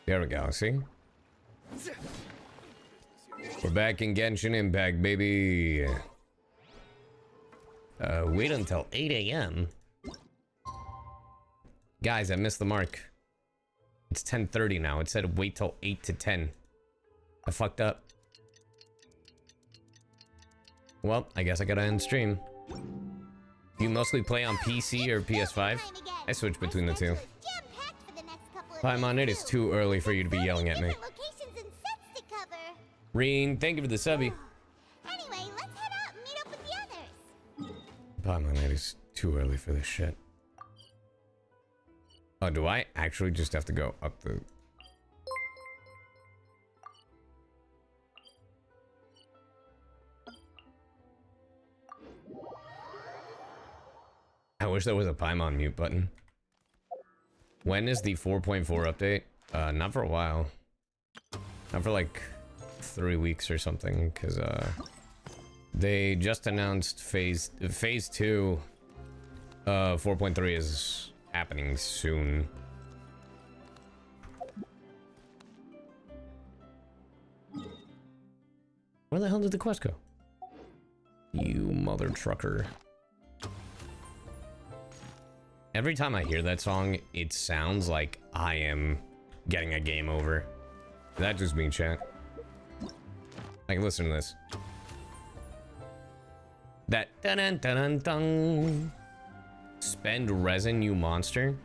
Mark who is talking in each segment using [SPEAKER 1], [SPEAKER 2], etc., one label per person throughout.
[SPEAKER 1] There we go, see? We're back in Genshin Impact, baby. Wait until 8 a.m. Guys, I missed the mark. It's 10:30 now. It said wait till 8 to 10. I fucked up. Well, I guess I gotta end stream. Do you mostly play on PC or PS5? I switch between the two. Paimon, it is too early for you to be yelling at me. Reen, thank you for the subby.
[SPEAKER 2] Anyway, let's head out and meet up with the others.
[SPEAKER 1] Paimon, it is too early for this shit. Oh, do I actually just have to go up the... I wish there was a Paimon mute button. When is the 4.4 update? Not for a while. Not for like 3 weeks or something, because they just announced phase 2 4.3 is happening soon. Where the hell did the quest go? You mother trucker. Every time I hear that song, it sounds like I am getting a game over. That just means chat. Like, listen to this. That dun dun dun dun. Spend resin, you monster.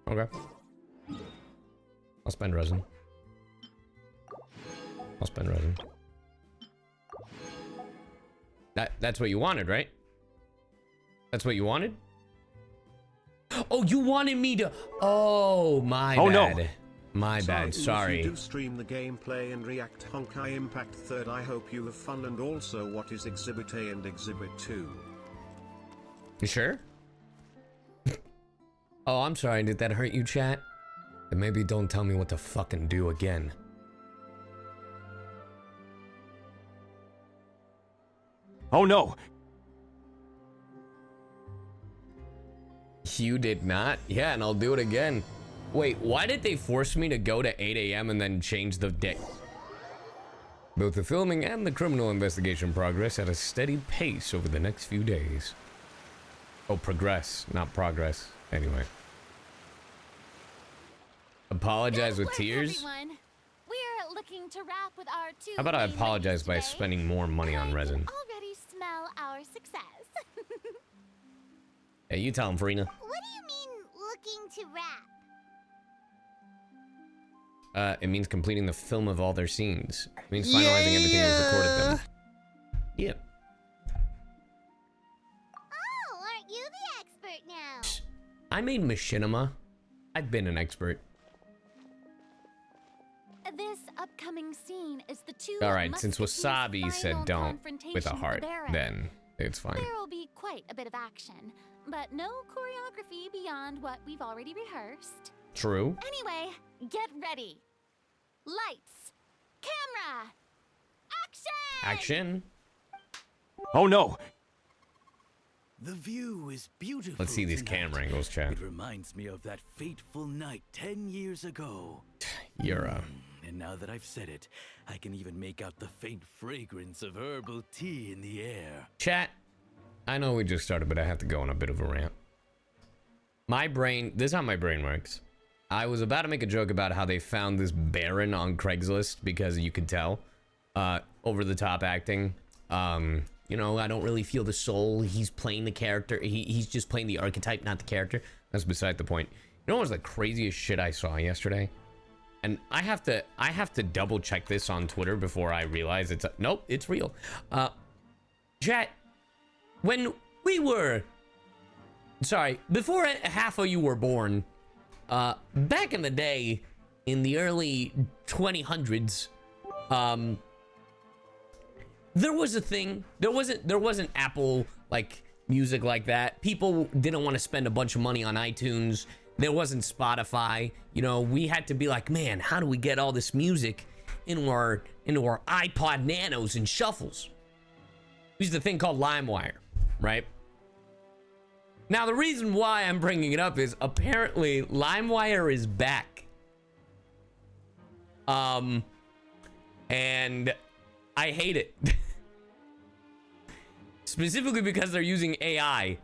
[SPEAKER 1] Okay. I'll spend resin. I'll spend resin. That's what you wanted, right? That's what you wanted? Oh, you wanted me to... Oh, my bad. No. My bad, sorry.
[SPEAKER 3] If you do stream the gameplay and react Honkai Impact 3rd, I hope you have fun. And also, what is Exhibit A and Exhibit 2?
[SPEAKER 1] You sure? Oh, I'm sorry. Did that hurt you, chat? And maybe don't tell me what to fucking do again.
[SPEAKER 4] Oh no!
[SPEAKER 1] You did not? Yeah, and I'll do it again. Wait, why did they force me to go to 8 a.m. and then change the day? Both the filming and the criminal investigation progress at a steady pace over the next few days. Oh, progress, not progress. Anyway. Apologize with tears?
[SPEAKER 2] Everyone. We're looking to wrap with our two.
[SPEAKER 1] How about I apologize by spending more money on resin?
[SPEAKER 2] Already smell our success.
[SPEAKER 1] Hey, you tell him, Farina.
[SPEAKER 2] What do you mean, looking to wrap?
[SPEAKER 1] It means completing the film of all their scenes. It means finalizing everything we've recorded them. Yeah.
[SPEAKER 2] Oh, aren't you the expert now?
[SPEAKER 1] I made machinima. I've been an expert.
[SPEAKER 2] This upcoming scene is the two.
[SPEAKER 1] Alright, since Wasabi said don't with a heart, then it's fine.
[SPEAKER 2] There will be quite a bit of action, but no choreography beyond what we've already rehearsed.
[SPEAKER 1] True.
[SPEAKER 2] Anyway, get ready. Lights, camera, action!
[SPEAKER 1] Action.
[SPEAKER 4] Oh no!
[SPEAKER 5] The view is beautiful.
[SPEAKER 1] Let's see these camera angles, chat.
[SPEAKER 5] It reminds me of that fateful night 10 years ago.
[SPEAKER 1] You're
[SPEAKER 5] And now that I've said it, I can even make out the faint fragrance of herbal tea in the air.
[SPEAKER 1] Chat, I know we just started, but I have to go on a bit of a rant. My brain, this is how my brain works. I was about to make a joke about how they found this Baron on Craigslist because you could tell, over the top acting. You know, I don't really feel the soul. He's playing the character. He's just playing the archetype, not the character. That's beside the point. You know what was the craziest shit I saw yesterday? And I have to double check this on Twitter before I realize it's nope, it's real. Chat, when we were, sorry, before half of you were born, back in the day, in the early 2000s, there was a thing. There wasn't Apple like music like that. People didn't want to spend a bunch of money on iTunes. There wasn't Spotify. You know, we had to be like, man, how do we get all this music into our iPod Nanos and shuffles? We used a thing called LimeWire, right? Now, the reason why I'm bringing it up is apparently LimeWire is back. And I hate it. Specifically because they're using AI.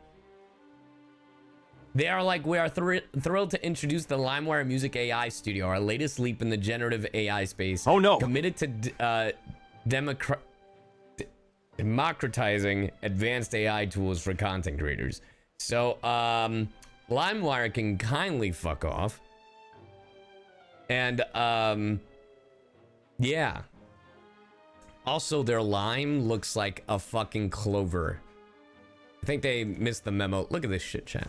[SPEAKER 1] They are like, we are thrilled to introduce the LimeWire Music AI Studio, our latest leap in the generative AI space.
[SPEAKER 4] Oh no!
[SPEAKER 1] Committed to democratizing advanced AI tools for content creators. So, LimeWire can kindly fuck off. And, yeah. Also, their lime looks like a fucking clover. I think they missed the memo. Look at this shit, chat.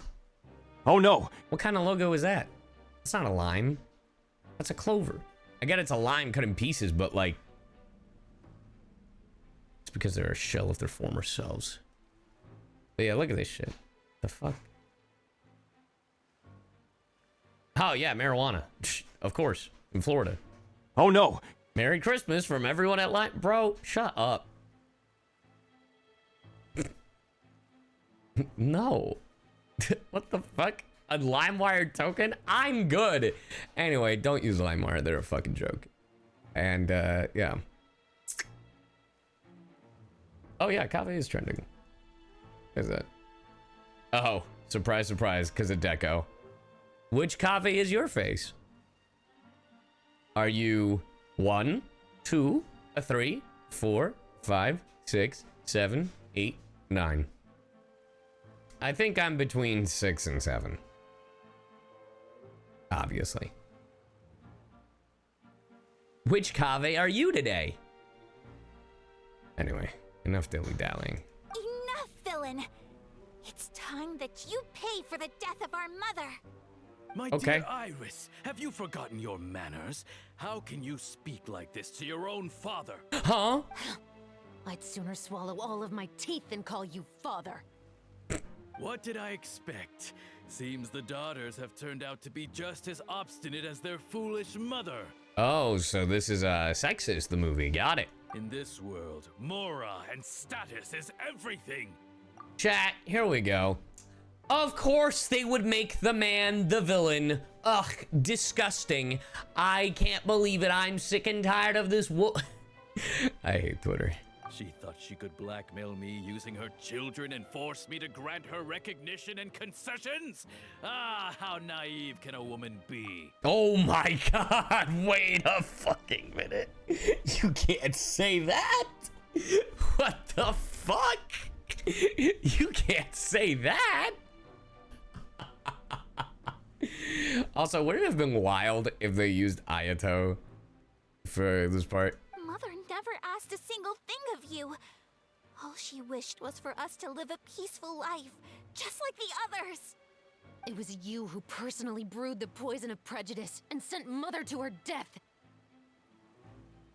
[SPEAKER 4] Oh no!
[SPEAKER 1] What kind of logo is that? It's not a lime. That's a clover. I get it's a lime cut in pieces, but like... it's because they're a shell of their former selves. But yeah, look at this shit. The fuck? Oh yeah, marijuana. Of course. In Florida.
[SPEAKER 4] Oh no!
[SPEAKER 1] Merry Christmas from everyone at Lime. Bro, shut up. No. What the fuck? A LimeWire token? I'm good. Anyway, don't use LimeWire. They're a fucking joke. And, yeah. Oh, yeah, Kave is trending. What is that? Oh, surprise, surprise, because of Deco. Which Kave is your face? Are you 1, 2, 3, 4, 5, 6, 7, 8, 9? I think I'm between 6 and 7. Obviously. Which Kave are you today? Anyway, enough dilly-dallying.
[SPEAKER 2] Enough, villain! It's time that you pay for the death of our mother!
[SPEAKER 5] My dear Iris, have you forgotten your manners? How can you speak like this to your own father?
[SPEAKER 1] Huh?
[SPEAKER 6] I'd sooner swallow all of my teeth than call you father.
[SPEAKER 5] What did I expect? Seems the daughters have turned out to be just as obstinate as their foolish mother.
[SPEAKER 1] Oh, so this is sexist, the movie. Got it.
[SPEAKER 5] In this world, mora and status is everything.
[SPEAKER 1] Chat, here we go. Of course they would make the man the villain. Ugh, disgusting. I can't believe it. I'm sick and tired of this I hate Twitter.
[SPEAKER 5] She thought she could blackmail me using her children and force me to grant her recognition and concessions? Ah, how naive can a woman be?
[SPEAKER 1] Oh my god, wait a fucking minute. You can't say that. What the fuck? You can't say that. Also, wouldn't it have been wild if they used Ayato for this part?
[SPEAKER 2] Mother never asked a single thing of you. All she wished was for us to live a peaceful life, just like the others.
[SPEAKER 6] It was you who personally brewed the poison of prejudice and sent Mother to her death.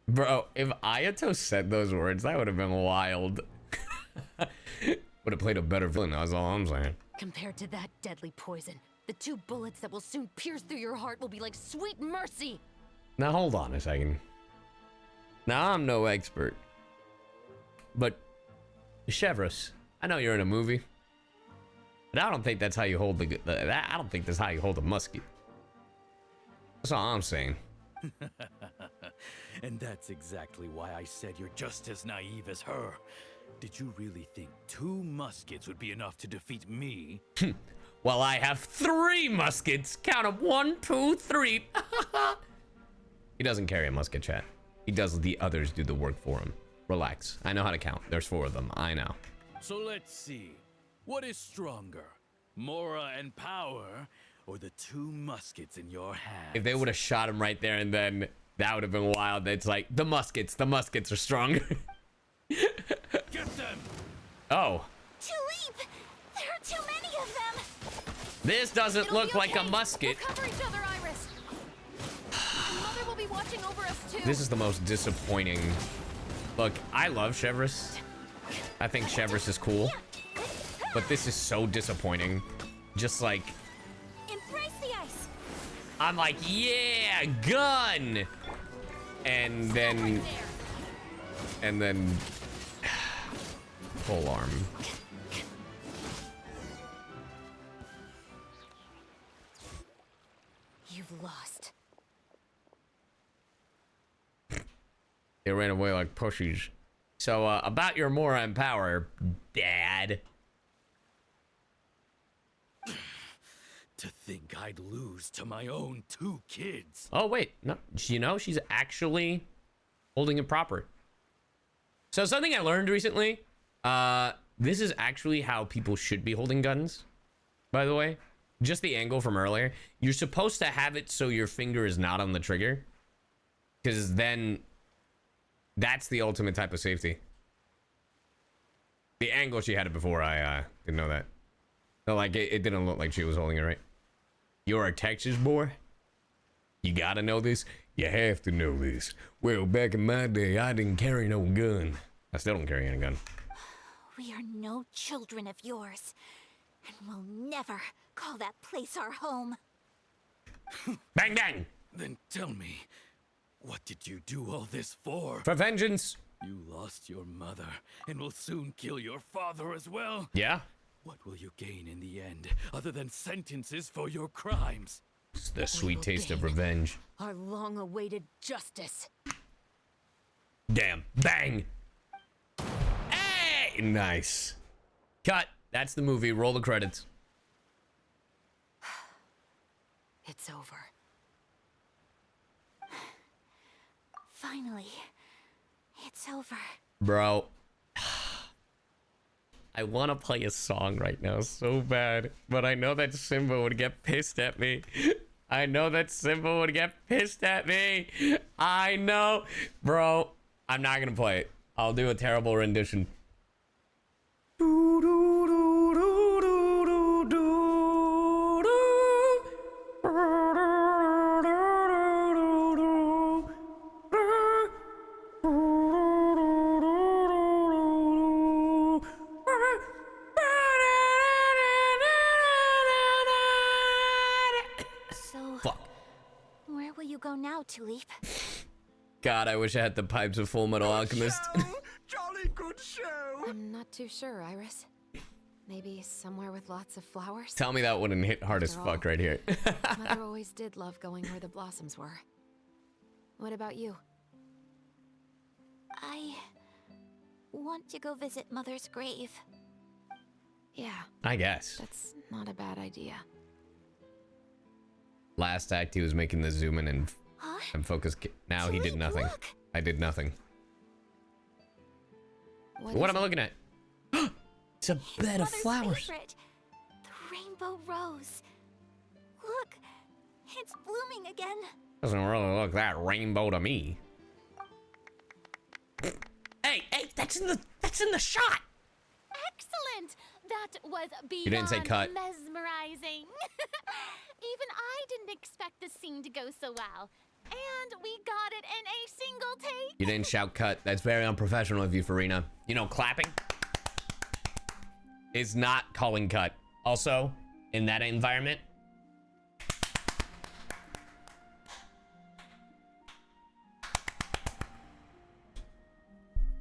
[SPEAKER 1] Bro, if Ayato said those words, that would have been wild. Would have played a better villain, that's all I'm saying.
[SPEAKER 6] Compared to that deadly poison, the 2 bullets that will soon pierce through your heart will be like sweet mercy.
[SPEAKER 1] Now hold on a second. Now I'm no expert, but CHEVREUSE, I know you're in a movie, but I don't think that's how you hold I don't think that's how you hold a musket. That's all I'm saying.
[SPEAKER 5] And that's exactly why I said you're just as naive as her. Did you really think 2 muskets would be enough to defeat me?
[SPEAKER 1] Well, I have 3 muskets. Count them. 1, 2, 3. He doesn't carry a musket, chat. He does the others do the work for him. Relax. I know how to count. There's 4 of them. I know.
[SPEAKER 5] So let's see. What is stronger? Mora and power, or the 2 muskets in your hand?
[SPEAKER 1] If they would have shot him right there and then, that would have been wild. It's like, the muskets are stronger.
[SPEAKER 5] Get them!
[SPEAKER 1] Oh.
[SPEAKER 2] To leap! There are too many of them!
[SPEAKER 1] This doesn't look like a musket.
[SPEAKER 6] We'll cover each other, Iris. Mother will be watching over us too.
[SPEAKER 1] This is the most disappointing. Look, I love CHEVREUSE. I think CHEVREUSE is cool. But this is so disappointing. Just like...
[SPEAKER 2] Embrace the ice!
[SPEAKER 1] I'm like, yeah, gun! And then... And then... Pole arm.
[SPEAKER 6] You've lost.
[SPEAKER 1] They ran away like pussies. So, about your Mora and power, Dad.
[SPEAKER 5] To think I'd lose to my own 2 kids.
[SPEAKER 1] Oh, wait. No, you know, she's actually holding it proper. So, something I learned recently, this is actually how people should be holding guns, by the way. Just the angle from earlier. You're supposed to have it so your finger is not on the trigger. Because then that's the ultimate type of safety. The angle she had it before, I didn't know that. So, like, it didn't look like she was holding it right. You're a Texas boy? You gotta know this? You have to know this. Well, back in my day, I didn't carry no gun. I still don't carry any gun.
[SPEAKER 2] We are no children of yours, and we'll never call that place our home.
[SPEAKER 1] Bang, bang!
[SPEAKER 5] Then tell me, what did you do all this for?
[SPEAKER 1] For vengeance.
[SPEAKER 5] You lost your mother and will soon kill your father as well.
[SPEAKER 1] Yeah?
[SPEAKER 5] What will you gain in the end, other than sentences for your crimes?
[SPEAKER 1] It's the sweet taste of revenge.
[SPEAKER 6] Our long-awaited justice.
[SPEAKER 1] Damn. Bang! Hey! Nice. Cut. That's the movie. Roll the credits.
[SPEAKER 6] It's over.
[SPEAKER 2] Finally, it's over.
[SPEAKER 1] Bro. I want to play a song right now so bad, but I know that Simba would get pissed at me. I know that Simba would get pissed at me. I know. Bro, I'm not going to play it. I'll do a terrible rendition.
[SPEAKER 2] So,
[SPEAKER 1] Fuck.
[SPEAKER 2] where will you go now, Tulip?
[SPEAKER 1] God, I wish I had the pipes of Full Metal Alchemist.
[SPEAKER 3] Jolly good show!
[SPEAKER 6] I'm not too sure, Iris. Maybe somewhere with lots of flowers?
[SPEAKER 1] Tell me that wouldn't hit hard as
[SPEAKER 6] After
[SPEAKER 1] fuck
[SPEAKER 6] all,
[SPEAKER 1] right here.
[SPEAKER 6] Mother always did love going where the blossoms were. What about you?
[SPEAKER 2] I want to go visit Mother's grave.
[SPEAKER 6] Yeah,
[SPEAKER 1] I guess.
[SPEAKER 6] that's not a bad idea.
[SPEAKER 1] Last act, he was making the zoom in
[SPEAKER 2] Huh?
[SPEAKER 1] and focus. Now he did
[SPEAKER 2] Tulip,
[SPEAKER 1] nothing.
[SPEAKER 2] look!
[SPEAKER 1] I did nothing. What
[SPEAKER 6] is
[SPEAKER 1] am I
[SPEAKER 6] it?
[SPEAKER 1] looking at? It's a bed of
[SPEAKER 2] Mother's
[SPEAKER 1] flowers.
[SPEAKER 2] favorite, the rainbow rose. Look, it's blooming again.
[SPEAKER 1] Doesn't really look that rainbow to me. Hey, that's in the shot.
[SPEAKER 7] Excellent! That was beyond
[SPEAKER 1] didn't say cut.
[SPEAKER 7] mesmerizing. Even I didn't expect the scene to go so well. And we got it in a single take.
[SPEAKER 1] You didn't shout cut. That's very unprofessional of you, Farina. You know, clapping is not calling cut. Also, in that environment,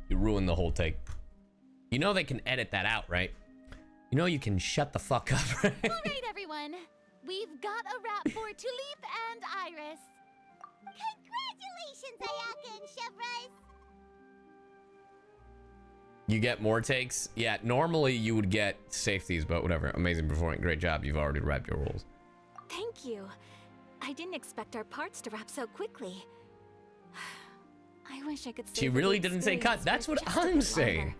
[SPEAKER 1] you ruined the whole take. You know they can edit that out, right? You know you can shut the fuck up, right?
[SPEAKER 7] All right, everyone. We've got a wrap for Tulip and Iris.
[SPEAKER 2] Congratulations, Ayaka and CHEVREUSE.
[SPEAKER 1] You get more takes? Yeah, normally you would get safeties, but whatever. Amazing performance. Great job. You've already wrapped your roles.
[SPEAKER 2] Thank you. I didn't expect our parts to wrap so quickly. I wish I could say
[SPEAKER 1] She really didn't say cut. That's what I'm saying.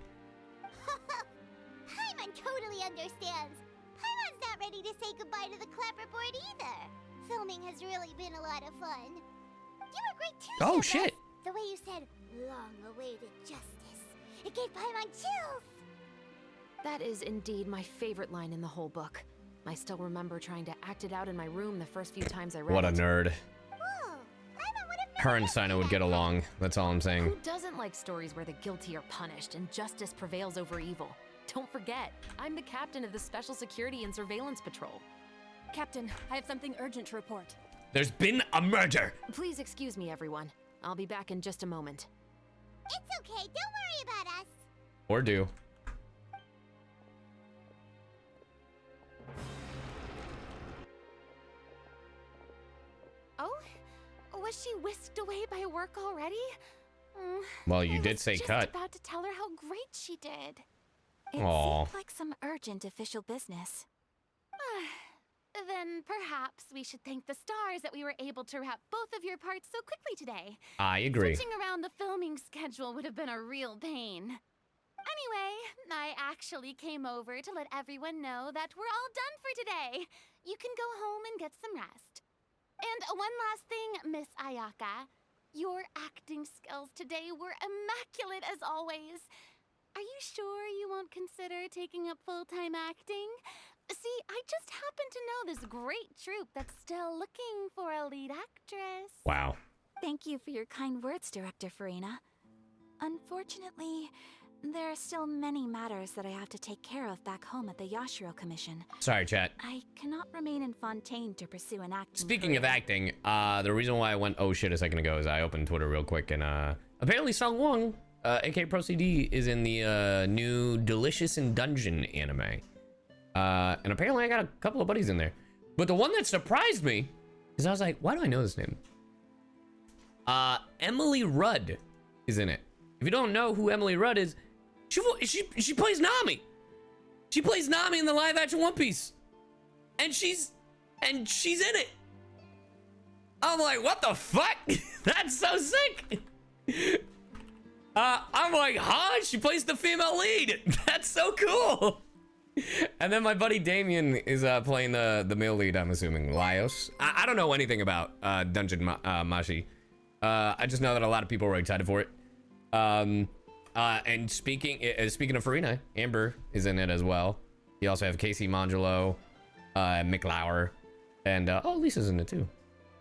[SPEAKER 2] Paimon totally understands. Paimon's not ready to say goodbye to the clapperboard either. Filming has really been a lot of fun. You were great too,
[SPEAKER 1] Oh,
[SPEAKER 2] CHEVREUSE.
[SPEAKER 1] shit.
[SPEAKER 2] The way you said, long-awaited justice. It gave Paimon chills.
[SPEAKER 6] That is indeed my favorite line in the whole book. I still remember trying to act it out in my room the first few times I read
[SPEAKER 1] What a
[SPEAKER 6] it.
[SPEAKER 1] nerd.
[SPEAKER 2] Whoa, Paimon would have
[SPEAKER 1] Her
[SPEAKER 2] never
[SPEAKER 1] and
[SPEAKER 2] guessed
[SPEAKER 1] Sino would
[SPEAKER 2] that
[SPEAKER 1] get
[SPEAKER 2] line.
[SPEAKER 1] along. That's all I'm saying.
[SPEAKER 6] Who doesn't like stories where the guilty are punished and justice prevails over evil? Don't forget, I'm the captain of the Special Security and Surveillance Patrol.
[SPEAKER 7] Captain, I have something urgent to report.
[SPEAKER 1] There's been a murder.
[SPEAKER 6] Please excuse me, everyone. I'll be back in just a moment.
[SPEAKER 2] It's okay, don't worry about us.
[SPEAKER 1] Or do.
[SPEAKER 7] Oh? Was she whisked away by work already?
[SPEAKER 1] Well, you
[SPEAKER 7] I
[SPEAKER 1] did
[SPEAKER 7] was
[SPEAKER 1] say
[SPEAKER 7] just
[SPEAKER 1] cut.
[SPEAKER 7] about to tell her how great she did.
[SPEAKER 6] It
[SPEAKER 1] Aw.
[SPEAKER 6] seemed like some urgent official business.
[SPEAKER 7] Then perhaps we should thank the stars that we were able to wrap both of your parts so quickly today.
[SPEAKER 1] I agree.
[SPEAKER 7] Switching around the filming schedule would have been a real pain. Anyway, I actually came over to let everyone know that we're all done for today. You can go home and get some rest. And one last thing, Miss Ayaka. Your acting skills today were immaculate as always. Are you sure you won't consider taking up full-time acting? See, I just happen to know this great troupe that's still looking for a lead actress.
[SPEAKER 1] Wow.
[SPEAKER 6] Thank you for your kind words, Director Farina. Unfortunately, there are still many matters that I have to take care of back home at the Yashiro Commission.
[SPEAKER 1] Sorry, chat.
[SPEAKER 6] I cannot remain in Fontaine to pursue an acting
[SPEAKER 1] Speaking of
[SPEAKER 6] career.
[SPEAKER 1] acting, the reason why I went oh shit a second ago is I opened Twitter real quick and apparently Song Wong, aka Pro CD, is in the new Delicious in Dungeon anime. And apparently I got a couple of buddies in there. But the one that surprised me is I was like, why do I know this name? Emily Rudd is in it. If you don't know who Emily Rudd is, she plays Nami. She plays Nami in the live action One Piece. And she's in it. I'm like, what the fuck? That's so sick. I'm like, huh? She plays the female lead. That's so cool. And then my buddy Damien is playing the male lead, I'm assuming, Laios. I don't know anything about Dungeon Mashi. I just know that a lot of people were excited for it. And speaking of Farina, Amber is in it as well. You also have Casey Mangelo, Mick Lauer, and oh, Lisa's in it too.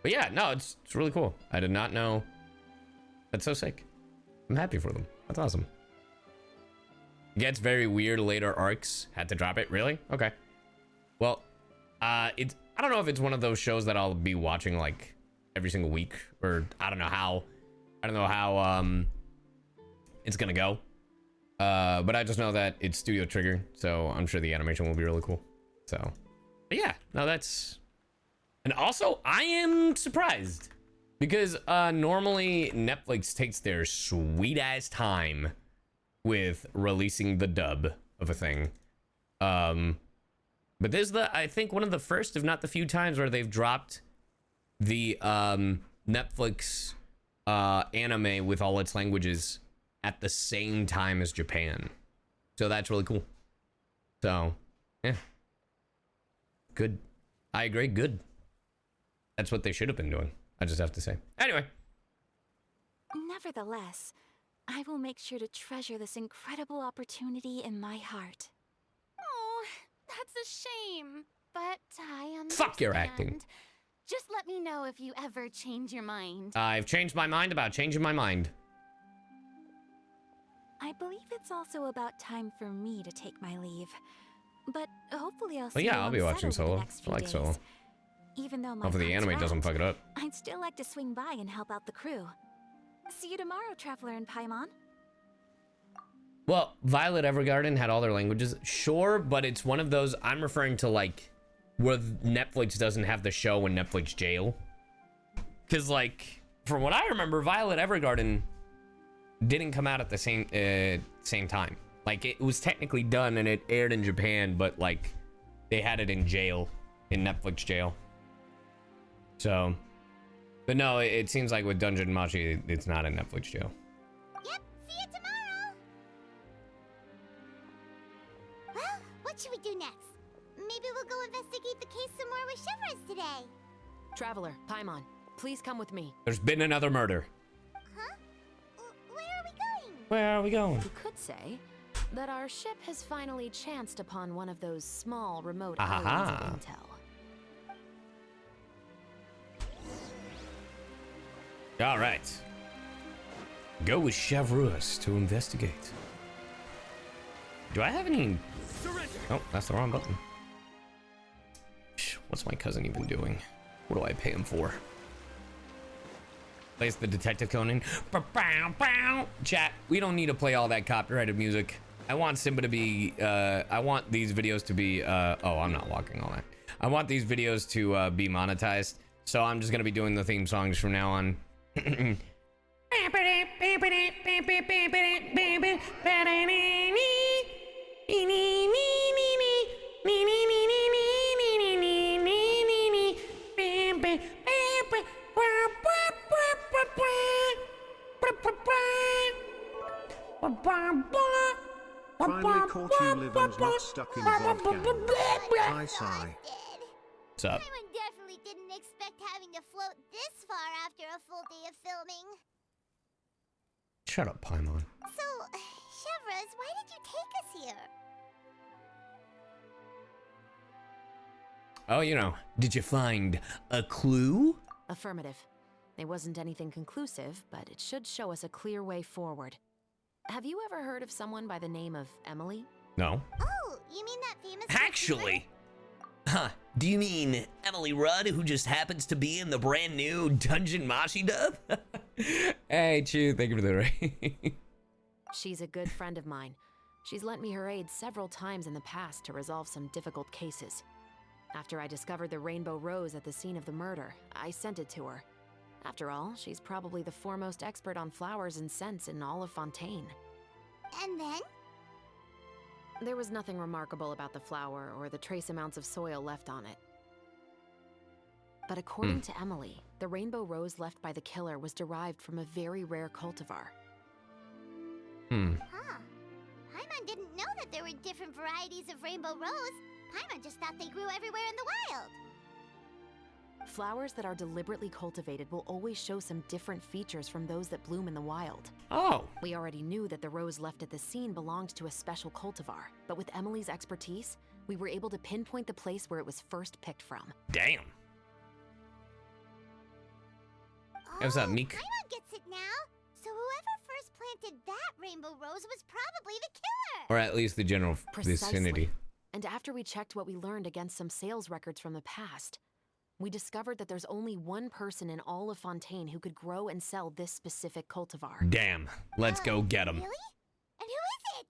[SPEAKER 1] But yeah, no, it's really cool. I did not know. That's so sick. I'm happy for them. That's awesome. Gets very weird later arcs. Had to drop it. Really? Okay. Well, I don't know if it's one of those shows that I'll be watching like every single week, or I don't know how it's gonna go. But I just know that it's Studio Trigger, so I'm sure the animation will be really cool. So, but yeah, no, that's. And also, I am surprised because normally Netflix takes their sweet ass time with releasing the dub of a thing. But this is I think one of the first, if not the few times where they've dropped the Netflix anime with all its languages at the same time as Japan. So that's really cool. So, yeah. Good. I agree, good. That's what they should have been doing. I just have to say. Anyway.
[SPEAKER 6] Nevertheless, I will make sure to treasure this incredible opportunity in my heart.
[SPEAKER 7] Oh, that's a shame. But I understand.
[SPEAKER 1] Fuck your acting.
[SPEAKER 7] Just let me know if you ever change your mind.
[SPEAKER 1] I've changed my mind about changing my mind.
[SPEAKER 6] I believe it's also about time for me to take my leave. But hopefully I'll see
[SPEAKER 1] But yeah,
[SPEAKER 6] you
[SPEAKER 1] I'll
[SPEAKER 6] on
[SPEAKER 1] be
[SPEAKER 6] set
[SPEAKER 1] watching
[SPEAKER 6] over the
[SPEAKER 1] Solo.
[SPEAKER 6] next
[SPEAKER 1] I
[SPEAKER 6] few
[SPEAKER 1] like
[SPEAKER 6] days.
[SPEAKER 1] Solo.
[SPEAKER 6] Even though my
[SPEAKER 1] Hopefully the
[SPEAKER 6] heart's
[SPEAKER 1] anime doesn't
[SPEAKER 6] wrapped,
[SPEAKER 1] fuck it up.
[SPEAKER 6] I'd still like to swing by and help out the crew. See you tomorrow, Traveler and Paimon.
[SPEAKER 1] Well, Violet Evergarden had all their languages. Sure, but it's one of those, I'm referring to like where Netflix doesn't have the show in Netflix jail. Because like, from what I remember, Violet Evergarden didn't come out at the same time. Like it was technically done and it aired in Japan, but like they had it in jail, in Netflix jail. So, but no, it seems like with Dungeon Machi, it's not in Netflix jail.
[SPEAKER 2] Yep, see you tomorrow! Well, what should we do next? Maybe we'll go investigate the case some more with CHEVREUSE today.
[SPEAKER 6] Traveler, Paimon, please come with me.
[SPEAKER 1] There's been another murder.
[SPEAKER 2] Huh? Where are we going?
[SPEAKER 1] Where are we going?
[SPEAKER 6] You could say that our ship has finally chanced upon one of those small remote
[SPEAKER 1] Aha.
[SPEAKER 6] islands of intel.
[SPEAKER 1] All right. Go with CHEVREUSE to investigate. Do I have any? Oh, that's the wrong button. What's my cousin even doing? What do I pay him for? Plays the Detective Conan. Chat, we don't need to play all that copyrighted music. I want Simba to be, I want these videos to be, oh, I'm not walking all that. I want these videos to be monetized. So I'm just gonna be doing the theme songs from now on.
[SPEAKER 3] Finally caught you living's not stuck in vodka. Hi, Cy.
[SPEAKER 1] What's up?
[SPEAKER 2] Paimon definitely didn't expect having to float this far after a full day of filming.
[SPEAKER 1] Shut up, Paimon.
[SPEAKER 2] So, CHEVREUSE, why did you take us here?
[SPEAKER 1] Oh, you know, did you find a clue?
[SPEAKER 8] Affirmative. It wasn't anything conclusive, but it should show us a clear way forward. Have you ever heard of someone by the name of Emily?
[SPEAKER 1] No.
[SPEAKER 2] Oh, you mean that famous...
[SPEAKER 9] Actually! Huh, do you mean Emily Rudd, who just happens to be in the brand new Dungeon Mashi dub?
[SPEAKER 1] Hey, Chew, thank you for the raid.
[SPEAKER 8] She's a good friend of mine. She's lent me her aid several times in the past to resolve some difficult cases. YouTuber I discovered the rainbow rose at the scene of the murder, I sent it to her. After all, she's probably the foremost expert on flowers and scents in all of Fontaine.
[SPEAKER 2] And then?
[SPEAKER 8] There was nothing remarkable about the flower or the trace amounts of soil left on it. But according to Emily, the rainbow rose left by the killer was derived from a very rare cultivar.
[SPEAKER 2] Huh. Paimon didn't know that there were different varieties of rainbow rose. Paimon just thought they grew everywhere in the wild.
[SPEAKER 8] Flowers that are deliberately cultivated will always show some different features from those that bloom in the wild.
[SPEAKER 1] Oh.
[SPEAKER 8] We already knew that the rose left at the scene belonged to a special cultivar, but with Emily's expertise, we were able to pinpoint the place where it was first picked from.
[SPEAKER 1] Damn. How's that, Meek?
[SPEAKER 2] Paimon gets it now. So whoever first planted that rainbow rose was probably the killer.
[SPEAKER 1] Or at least the general vicinity.
[SPEAKER 8] And after we checked what we learned against some sales records from the past, we discovered that there's only one person in all of Fontaine who could grow and sell this specific cultivar.
[SPEAKER 1] Damn. Let's go get him.
[SPEAKER 2] Really? And who is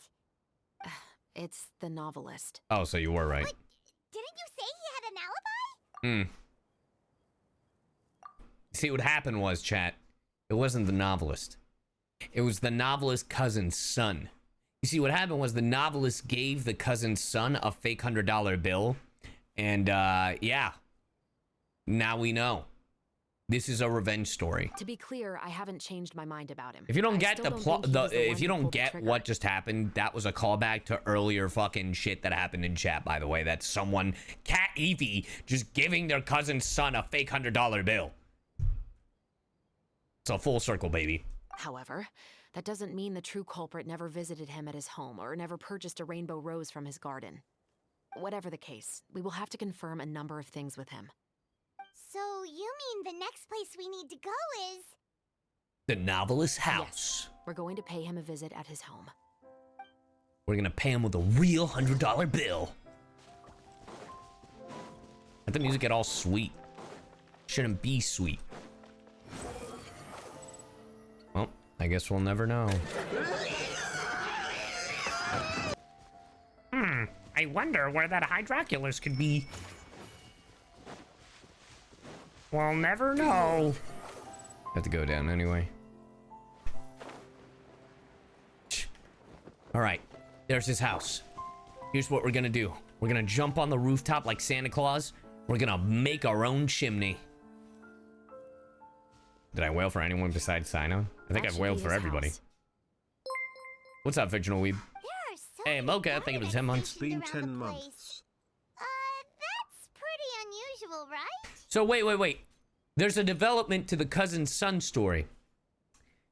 [SPEAKER 2] it?
[SPEAKER 8] It's the novelist.
[SPEAKER 1] Oh, so you were right.
[SPEAKER 2] Wait, didn't you say he had an alibi?
[SPEAKER 1] See, what happened was, chat, it wasn't the novelist. It was the novelist's cousin's son. You see, what happened was the novelist gave the cousin's son a fake $100 bill. And, yeah. Now we know. This is a revenge story.
[SPEAKER 8] To be clear, I haven't changed my mind about him.
[SPEAKER 1] If you don't get the plot, if you don't
[SPEAKER 8] pulled the
[SPEAKER 1] get
[SPEAKER 8] trigger.
[SPEAKER 1] what just happened, that was a callback to earlier fucking shit that happened in chat, by the way. That's someone, Cat Evie, just giving their cousin's son a fake $100 bill. It's a full circle, baby.
[SPEAKER 8] However, that doesn't mean the true culprit never visited him at his home or never purchased a rainbow rose from his garden. Whatever the case, we will have to confirm a number of things with him.
[SPEAKER 2] So you mean the next place we need to go is...
[SPEAKER 1] The novelist's house.
[SPEAKER 8] Yes, we're going to pay him a visit at his home.
[SPEAKER 1] We're gonna pay him with a real $100 bill. Let the music get all sweet. Shouldn't be sweet. Well, I guess we'll never know. I wonder where that Hydroculus could be. We'll never know. Have to go down anyway. All right, there's his house. Here's what we're gonna do. We're gonna jump on the rooftop like Santa Claus. We're gonna make our own chimney. Did I wail for anyone besides Sino? I think I've wailed for everybody.
[SPEAKER 8] House.
[SPEAKER 1] What's up, fictional weeb?
[SPEAKER 2] There are so
[SPEAKER 1] Hey,
[SPEAKER 2] many
[SPEAKER 1] Mocha, thank you for the 10 months.
[SPEAKER 3] It's been
[SPEAKER 2] around the
[SPEAKER 3] 10
[SPEAKER 2] place.
[SPEAKER 3] months.
[SPEAKER 2] That's pretty unusual, right?
[SPEAKER 1] So wait. There's a development to the cousin's son story.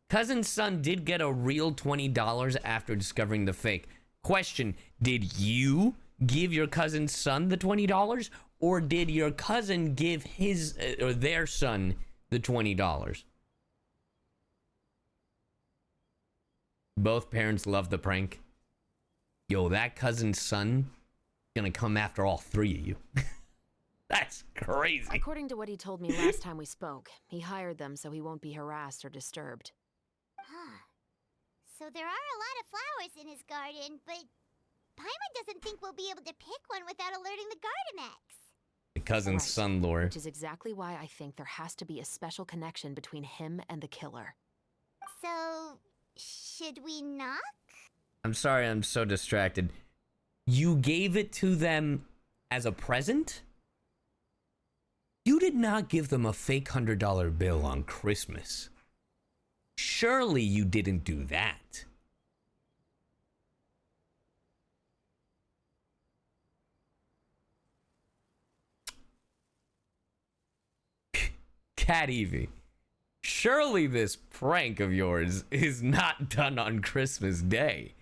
[SPEAKER 1] Cousin's son did get a real $20 after discovering the fake. Question, did you give your cousin's son the $20? Or did your cousin give his or their son the $20? Both parents love the prank. Yo, that cousin's son gonna come after all three of you. That's crazy.
[SPEAKER 8] According to what he told me last time we spoke, he hired them so he won't be harassed or disturbed.
[SPEAKER 2] Huh. So there are a lot of flowers in his garden, but Paimon doesn't think we'll be able to pick one without alerting the Gardemex.
[SPEAKER 1] The cousin's
[SPEAKER 8] Right,
[SPEAKER 1] son lore.
[SPEAKER 8] which is exactly why I think there has to be a special connection between him and the killer.
[SPEAKER 2] So, should we knock?
[SPEAKER 1] I'm sorry, I'm so distracted. You gave it to them as a present? You did not give them a fake $100 bill on Christmas. Surely you didn't do that. Cat Evie, surely this prank of yours is not done on Christmas Day.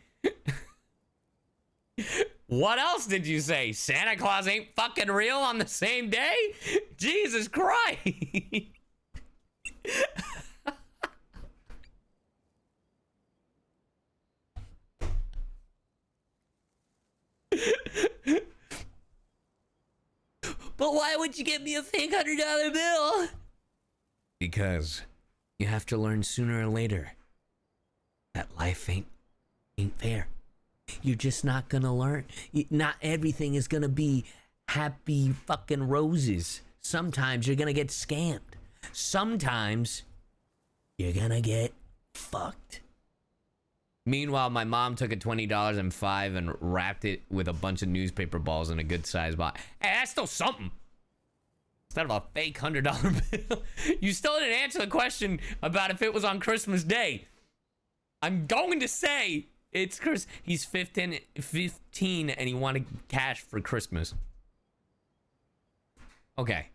[SPEAKER 1] What else did you say? Santa Claus ain't fucking real on the same day? Jesus Christ. But why would you give me a fake $100 bill? Because you have to learn sooner or later that life ain't fair. You're just not gonna learn. Not everything is gonna be happy fucking roses. Sometimes you're gonna get scammed. Sometimes you're gonna get fucked. Meanwhile, my mom took a $20 and $5 and wrapped it with a bunch of newspaper balls in a good size box. Hey, that's still something. Instead of a fake $100 bill. You still didn't answer the question about if it was on Christmas Day. I'm going to say it's Chris. He's 15 and he wanted cash for Christmas. Okay.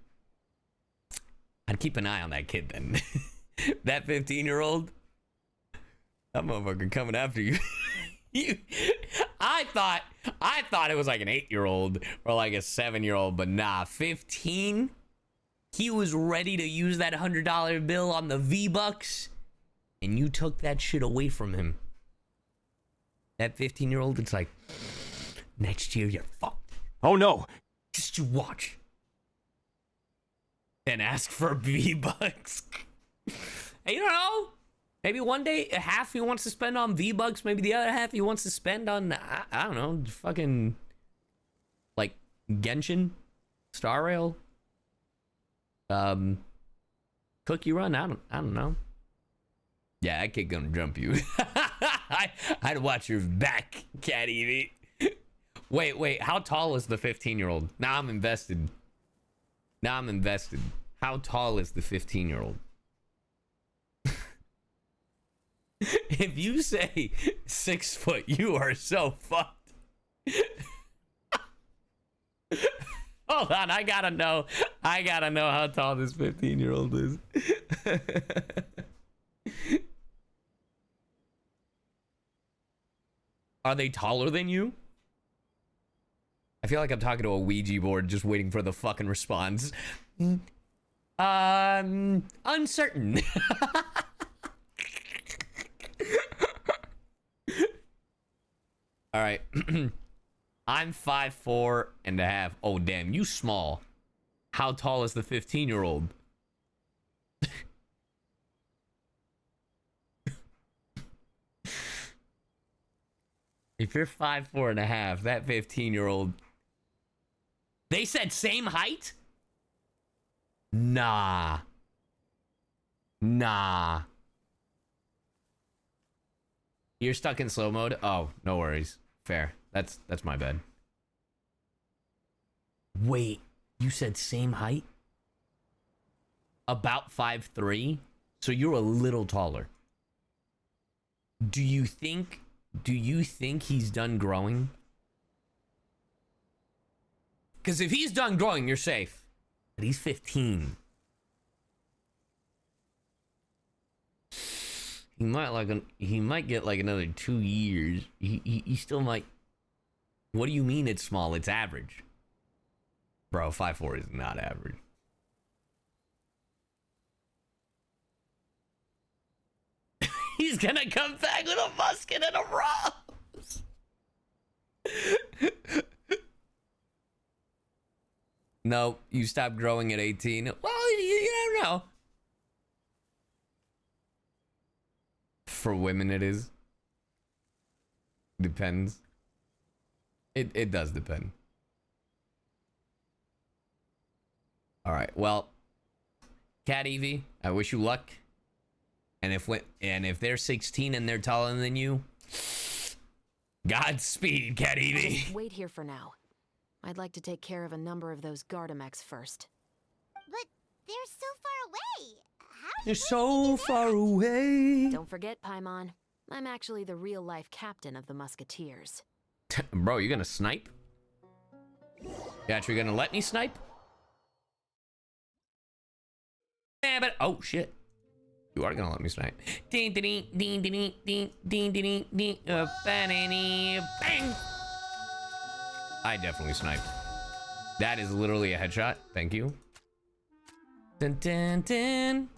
[SPEAKER 1] I'd keep an eye on that kid then. That 15-year-old. That motherfucker coming after you. I thought it was like an 8-year-old or like a 7-year-old, but nah, 15. He was ready to use that $100 bill on the V-Bucks, and you took that shit away from him. That 15-year-old, it's like, next year you're fucked.
[SPEAKER 4] Oh no!
[SPEAKER 1] Just you watch. And ask for V-Bucks. Hey, you don't know. Maybe one day, half he wants to spend on V-Bucks, maybe the other half he wants to spend on, I don't know, fucking, like, Genshin, Star Rail, Cookie Run, I don't know. Yeah, that kid gonna jump you. I'd watch your back, Cat Evie. Wait, how tall is the 15-year-old? Now I'm invested. How tall is the 15-year-old? If you say 6 foot, you are so fucked. Hold on, I gotta know how tall this 15-year-old is. Are they taller than you? I feel like I'm talking to a Ouija board just waiting for the fucking response. Uncertain. All right. I'm 5'4.5". Oh, damn, you small. How tall is the 15-year-old? If you're 5'4.5", that 15-year-old... They said same height? Nah. You're stuck in slow mode? Oh, no worries. Fair. That's my bad. Wait, you said same height? About 5'3"? So you're a little taller. Do you think he's done growing? Because if he's done growing, you're safe. But he's 15. He might get like another 2 years. He still might. What do you mean it's small? It's average. Bro, 5'4" is not average. He's gonna come back with a musket and a rose. No, you stopped growing at 18. Well, you never know. For women, it is. Depends. It does depend. All right. Well, Cat Evie, I wish you luck. And if they're 16 and they're taller than you, Godspeed, Cat Evie.
[SPEAKER 8] Just wait here for now. I'd like to take care of a number of those Gardamex first.
[SPEAKER 2] But they're so far away. How are
[SPEAKER 1] They're
[SPEAKER 2] you
[SPEAKER 1] so far away.
[SPEAKER 8] Don't forget, Paimon, I'm actually the real-life captain of the Musketeers.
[SPEAKER 1] Bro, you gonna snipe? You actually gonna let me snipe? Yeah, but oh shit. You are gonna let me snipe. Bang! I definitely sniped. That is literally a headshot. Thank you. Dun, dun, dun.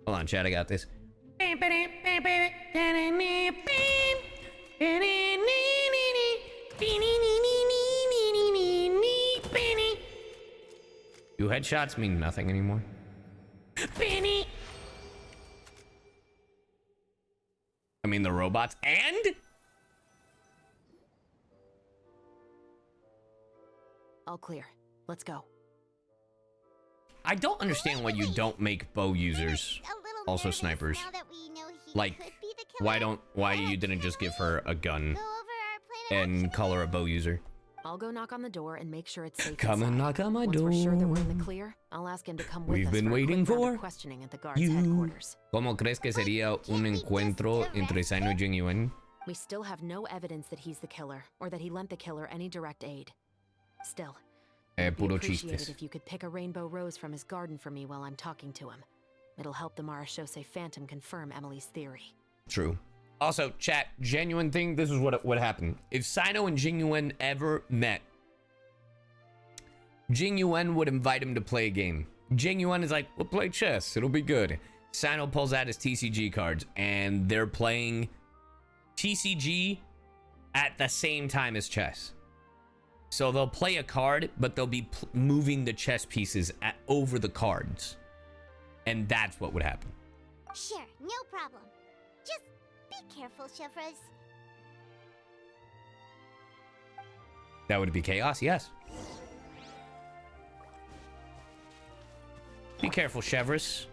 [SPEAKER 1] Hold on, chat. I got this. Do headshots mean nothing anymore? I mean the robots and
[SPEAKER 8] All clear. Let's go.
[SPEAKER 1] I don't understand why you don't make bow users
[SPEAKER 2] a little
[SPEAKER 1] also
[SPEAKER 2] nervous
[SPEAKER 1] snipers.
[SPEAKER 2] now that we know he
[SPEAKER 1] Like,
[SPEAKER 2] could be the killer?
[SPEAKER 1] why you didn't just give her a gun
[SPEAKER 2] Go over our plan of
[SPEAKER 1] and call her a bow user?
[SPEAKER 8] I'll go knock on the door and make sure it's safe
[SPEAKER 1] Come and
[SPEAKER 8] inside.
[SPEAKER 1] knock on my
[SPEAKER 8] Once
[SPEAKER 1] door.
[SPEAKER 8] we're sure that we're in the clear, I'll ask him to come with
[SPEAKER 1] We've
[SPEAKER 8] us
[SPEAKER 1] been
[SPEAKER 8] for a
[SPEAKER 1] waiting
[SPEAKER 8] quick round
[SPEAKER 1] for
[SPEAKER 8] of questioning at the guard's
[SPEAKER 1] you.
[SPEAKER 8] headquarters.
[SPEAKER 1] ¿Cómo crees que sería un encuentro entre Sino y Jingyuan?
[SPEAKER 8] We still have no evidence that he's the killer, or that he lent the killer any direct aid. Still, it'd be
[SPEAKER 1] Puro
[SPEAKER 8] appreciated
[SPEAKER 1] chistes.
[SPEAKER 8] if you could pick a rainbow rose from his garden for me while I'm talking to him. It'll help the Marashose Phantom confirm Emily's theory.
[SPEAKER 1] True. Also, chat, genuine thing, this is what happened. If Sino and Jingyuan ever met, Jingyuan would invite him to play a game. Jingyuan is like, we'll play chess, it'll be good. Sino pulls out his TCG cards, and they're playing TCG at the same time as chess. So they'll play a card, but they'll be moving the chess pieces over the cards. And that's what would happen.
[SPEAKER 2] Sure, no problem. Just be careful, CHEVREUSE.
[SPEAKER 1] That would be chaos, yes. Be careful, CHEVREUSE.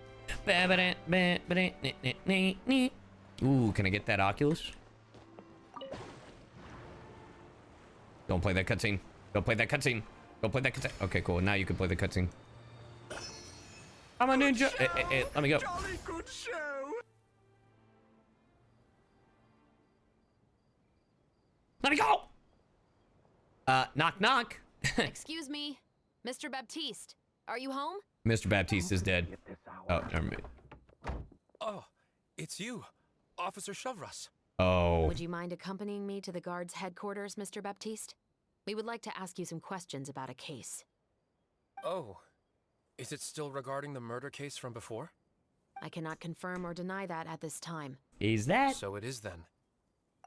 [SPEAKER 1] Ooh, can I get that Oculus? Don't play that cutscene. Don't play that cutscene. Don't play that cutscene. Okay, cool. Now you can play the cutscene. I'm a ninja. Let me go.
[SPEAKER 4] Jolly good show.
[SPEAKER 1] Let me go. Knock, knock.
[SPEAKER 8] Excuse me, Mr. Baptiste. Are you home?
[SPEAKER 1] Mr. Baptiste is dead. Oh, never mind.
[SPEAKER 10] Oh, it's you, Officer CHEVREUSE.
[SPEAKER 1] Oh.
[SPEAKER 8] Would you mind accompanying me to the guard's headquarters, Mr. Baptiste? We would like to ask you some questions about a case.
[SPEAKER 10] Oh, is it still regarding the murder case from before?
[SPEAKER 8] I cannot confirm or deny that at this time.
[SPEAKER 1] Is that
[SPEAKER 10] So it is then.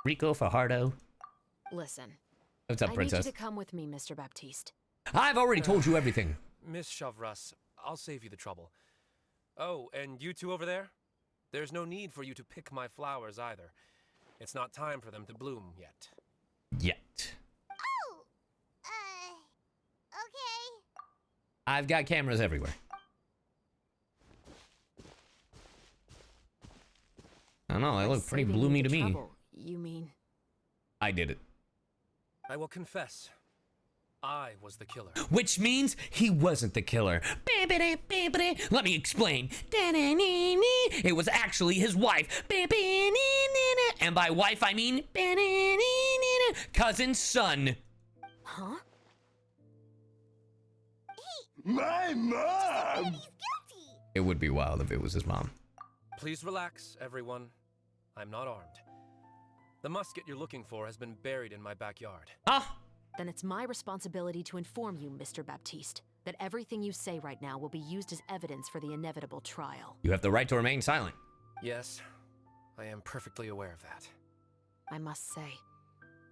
[SPEAKER 1] Rico Fajardo?
[SPEAKER 8] Listen,
[SPEAKER 1] What's up,
[SPEAKER 8] I need
[SPEAKER 1] princess?
[SPEAKER 8] you to come with me, Mr. Baptiste.
[SPEAKER 1] I've already told you everything.
[SPEAKER 10] Miss CHEVREUSE, I'll save you the trouble. Oh, and you two over there? There's no need for you to pick my flowers either. It's not time for them to bloom yet.
[SPEAKER 1] Yet.
[SPEAKER 2] Oh! Okay.
[SPEAKER 1] I've got cameras everywhere. I don't know, they look pretty
[SPEAKER 8] Saving
[SPEAKER 1] bloomy
[SPEAKER 8] you
[SPEAKER 1] to
[SPEAKER 8] the
[SPEAKER 1] me.
[SPEAKER 8] trouble, you mean?
[SPEAKER 1] I did it.
[SPEAKER 10] I will confess, I was the killer.
[SPEAKER 1] Which means he wasn't the killer. Let me explain. It was actually his wife. And by wife, I mean cousin's son.
[SPEAKER 8] Huh?
[SPEAKER 4] My mom!
[SPEAKER 2] He's guilty!
[SPEAKER 1] It would be wild if it was his mom.
[SPEAKER 10] Please relax, everyone. I'm not armed. The musket you're looking for has been buried in my backyard.
[SPEAKER 1] Ah!
[SPEAKER 8] Then it's my responsibility to inform you, Mr. Baptiste, that everything you say right now will be used as evidence for the inevitable trial.
[SPEAKER 1] You have the right to remain silent.
[SPEAKER 10] Yes, I am perfectly aware of that.
[SPEAKER 8] I must say,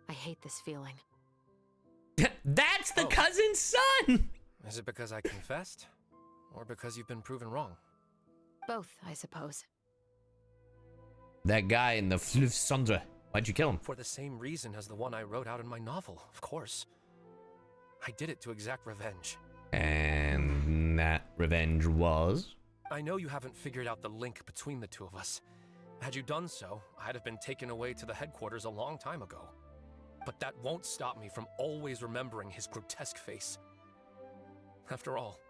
[SPEAKER 8] I hate this feeling.
[SPEAKER 1] That's the
[SPEAKER 10] Oh.
[SPEAKER 1] cousin's son!
[SPEAKER 10] Is it because I confessed? Or because you've been proven wrong?
[SPEAKER 8] Both, I suppose.
[SPEAKER 1] That guy in the Fleuve Cendre. Why'd you kill him?
[SPEAKER 10] For the same reason as the one I wrote out in my novel, of course. I did it to exact revenge.
[SPEAKER 1] And and that revenge was?
[SPEAKER 10] I know you haven't figured out the link between the two of us. Had you done so, I'd have been taken away to the headquarters a long time ago. But that won't stop me from always remembering his grotesque face. After all,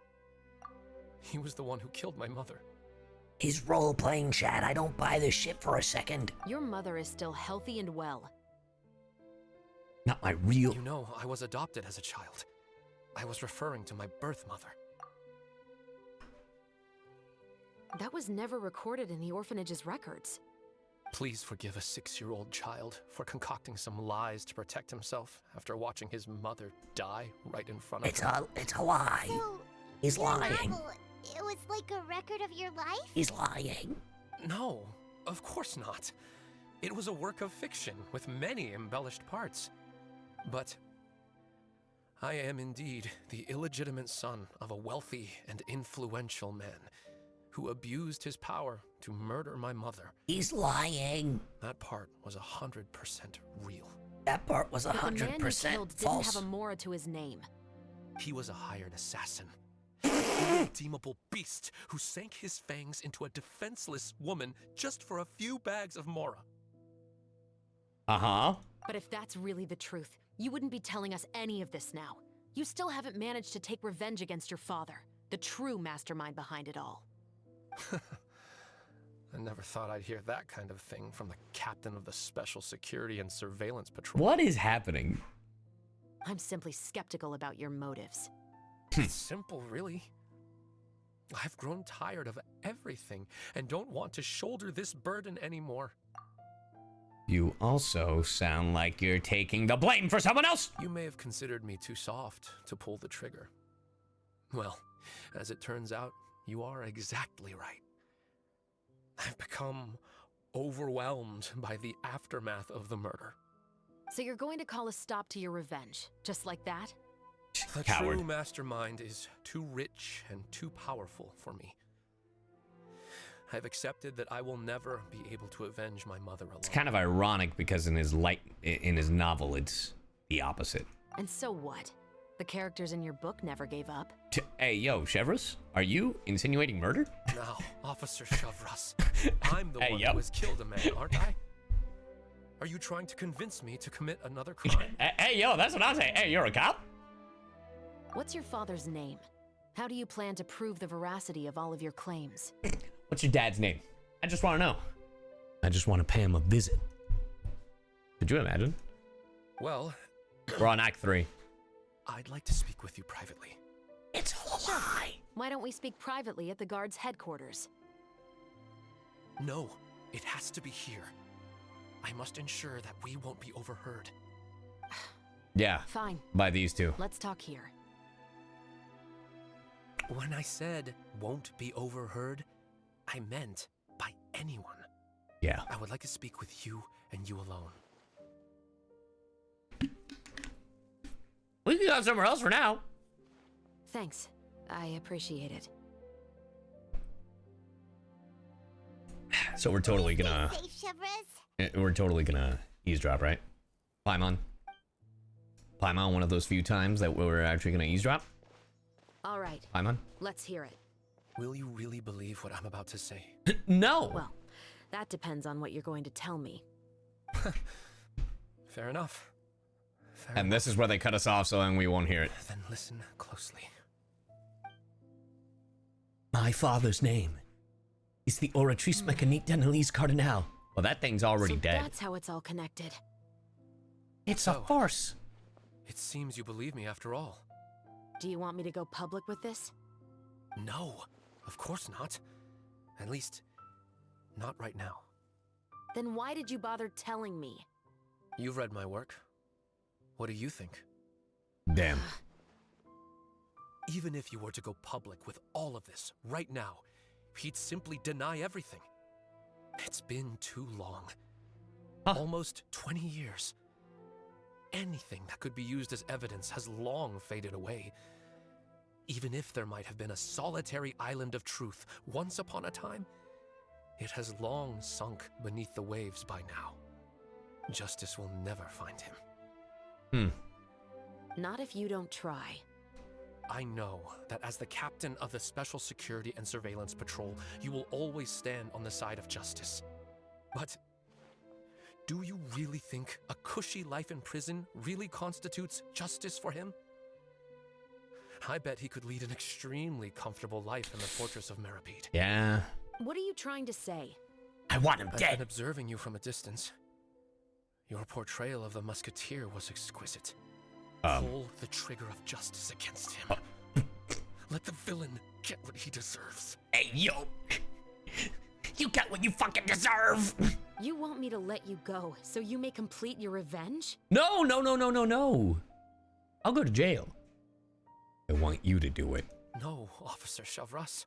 [SPEAKER 10] he was the one who killed my mother.
[SPEAKER 9] His role-playing, Chad. I don't buy this shit for a second.
[SPEAKER 8] Your mother is still healthy and well.
[SPEAKER 9] Not my real...
[SPEAKER 10] You know, I was adopted as a child. I was referring to my birth mother.
[SPEAKER 8] That was never recorded in the orphanage's records.
[SPEAKER 10] Please forgive a 6-year-old child for concocting some lies to protect himself after watching his mother die right in front of him.
[SPEAKER 9] It's a lie.
[SPEAKER 2] So,
[SPEAKER 9] He's
[SPEAKER 2] your
[SPEAKER 9] lying.
[SPEAKER 2] novel, it was like a record of your life?
[SPEAKER 9] He's lying.
[SPEAKER 10] No, of course not. It was a work of fiction with many embellished parts. But I am indeed the illegitimate son of a wealthy and influential man who abused his power to murder my mother.
[SPEAKER 9] He's lying.
[SPEAKER 10] That part was 100% real.
[SPEAKER 9] That part was
[SPEAKER 8] But the man you
[SPEAKER 9] 100%
[SPEAKER 8] killed didn't
[SPEAKER 9] false.
[SPEAKER 8] have a Mora to his name.
[SPEAKER 10] He was a hired assassin. A irredeemable beast who sank his fangs into a defenseless woman just for a few bags of Mora.
[SPEAKER 1] Uh-huh.
[SPEAKER 8] But if that's really the truth, you wouldn't be telling us any of this now. You still haven't managed to take revenge against your father, the true mastermind behind it all.
[SPEAKER 10] I never thought I'd hear that kind of thing from the captain of the Special Security and Surveillance Patrol.
[SPEAKER 1] What is happening?
[SPEAKER 8] I'm simply skeptical about your motives.
[SPEAKER 10] It's simple, really. I've grown tired of everything and don't want to shoulder this burden anymore.
[SPEAKER 1] You also sound like you're taking the blame for someone else!
[SPEAKER 10] You may have considered me too soft to pull the trigger. Well, as it turns out, you are exactly right. I've become overwhelmed by the aftermath of the murder.
[SPEAKER 8] So you're going to call a stop to your revenge, just like that?
[SPEAKER 10] The
[SPEAKER 1] Coward.
[SPEAKER 10] true mastermind is too rich and too powerful for me. I've accepted that I will never be able to avenge my mother alone.
[SPEAKER 1] It's kind of ironic because in his novel, it's the opposite.
[SPEAKER 8] And so what? The characters in your book never gave up.
[SPEAKER 1] Hey, yo, CHEVREUSE, are you insinuating murder?
[SPEAKER 10] Now, Officer CHEVREUSE, I'm the
[SPEAKER 1] Hey,
[SPEAKER 10] one
[SPEAKER 1] yo.
[SPEAKER 10] who has killed a man, aren't I? Are you trying to convince me to commit another crime?
[SPEAKER 1] Hey, yo, that's what I'm saying. Hey, you're a cop?
[SPEAKER 8] What's your father's name? How do you plan to prove the veracity of all of your claims?
[SPEAKER 1] What's your dad's name? I just want to know. I just want to pay him a visit. Could you imagine?
[SPEAKER 10] Well,
[SPEAKER 1] We're on Act 3.
[SPEAKER 10] I'd like to speak with you privately.
[SPEAKER 9] It's a lie.
[SPEAKER 8] Why don't we speak privately at the guard's headquarters?
[SPEAKER 10] No, it has to be here. I must ensure that we won't be overheard.
[SPEAKER 1] Yeah,
[SPEAKER 8] Fine,
[SPEAKER 1] by these two.
[SPEAKER 8] let's talk here.
[SPEAKER 10] When I said won't be overheard, I meant by anyone.
[SPEAKER 1] Yeah.
[SPEAKER 10] I would like to speak with you and you alone.
[SPEAKER 1] We can go somewhere else for now.
[SPEAKER 8] Thanks. I appreciate it.
[SPEAKER 1] So we're totally gonna...
[SPEAKER 2] Stay safe, CHEVREUSE.
[SPEAKER 1] We're totally gonna eavesdrop, right? Paimon? Paimon, one of those few times that we're actually gonna eavesdrop?
[SPEAKER 8] All right,
[SPEAKER 1] Paimon?
[SPEAKER 8] let's hear it.
[SPEAKER 10] Will you really believe what I'm about to say?
[SPEAKER 1] No!
[SPEAKER 8] Well, that depends on what you're going to tell me.
[SPEAKER 10] Fair enough. Fair
[SPEAKER 1] And this is where they cut us off so then we won't hear it.
[SPEAKER 10] Then listen closely.
[SPEAKER 9] My father's name is the Oratrice Mécanique d'Annelise Cardinal.
[SPEAKER 1] Well, that thing's already
[SPEAKER 8] So
[SPEAKER 1] dead.
[SPEAKER 8] that's how it's all connected.
[SPEAKER 9] It's a
[SPEAKER 10] So-
[SPEAKER 9] farce.
[SPEAKER 10] It seems you believe me after all.
[SPEAKER 8] Do you want me to go public with this?
[SPEAKER 10] No, of course not. At least, not right now.
[SPEAKER 8] Then why did you bother telling me?
[SPEAKER 10] You've read my work. What do you think?
[SPEAKER 1] Damn.
[SPEAKER 10] Even if you were to go public with all of this right now, he'd simply deny everything. It's been too long.
[SPEAKER 1] Huh.
[SPEAKER 10] Almost 20 years. Anything that could be used as evidence has long faded away. Even if there might have been a solitary island of truth once upon a time, it has long sunk beneath the waves by now. Justice will never find him.
[SPEAKER 1] Hmm.
[SPEAKER 8] Not if you don't try.
[SPEAKER 10] I know that as the captain of the Special Security and Surveillance Patrol, you will always stand on the side of justice. But do you really think a cushy life in prison really constitutes justice for him? I bet he could lead an extremely comfortable life in the fortress of Meripede.
[SPEAKER 1] Yeah.
[SPEAKER 8] What are you trying to say?
[SPEAKER 1] I want him
[SPEAKER 10] I've
[SPEAKER 1] dead.
[SPEAKER 10] been observing you from a distance. Your portrayal of the Musketeer was exquisite. Pull the trigger of justice against him. Let the villain get what he deserves.
[SPEAKER 9] Hey, yo! You get what you fucking deserve!
[SPEAKER 8] You want me to let you go so you may complete your revenge?
[SPEAKER 1] No, no, no, no, no, no. I'll go to jail. I want you to do it.
[SPEAKER 10] No, Officer CHEVREUSE.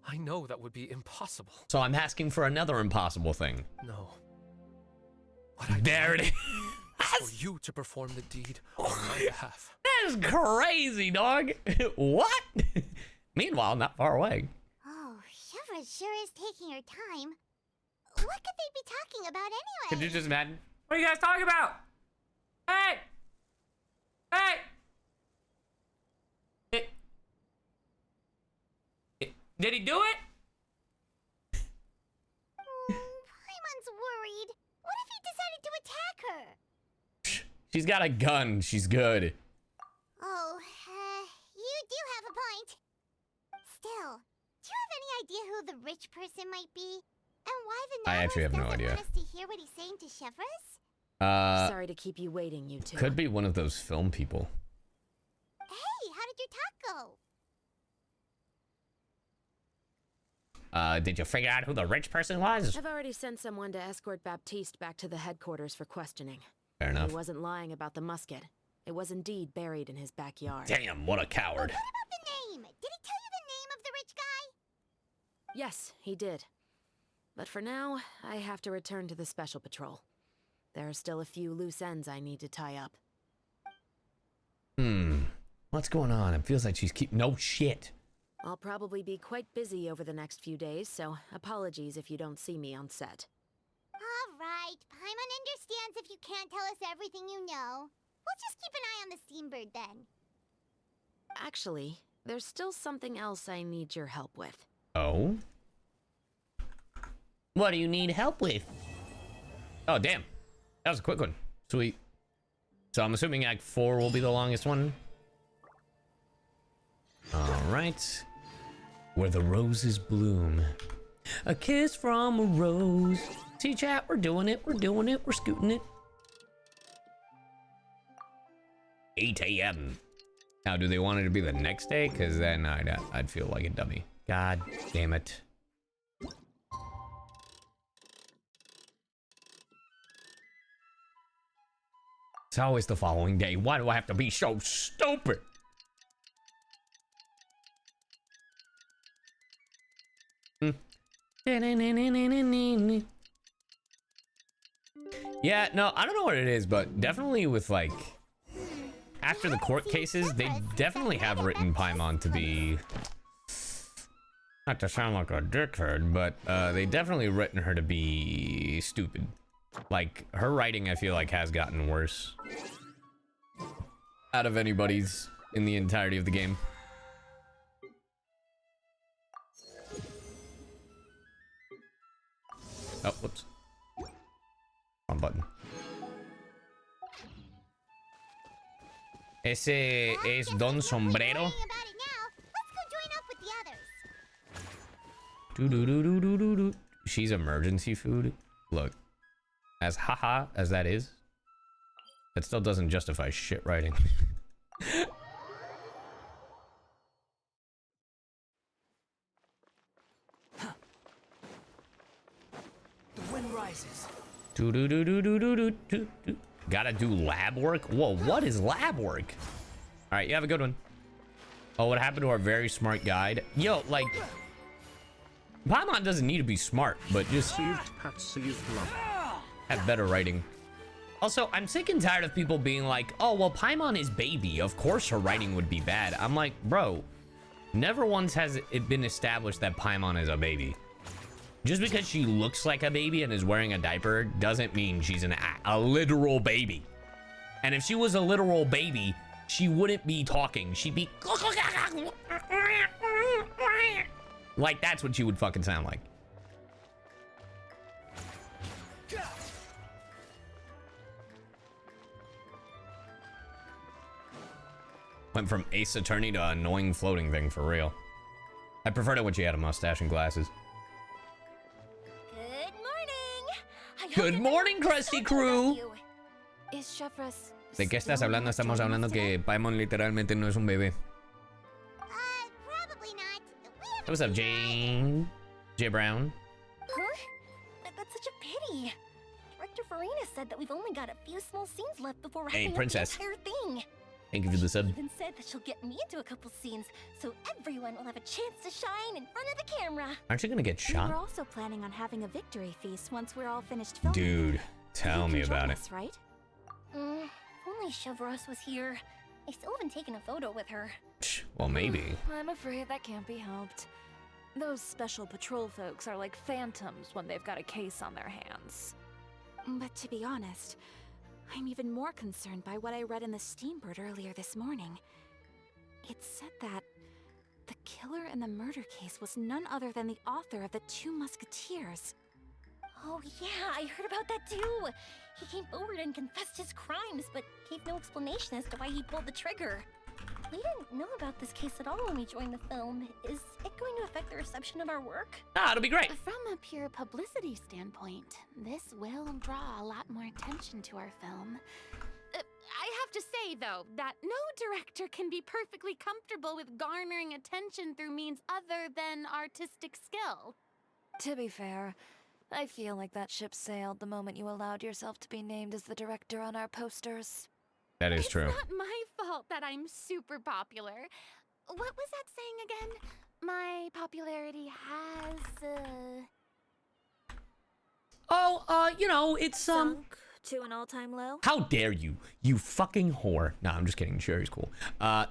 [SPEAKER 10] I know that would be impossible.
[SPEAKER 1] So I'm asking for another impossible thing.
[SPEAKER 10] No. What I
[SPEAKER 1] There it is.
[SPEAKER 10] for you to perform the deed on my behalf.
[SPEAKER 1] That is crazy, dog. What? Meanwhile, not far away.
[SPEAKER 2] Oh, CHEVREUSE sure is taking her time. What could they be talking about anyway?
[SPEAKER 1] Could you just imagine?
[SPEAKER 11] What are you guys talking about? Hey! Hey! Did he do it?
[SPEAKER 2] Paimon's worried. What if he decided to attack her?
[SPEAKER 1] She's got a gun. She's good.
[SPEAKER 2] Oh, you do have a point. Still, do you have any idea who the rich person might be? And why the
[SPEAKER 1] I actually have no
[SPEAKER 2] novelist doesn't
[SPEAKER 1] idea.
[SPEAKER 2] want us to hear what he's saying to CHEVREUSE?
[SPEAKER 8] Sorry to keep you waiting, you two.
[SPEAKER 1] Could be one of those film people.
[SPEAKER 2] Hey, how did your talk go?
[SPEAKER 1] Did you figure out who the rich person was?
[SPEAKER 8] I've already sent someone to escort Baptiste back to the headquarters for questioning.
[SPEAKER 1] Fair enough.
[SPEAKER 8] He wasn't lying about the musket. It was indeed buried in his backyard.
[SPEAKER 1] Damn, what a coward.
[SPEAKER 2] What about the name? Did he tell you the name of the rich guy?
[SPEAKER 8] Yes, he did. But for now, I have to return to the Special Patrol. There are still a few loose ends I need to tie up.
[SPEAKER 1] What's going on? It feels like she's no shit.
[SPEAKER 8] I'll probably be quite busy over the next few days, so apologies if you don't see me on set.
[SPEAKER 2] All right, Paimon understands if you can't tell us everything you know. We'll just keep an eye on the Steambird then.
[SPEAKER 8] Actually, there's still something else I need your help with.
[SPEAKER 1] Oh? What do you need help with? Oh, damn. That was a quick one. Sweet. So I'm assuming Act 4 will be the longest one. All right. Where the roses bloom. A kiss from a rose. See, chat, we're doing it. We're doing it. We're scooting it. 8 a.m. Now, do they want it to be the next day? Because then I'd feel like a dummy. God damn it. It's always the following day. Why do I have to be so stupid? Yeah, no, I don't know what it is, but definitely with like after the court cases, they definitely have written Paimon to be, not to sound like a dickhead, but they definitely written her to be stupid. Like her writing, I feel like has gotten worse out of anybody's in the entirety of the game. Oh, whoops. Wrong button. Ese es Don Sombrero.
[SPEAKER 2] About it now. Let's go join up with the others.
[SPEAKER 1] Do-do-do-do-do-do-do. She's emergency food. Look, as haha as that is, that still doesn't justify shit writing.
[SPEAKER 11] The wind rises.
[SPEAKER 1] Do-do-do-do-do-do-do-do. Gotta do lab work? Whoa, what is lab work? All right, you have a good one. Oh, what happened to our very smart guide? Yo, like, Paimon doesn't need to be smart, but just have better writing. Also, I'm sick and tired of people being like, oh, well, Paimon is baby. Of course her writing would be bad. I'm like, bro, never once has it been established that Paimon is a baby. Just because she looks like a baby and is wearing a diaper doesn't mean she's a literal baby. And if she was a literal baby, she wouldn't be talking. She'd be like, that's what she would fucking sound like. Went from Ace Attorney to annoying floating thing for real. I preferred it when she had a mustache and glasses.
[SPEAKER 2] Good morning.
[SPEAKER 1] Good morning, Krusty Crew.
[SPEAKER 6] Is Chevreuse
[SPEAKER 1] ¿De qué estás
[SPEAKER 6] still
[SPEAKER 1] hablando?
[SPEAKER 6] not
[SPEAKER 1] Estamos
[SPEAKER 6] joining
[SPEAKER 1] hablando
[SPEAKER 6] us
[SPEAKER 1] que
[SPEAKER 6] today?
[SPEAKER 1] Paimon literalmente no es un bebé.
[SPEAKER 2] Probably not. We
[SPEAKER 1] What's up, Jane? J Brown?
[SPEAKER 12] Huh? That's such a pity. Director Farina said that we've only got a few small scenes left before wrapping
[SPEAKER 1] Hey,
[SPEAKER 12] up
[SPEAKER 1] princess.
[SPEAKER 12] the entire thing.
[SPEAKER 1] Thank you for the sub.
[SPEAKER 12] Even said that she'll get me into a couple scenes, so everyone will have a chance to shine in front of the camera.
[SPEAKER 1] Aren't you gonna get
[SPEAKER 6] We were
[SPEAKER 1] shot?
[SPEAKER 6] also planning on having a victory feast once we're all finished filming.
[SPEAKER 1] Dude, tell
[SPEAKER 6] You
[SPEAKER 1] me
[SPEAKER 6] can join
[SPEAKER 1] about it.
[SPEAKER 6] us, right?
[SPEAKER 12] If only CHEVREUSE was here. I still haven't taken a photo with her.
[SPEAKER 1] Well, maybe.
[SPEAKER 13] I'm afraid that can't be helped. Those special patrol folks are like phantoms when they've got a case on their hands.
[SPEAKER 6] But to be honest, I'm even more concerned by what I read in the Steambird earlier this morning. It said that the killer in the murder case was none other than the author of the 2 Musketeers.
[SPEAKER 12] Oh yeah, I heard about that too. He came forward and confessed his crimes, but gave no explanation as to why he pulled the trigger. We didn't know about this case at all when we joined the film. Is it going to affect the reception of our work?
[SPEAKER 1] Ah, it'll be great.
[SPEAKER 7] From a pure publicity standpoint, this will draw a lot more attention to our film. I have to say, though, that no director can be perfectly comfortable with garnering attention through means other than artistic skill.
[SPEAKER 13] To be fair, I feel like that ship sailed the moment you allowed yourself to be named as the director on our posters.
[SPEAKER 1] That is true.
[SPEAKER 7] It's not my fault that I'm super popular. What was that saying again? My popularity has,
[SPEAKER 1] Oh, you know, it's,
[SPEAKER 12] Sunk to an all-time low?
[SPEAKER 1] How dare you? You fucking whore. Nah, I'm just kidding. Sherry's cool.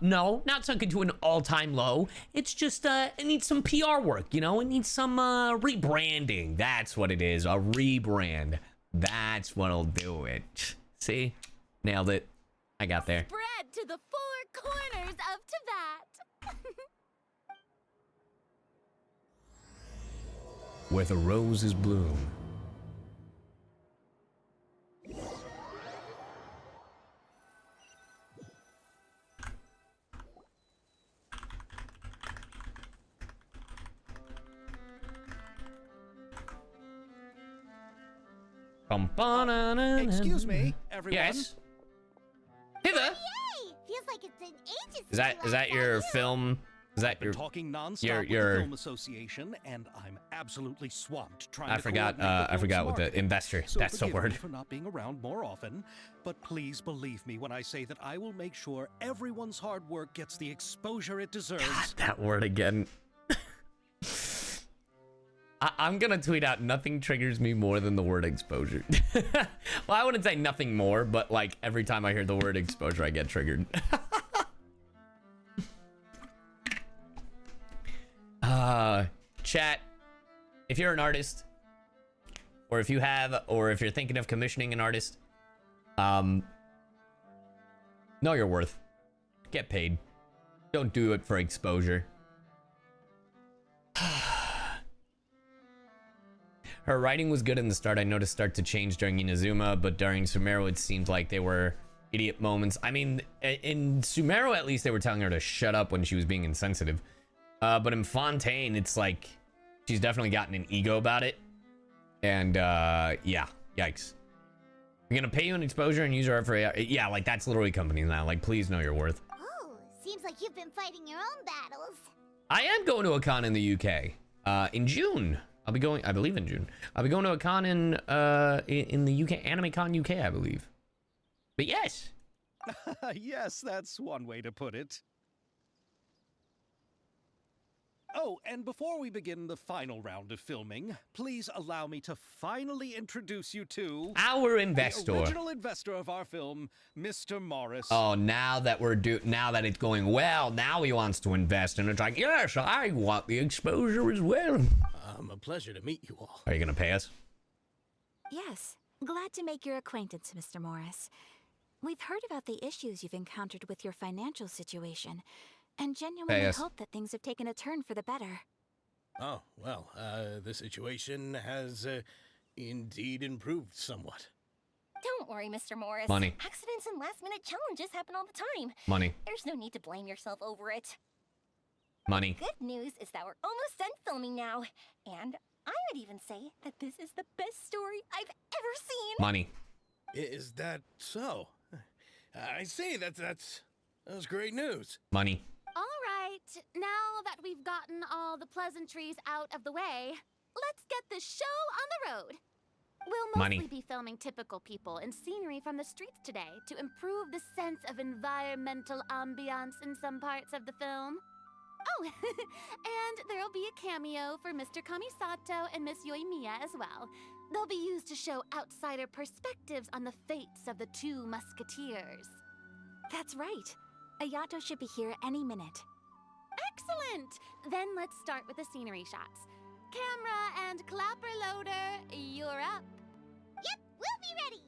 [SPEAKER 1] No, not sunk into an all-time low. It's just, it needs some PR work, you know? It needs some, rebranding. That's what it is. A rebrand. That's what'll do it. See? Nailed it. I got there.
[SPEAKER 7] spread to the 4 corners of Tibet.
[SPEAKER 1] Where the roses bloom.
[SPEAKER 14] Excuse me, everyone.
[SPEAKER 1] Yes. Hither.
[SPEAKER 2] Yay! Feels like it's been ages
[SPEAKER 1] Is that your film? Is that your
[SPEAKER 14] talking nonstop with the Film Association, and I'm absolutely swamped trying to coordinate the
[SPEAKER 1] I forgot
[SPEAKER 14] film's
[SPEAKER 1] with the
[SPEAKER 14] marketing.
[SPEAKER 1] investor.
[SPEAKER 14] So
[SPEAKER 1] That's the
[SPEAKER 14] forgive me
[SPEAKER 1] word.
[SPEAKER 14] for not being around more often, but please believe me when I say that I will make sure everyone's hard work gets the exposure it deserves.
[SPEAKER 1] That word again. I'm gonna tweet out, nothing triggers me more than the word exposure. Well, I wouldn't say nothing more, but like every time I hear the word exposure, I get triggered. Chat, if you're an artist, or if you're thinking of commissioning an artist, know your worth. Get paid. Don't do it for exposure. Her writing was good in the start. I noticed start to change during Inazuma, but during Sumeru it seemed like they were idiot moments. I mean, in Sumeru at least they were telling her to shut up when she was being insensitive. But in Fontaine, it's like she's definitely gotten an ego about it. And yeah, yikes. You're gonna pay you an exposure and use her for yeah, like that's literally companies now. Like, please know your worth.
[SPEAKER 2] Oh, seems like you've been fighting your own battles.
[SPEAKER 1] I am going to a con in the UK in June. I'll be going, I believe in June. I'll be going to a con in the UK, Anime Con UK, I believe. But yes.
[SPEAKER 14] Yes, that's one way to put it. Oh, and before we begin the final round of filming, please allow me to finally introduce you to
[SPEAKER 1] our investor,
[SPEAKER 14] the original investor of our film, Mr. Morris.
[SPEAKER 1] Oh, now that it's going well, now he wants to invest, and it's like, yes, I want the exposure as well.
[SPEAKER 15] A pleasure to meet you all.
[SPEAKER 1] Are you gonna pay us?
[SPEAKER 6] Yes. Glad to make your acquaintance, Mr. Morris. We've heard about the issues you've encountered with your financial situation, and genuinely
[SPEAKER 1] Yes.
[SPEAKER 6] hope that things have taken a turn for the better.
[SPEAKER 15] Oh, well, the situation has indeed improved somewhat.
[SPEAKER 12] Don't worry, Mr. Morris.
[SPEAKER 1] Money.
[SPEAKER 12] Accidents and last-minute challenges happen all the time.
[SPEAKER 1] Money.
[SPEAKER 12] There's no need to blame yourself over it.
[SPEAKER 1] Money.
[SPEAKER 12] Good news is that we're almost done filming now. And I would even say that this is the best story I've ever seen.
[SPEAKER 1] Money.
[SPEAKER 15] Is that so? I see, that's great news.
[SPEAKER 1] Money.
[SPEAKER 7] All right, now that we've gotten all the pleasantries out of the way, let's get this show on the road. We'll mostly
[SPEAKER 1] Money.
[SPEAKER 7] be filming typical people and scenery from the streets today to improve the sense of environmental ambiance in some parts of the film. Oh, and there'll be a cameo for Mr. Kamisato and Miss Yoimiya as well. They'll be used to show outsider perspectives on the fates of the two musketeers.
[SPEAKER 6] That's right. Ayato should be here any minute.
[SPEAKER 7] Excellent! Then let's start with the scenery shots. Camera and clapper loader, you're up.
[SPEAKER 2] Yep, we'll be ready.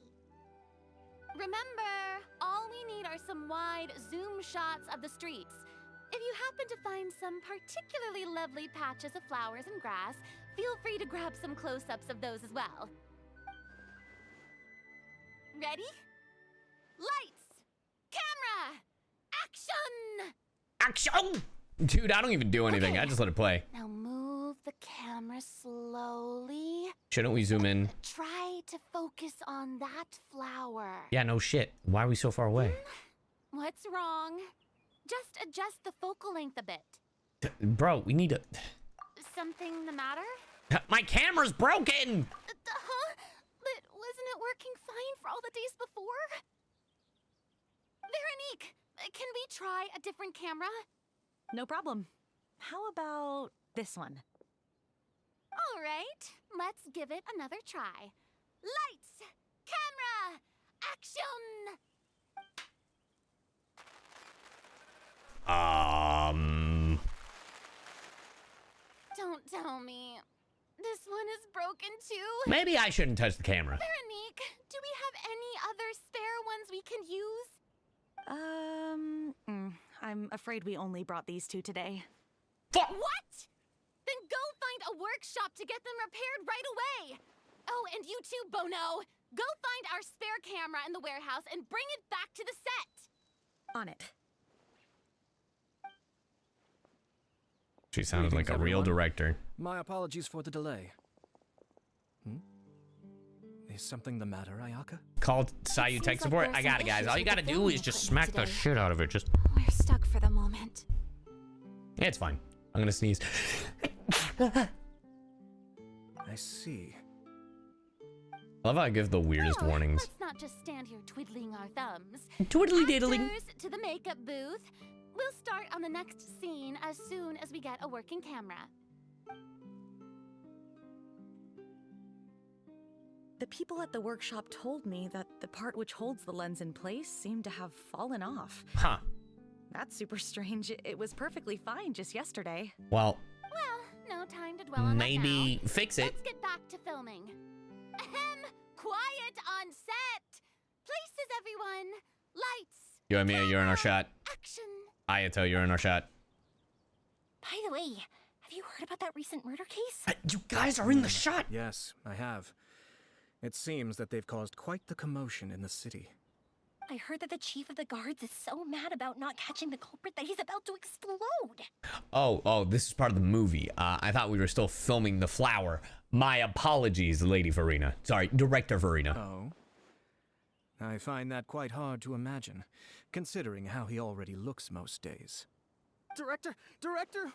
[SPEAKER 7] Remember, all we need are some wide zoom shots of the streets. If you happen to find some particularly lovely patches of flowers and grass, feel free to grab some close-ups of those as well. Ready? Lights! Camera! Action!
[SPEAKER 1] Action! Dude, I don't even do anything.
[SPEAKER 7] Okay.
[SPEAKER 1] I just let it play.
[SPEAKER 7] Now move the camera slowly.
[SPEAKER 1] Shouldn't we zoom in?
[SPEAKER 7] Try to focus on that flower.
[SPEAKER 1] Yeah, no shit. Why are we so far away?
[SPEAKER 7] What's wrong? Just adjust the focal length a bit.
[SPEAKER 1] Bro, we need to...
[SPEAKER 7] Something the matter?
[SPEAKER 1] My camera's broken!
[SPEAKER 7] Huh? But wasn't it working fine for all the days before? Veronique, can we try a different camera?
[SPEAKER 16] No problem. How about this one?
[SPEAKER 7] All right, let's give it another try. Lights, camera, action! Don't tell me. This one is broken too?
[SPEAKER 1] Maybe I shouldn't touch the camera.
[SPEAKER 7] Veronique, do we have any other spare ones we can use?
[SPEAKER 16] I'm afraid we only brought these two today.
[SPEAKER 7] What? Then go find a workshop to get them repaired right away. Oh, and you too, Bono. Go find our spare camera in the warehouse and bring it back to the set.
[SPEAKER 16] On it.
[SPEAKER 1] She sounded like a real director.
[SPEAKER 17] My apologies for the delay. Is something the matter, Ayaka?
[SPEAKER 1] Called CyYu tech support? I got it, guys. All you gotta do is just smack the shit out of it. Just...
[SPEAKER 6] We're stuck for the moment.
[SPEAKER 1] Yeah, it's fine. I'm gonna sneeze.
[SPEAKER 17] I see.
[SPEAKER 1] I love how I give the weirdest warnings.
[SPEAKER 7] Let's not just stand here twiddling our thumbs.
[SPEAKER 1] Twiddly diddling.
[SPEAKER 7] Actors to the makeup booth. We'll start on the next scene as soon as we get a working camera.
[SPEAKER 16] The people at the workshop told me that the part which holds the lens in place seemed to have fallen off.
[SPEAKER 1] Huh.
[SPEAKER 16] That's super strange. It was perfectly fine just yesterday.
[SPEAKER 1] Well,
[SPEAKER 7] No time to dwell on
[SPEAKER 1] maybe
[SPEAKER 7] that now.
[SPEAKER 1] fix it.
[SPEAKER 7] Let's get back to filming. Ahem! Quiet on set! Places, everyone! Lights!
[SPEAKER 1] Yoimiya, you're in our shot.
[SPEAKER 7] Action!
[SPEAKER 1] Ayato, you're in our shot.
[SPEAKER 12] By the way, have you heard about that recent murder case?
[SPEAKER 1] You guys are in the shot!
[SPEAKER 17] Yes, I have. It seems that they've caused quite the commotion in the city.
[SPEAKER 12] I heard that the chief of the guards is so mad about not catching the culprit that he's about to explode.
[SPEAKER 1] Oh, this is part of the movie. I thought we were still filming the flower. My apologies, Lady Farina. Sorry, Director Farina.
[SPEAKER 17] Oh? I find that quite hard to imagine, considering how he already looks most days.
[SPEAKER 11] Director,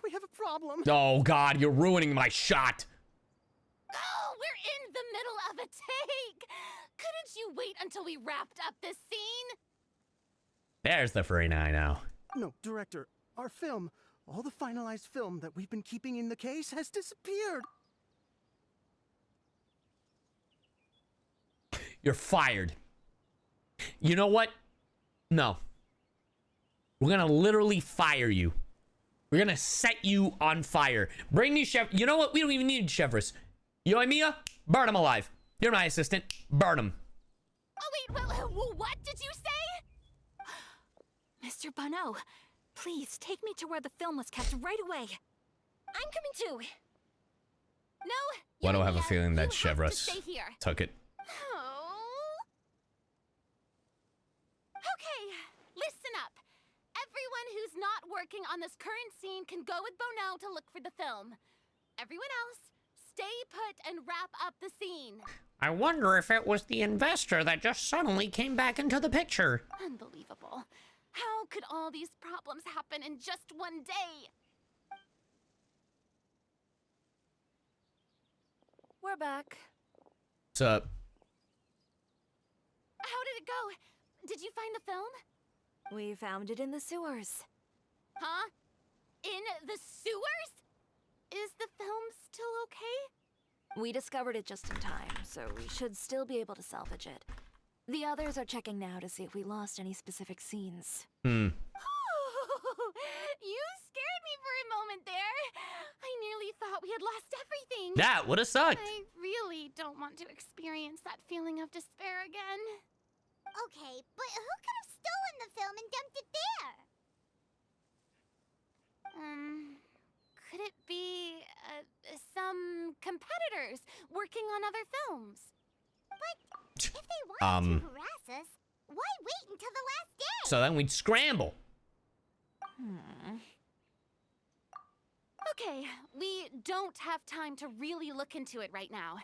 [SPEAKER 11] we have a problem.
[SPEAKER 1] Oh, God, you're ruining my shot.
[SPEAKER 7] Oh, we're in the middle of a take! Couldn't you wait until we wrapped up this scene?
[SPEAKER 1] There's the Farina I know.
[SPEAKER 11] No, Director, our film, all the finalized film that we've been keeping in the case has disappeared.
[SPEAKER 1] You're fired. You know what? No. We're gonna literally fire you. We're gonna set you on fire. Bring me Chef. You know what? We don't even need CHEVREUSE. Yoimiya, burn him alive. You're my assistant. Burn him.
[SPEAKER 7] Oh, wait, what did you say?
[SPEAKER 6] Mr. Bonneau, please take me to where the film was kept right away.
[SPEAKER 12] I'm coming too.
[SPEAKER 7] No.
[SPEAKER 1] Why do I have a
[SPEAKER 7] Yonia,
[SPEAKER 1] feeling that
[SPEAKER 7] you have to
[SPEAKER 1] CHEVREUSE
[SPEAKER 7] stay here.
[SPEAKER 1] took it?
[SPEAKER 7] Oh. Okay, listen up. Everyone who's not working on this current scene can go with Bonneau to look for the film. Everyone else, stay put and wrap up the scene.
[SPEAKER 1] I wonder if it was the investor that just suddenly came back into the picture.
[SPEAKER 7] Unbelievable. How could all these problems happen in just one day?
[SPEAKER 13] We're back.
[SPEAKER 1] What's up?
[SPEAKER 7] How did it go? Did you find the film?
[SPEAKER 13] We found it in the sewers.
[SPEAKER 7] Huh? In the sewers? Is the film still okay?
[SPEAKER 13] We discovered it just in time, so we should still be able to salvage it. The others are checking now to see if we lost any specific scenes.
[SPEAKER 7] You scared me for a moment there. I nearly thought we had lost everything.
[SPEAKER 1] That would have sucked.
[SPEAKER 7] I really don't want to experience that feeling of despair again.
[SPEAKER 2] Okay, but who could have stolen the film and dumped it there?
[SPEAKER 7] Could it be some competitors working on other films?
[SPEAKER 2] But if they wanted to harass us, why wait until the last day?
[SPEAKER 1] So then we'd scramble.
[SPEAKER 7] Okay, we don't have time to really look into it right now.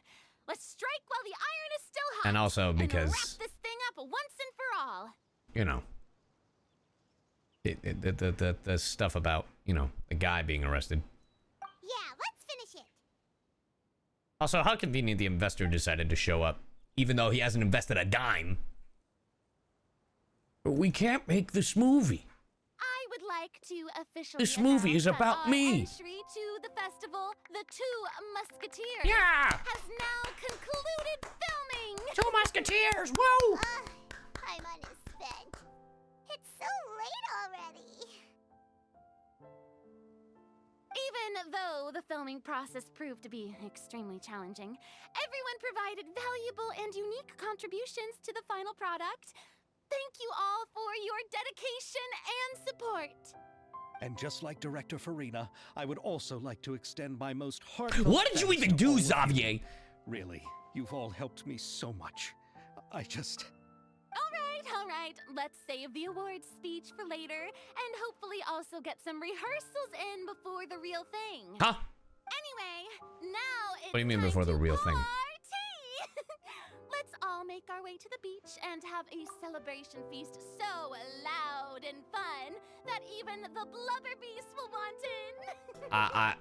[SPEAKER 7] Let's strike while the iron is still hot.
[SPEAKER 1] And also because,
[SPEAKER 7] and wrap this thing up once and for all.
[SPEAKER 1] you know, the stuff about, you know, the guy being arrested.
[SPEAKER 2] Yeah, let's finish it.
[SPEAKER 1] Also, how convenient the investor decided to show up, even though he hasn't invested a dime. We can't make this movie.
[SPEAKER 7] I would like to officially
[SPEAKER 1] This movie is
[SPEAKER 7] announce that
[SPEAKER 1] about
[SPEAKER 7] our
[SPEAKER 1] me.
[SPEAKER 7] entry to the festival, The Two Musketeers,
[SPEAKER 1] Yeah!
[SPEAKER 7] has now concluded filming.
[SPEAKER 1] Two Musketeers, whoa!
[SPEAKER 2] Paimon is spent. It's so late already.
[SPEAKER 7] Even though the filming process proved to be extremely challenging, everyone provided valuable and unique contributions to the final product. Thank you all for your dedication and support.
[SPEAKER 14] And just like Director Farina, I would also like to extend my most heartfelt
[SPEAKER 1] What did you
[SPEAKER 14] thanks
[SPEAKER 1] even
[SPEAKER 14] to
[SPEAKER 1] do,
[SPEAKER 14] all of you.
[SPEAKER 1] Xavier?
[SPEAKER 14] Really, you've all helped me so much. I just...
[SPEAKER 7] All right, let's save the awards speech for later, and hopefully also get some rehearsals in before the real thing.
[SPEAKER 1] Huh?
[SPEAKER 7] Anyway, now it's
[SPEAKER 1] What do you mean before the real thing?
[SPEAKER 7] party! Let's all make our way to the beach and have a celebration feast so loud and fun that even the blubber beast will want in.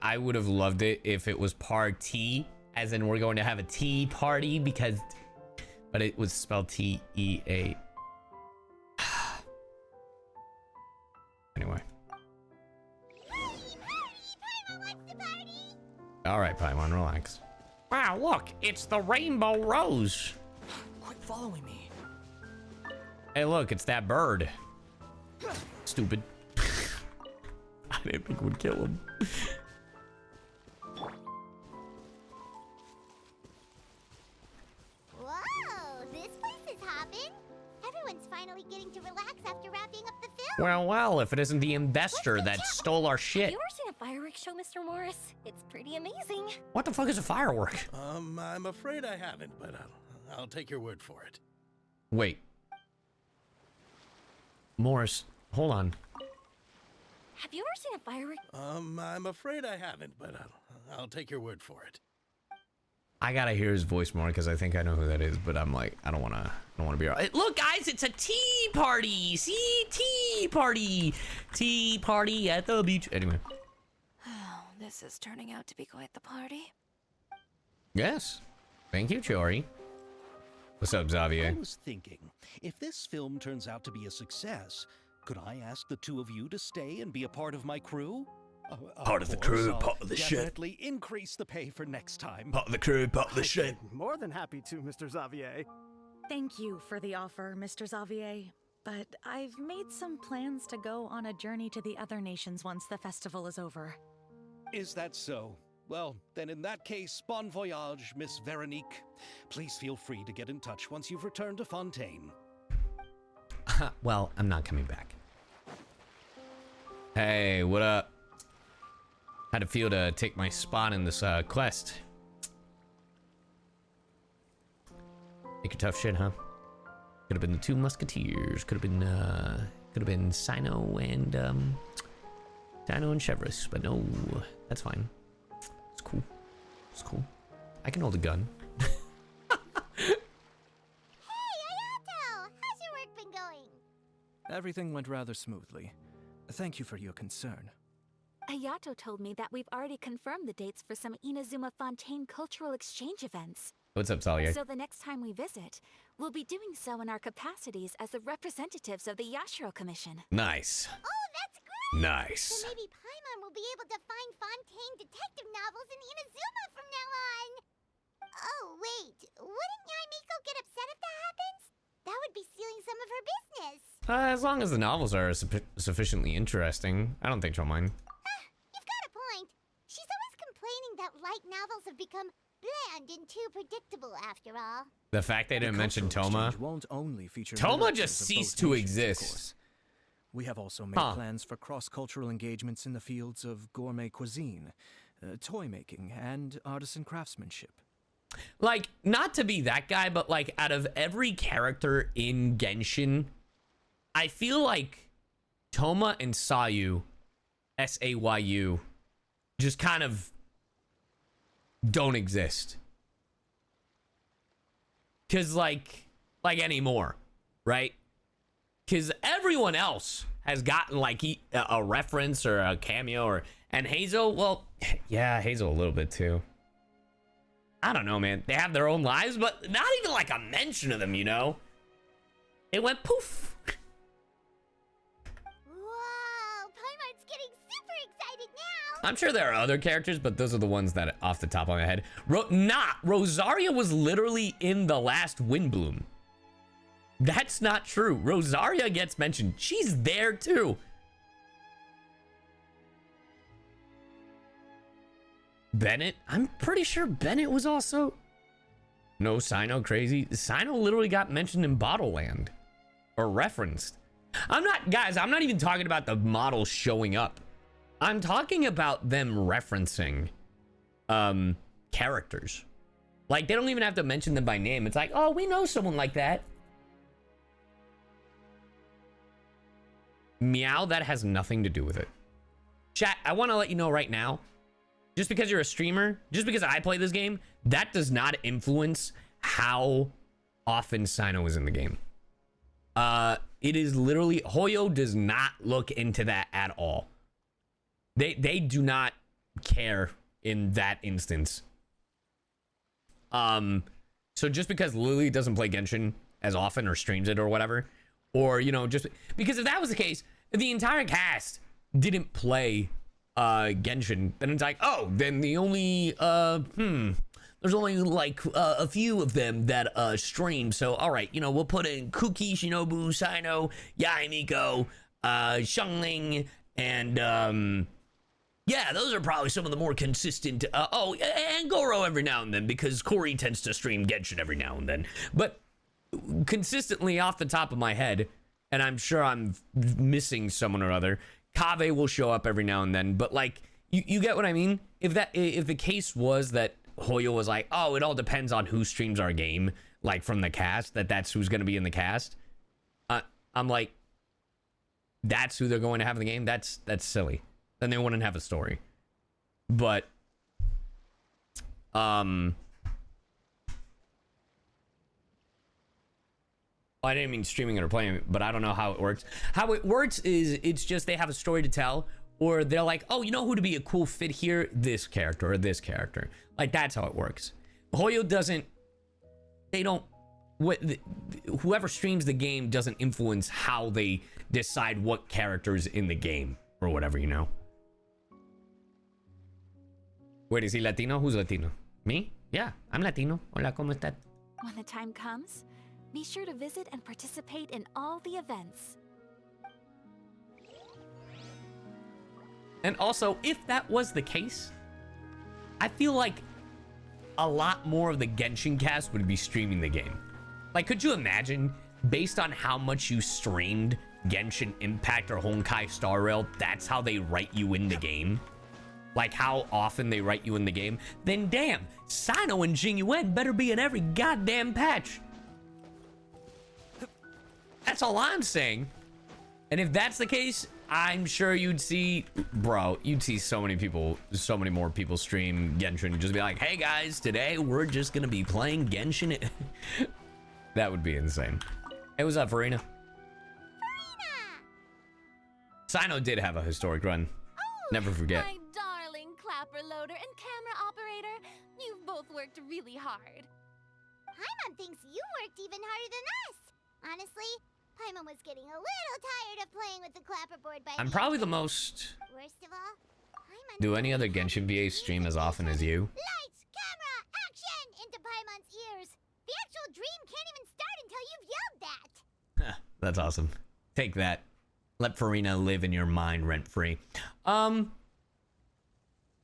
[SPEAKER 1] I would have loved it if it was party, as in we're going to have a tea party, because, but it was spelled T-E-A. Anyway. All right, Paimon, relax. Wow, look, it's the Rainbow Rose.
[SPEAKER 17] Quit following me.
[SPEAKER 1] Hey, look, it's that bird. Stupid. I didn't think we'd kill him.
[SPEAKER 2] Whoa, this place is hopping. Everyone's finally getting to relax after wrapping up the film.
[SPEAKER 1] Well, if it isn't the investor that stole our
[SPEAKER 12] Have
[SPEAKER 1] shit.
[SPEAKER 12] you ever seen a fireworks show, Mr. Morris? It's pretty amazing.
[SPEAKER 1] What the fuck is a firework?
[SPEAKER 15] I'm afraid I haven't, but I'll take your word for it.
[SPEAKER 1] Wait. Morris, hold on.
[SPEAKER 12] Have you ever seen a fireworks?
[SPEAKER 15] I'm afraid I haven't, but I'll take your word for it.
[SPEAKER 1] I gotta hear his voice more because I think I know who that is, but I'm like, I don't wanna be right. Look, guys, it's a tea party. See, tea party at the beach. Anyway.
[SPEAKER 13] Oh, this is turning out to be quite the party.
[SPEAKER 1] Yes. Thank you, Chori. What's up, Xavier?
[SPEAKER 14] I was thinking, if this film turns out to be a success, could I ask the two of you to stay and be a part of my crew?
[SPEAKER 9] Part of the crew, part of the ship.
[SPEAKER 14] Definitely increase the pay for next time.
[SPEAKER 9] Part of the crew, part of the ship.
[SPEAKER 11] More than happy to, Mr. Xavier.
[SPEAKER 16] Thank you for the offer, Mr. Xavier. But I've made some plans to go on a journey to the other nations once the festival is over.
[SPEAKER 14] Is that so? Well, then in that case, bon voyage, Miss Veronique. Please feel free to get in touch once you've returned to Fontaine.
[SPEAKER 1] Well, I'm not coming back. Hey, what up? How'd it feel to take my spot in this quest? Make a tough shit, huh? Could have been the two musketeers. Could have been Cyno and CHEVREUSE, but no, that's fine. It's cool. It's cool. I can hold a gun.
[SPEAKER 2] Hey, Ayato! How's your work been going?
[SPEAKER 17] Everything went rather smoothly. Thank you for your concern.
[SPEAKER 6] Ayato told me that we've already confirmed the dates for some Inazuma Fontaine cultural exchange events.
[SPEAKER 1] What's up, Salia?
[SPEAKER 6] So the next time we visit, we'll be doing so in our capacities as the representatives of the Yashiro Commission.
[SPEAKER 1] Nice.
[SPEAKER 2] Oh, that's great!
[SPEAKER 1] Nice.
[SPEAKER 2] So maybe Paimon will be able to find Fontaine detective novels in Inazuma from now on. Oh, wait. Wouldn't Yaimiko get upset if that happens? That would be stealing some of her business.
[SPEAKER 1] As long as the novels are sufficiently interesting, I don't think she'll mind.
[SPEAKER 2] You've got a point. She's always complaining that light novels have become bland and too predictable after all.
[SPEAKER 1] The fact they didn't mention Toma.
[SPEAKER 17] Won't only feature
[SPEAKER 1] Toma just ceased to
[SPEAKER 17] nations,
[SPEAKER 1] exist.
[SPEAKER 17] We have also made plans for cross-cultural engagements in the fields of gourmet cuisine, toy making, and artisan craftsmanship.
[SPEAKER 1] Like, not to be that guy, but like, out of every character in Genshin, I feel like Toma and Sayu, S-A-Y-U, just kind of don't exist. Cause like anymore, right? Cause everyone else has gotten like a reference or a cameo, and Hazel, well, yeah, Hazel a little bit too. I don't know, man. They have their own lives, but not even like a mention of them, you know? It went poof.
[SPEAKER 2] Wow, Paimon's getting super excited now.
[SPEAKER 1] I'm sure there are other characters, but those are the ones that off the top of my head. Rosaria was literally in the last Windbloom. That's not true. Rosaria gets mentioned. She's there too. Bennett? I'm pretty sure Bennett was also... No, Cyno crazy. Cyno literally got mentioned in Bottle Land. Or referenced. I'm not even talking about the model showing up. I'm talking about them referencing characters. Like, they don't even have to mention them by name. It's like, oh, we know someone like that. Meow, that has nothing to do with it. Chat, I want to let you know right now, just because you're a streamer, just because I play this game, that does not influence how often Cyno is in the game. It is literally, Hoyo does not look into that at all. They do not care in that instance. So just because Lily doesn't play Genshin as often or streams it or whatever, or, you know, just because if that was the case, if the entire cast didn't play Genshin, then it's like, oh, then the only there's only like a few of them that stream. So all right, you know, we'll put in Kuki, Shinobu, Cyno, Yaimiko, Xiangling, and yeah, those are probably some of the more consistent. Oh, and Goro every now and then, because Corey tends to stream Genshin every now and then. But consistently off the top of my head, and I'm sure I'm missing someone or other, Kave will show up every now and then. But like, you get what I mean? If the case was that Hoyo was like, oh, it all depends on who streams our game, like from the cast, that's who's going to be in the cast. I'm like, that's who they're going to have in the game. That's silly. Then they wouldn't have a story. But I didn't mean streaming it or playing it, but I don't know how it works. How it works is it's just they have a story to tell, or they're like, oh, you know who to be a cool fit here? This character or this character. Like, that's how it works. Hoyo doesn't, whoever streams the game doesn't influence how they decide what character's in the game or whatever, you know? Wait, is he Latino? Who's Latino? Me? Yeah, I'm Latino. Hola, ¿cómo estás?
[SPEAKER 6] When the time comes, be sure to visit and participate in all the events.
[SPEAKER 1] And also, if that was the case, I feel like a lot more of the Genshin cast would be streaming the game. Like, could you imagine, based on how much you streamed Genshin Impact or Honkai Star Rail, that's how they write you in the game, like how often they write you in the game, then damn, Sino and Jingyuan better be in every goddamn patch. That's all I'm saying. And if that's the case, I'm sure you'd see, bro, you'd see so many people, so many more people stream Genshin and just be like, hey guys, today we're just gonna be playing Genshin. That would be insane. Hey, what's up, Farina? Sino did have a historic run. Never forget.
[SPEAKER 7] My darling clapper loader and camera operator, you've both worked really hard.
[SPEAKER 2] Paimon thinks you worked even harder than us. Honestly, Paimon was getting a little tired of playing with the clapperboard by
[SPEAKER 1] I'm probably the most...
[SPEAKER 2] Worst of all, Paimon...
[SPEAKER 1] Do any other Genshin VA stream as often as you?
[SPEAKER 2] Lights, camera, action! Into Paimon's ears. The actual dream can't even start until you've yelled that.
[SPEAKER 1] That's awesome. Take that. Let Farina live in your mind rent-free.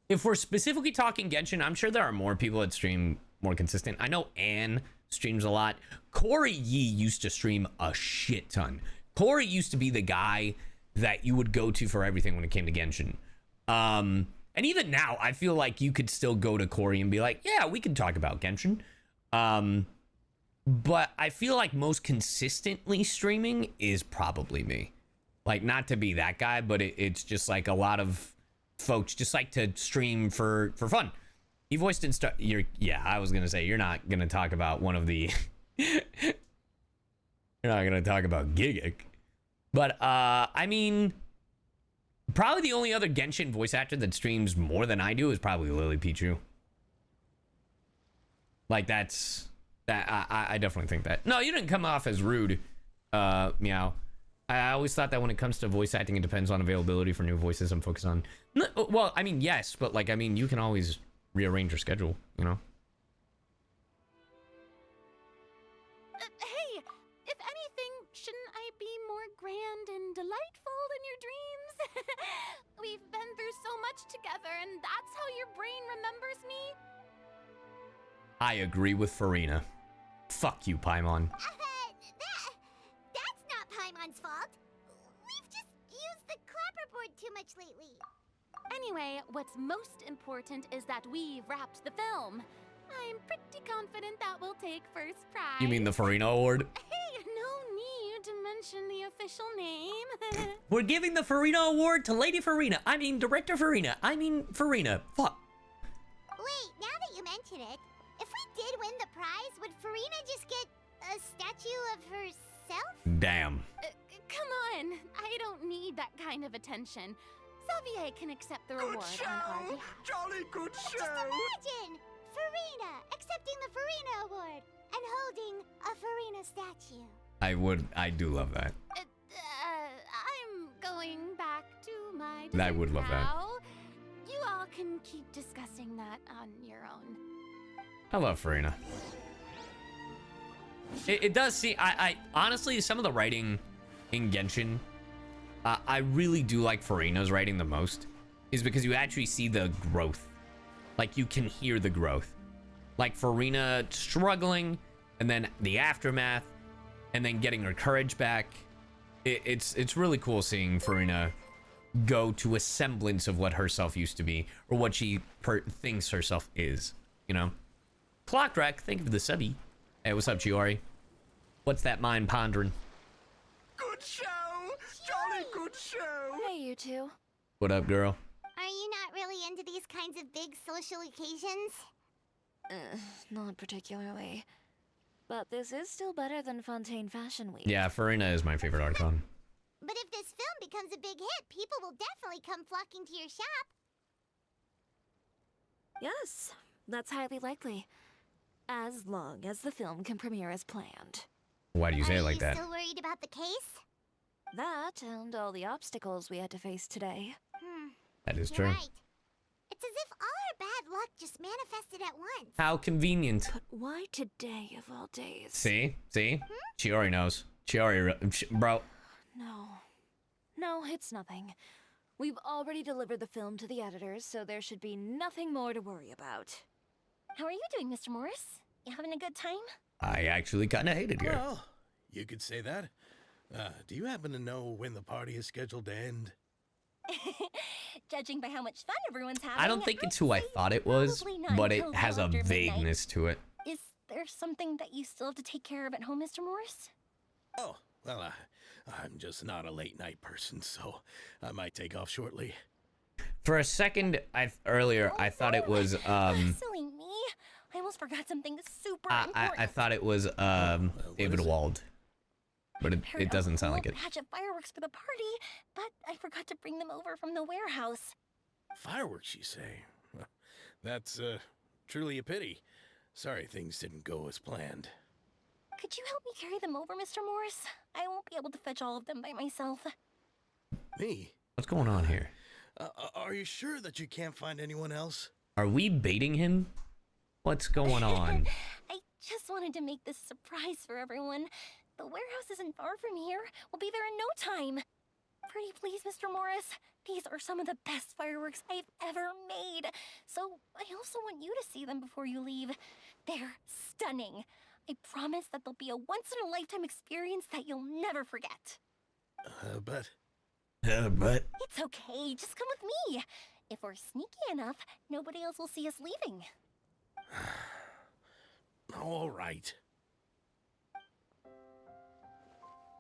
[SPEAKER 1] If we're specifically talking Genshin, I'm sure there are more people that stream more consistent. I know Anne streams a lot. Corey Yee used to stream a shit ton. Corey used to be the guy that you would go to for everything when it came to Genshin. And even now, I feel like you could still go to Corey and be like, yeah, we can talk about Genshin. But I feel like most consistently streaming is probably me. Like, not to be that guy, but it's just like a lot of folks just like to stream for fun. You voiced in Star... Yeah, I was going to say, you're not going to talk about one of the... You're not going to talk about Gigic. But, I mean... Probably the only other Genshin voice actor that streams more than I do is probably Lily Pichu. Like, that's... I definitely think that. No, you didn't come off as rude, Meow. I always thought that when it comes to voice acting, it depends on availability for new voices I'm focused on. No, well, I mean, yes, but like, I mean, you can always rearrange your schedule, you know?
[SPEAKER 7] Hey, if anything, shouldn't I be more grand and delightful in your dreams? We've been through so much together, and that's how your brain remembers me?
[SPEAKER 1] I agree with Farina. Fuck you, Paimon.
[SPEAKER 2] That's not Paimon's fault. We've just used the clapperboard too much lately.
[SPEAKER 7] Anyway, what's most important is that we've wrapped the film. I'm pretty confident that we'll take first prize.
[SPEAKER 1] You mean the Farina Award?
[SPEAKER 7] Hey, no need to mention the official name.
[SPEAKER 1] We're giving the Farina Award to Lady Farina. I mean, Director Farina. I mean, Farina. Fuck.
[SPEAKER 2] Wait, now that you mention it, if we did win the prize, would Farina just get a statue of herself?
[SPEAKER 1] Damn.
[SPEAKER 7] Come on, I don't need that kind of attention. Xavier can accept the reward on our behalf.
[SPEAKER 4] Jolly good show!
[SPEAKER 2] Just imagine! Farina accepting the Farina Award and holding a Farina statue.
[SPEAKER 1] I do love that.
[SPEAKER 7] I'm going back to my
[SPEAKER 1] I would love that.
[SPEAKER 7] now. You all can keep discussing that on your own.
[SPEAKER 1] I love Farina. It does seem... I honestly, some of the writing in Genshin, I really do like Farina's writing the most, is because you actually see the growth. Like, you can hear the growth. Like, Farina struggling, and then the aftermath, and then getting her courage back. It's really cool seeing Farina go to a semblance of what herself used to be, or what she thinks herself is, you know? Clockdrack, thank you for the subby. Hey, what's up, Chiori? What's that mind pondering?
[SPEAKER 4] Good show! Jolly good show!
[SPEAKER 13] Hey, you two.
[SPEAKER 1] What up, girl?
[SPEAKER 2] Are you not really into these kinds of big social occasions?
[SPEAKER 13] Not particularly. But this is still better than Fontaine Fashion Week.
[SPEAKER 1] Yeah, Farina is my favorite archon.
[SPEAKER 2] But if this film becomes a big hit, people will definitely come flocking to your shop.
[SPEAKER 13] Yes, that's highly likely. As long as the film can premiere as planned.
[SPEAKER 1] Why do you say it like that?
[SPEAKER 2] Are you still worried about the case?
[SPEAKER 13] That and all the obstacles we had to face today.
[SPEAKER 1] That is
[SPEAKER 2] You're
[SPEAKER 1] true.
[SPEAKER 2] right. It's as if all our bad luck just manifested at once.
[SPEAKER 1] How convenient.
[SPEAKER 13] But why today of all days?
[SPEAKER 1] See? See? Chiori knows. Chiori, bro.
[SPEAKER 13] No, it's nothing. We've already delivered the film to the editors, so there should be nothing more to worry about.
[SPEAKER 12] How are you doing, Mr. Morris? You having a good time?
[SPEAKER 1] I actually kind of hate it here.
[SPEAKER 15] Well, you could say that. Do you happen to know when the party is scheduled to end?
[SPEAKER 12] Judging by how much fun everyone's having,
[SPEAKER 1] I don't think it's who I thought it was, but it has a vagueness to it.
[SPEAKER 12] Is there something that you still have to take care of at home, Mr. Morris?
[SPEAKER 15] Oh, well, I'm just not a late night person, so I might take off shortly.
[SPEAKER 1] For a second, earlier, I thought it was,
[SPEAKER 12] Silly me. I almost forgot something super important.
[SPEAKER 1] I thought it was, David Wald. But it doesn't sound like it.
[SPEAKER 12] Batch of fireworks for the party, but I forgot to bring them over from the warehouse.
[SPEAKER 15] Fireworks, you say? Well, that's, truly a pity. Sorry things didn't go as planned.
[SPEAKER 12] Could you help me carry them over, Mr. Morris? I won't be able to fetch all of them by myself.
[SPEAKER 15] Me?
[SPEAKER 1] What's going on here?
[SPEAKER 15] Are you sure that you can't find anyone else?
[SPEAKER 1] Are we baiting him? What's going on?
[SPEAKER 12] I just wanted to make this a surprise for everyone. The warehouse isn't far from here. We'll be there in no time. Pretty please, Mr. Morris. These are some of the best fireworks I've ever made. So I also want you to see them before you leave. They're stunning. I promise that they'll be a once-in-a-lifetime experience that you'll never forget.
[SPEAKER 15] But...
[SPEAKER 12] It's okay. Just come with me. If we're sneaky enough, nobody else will see us leaving.
[SPEAKER 15] All right.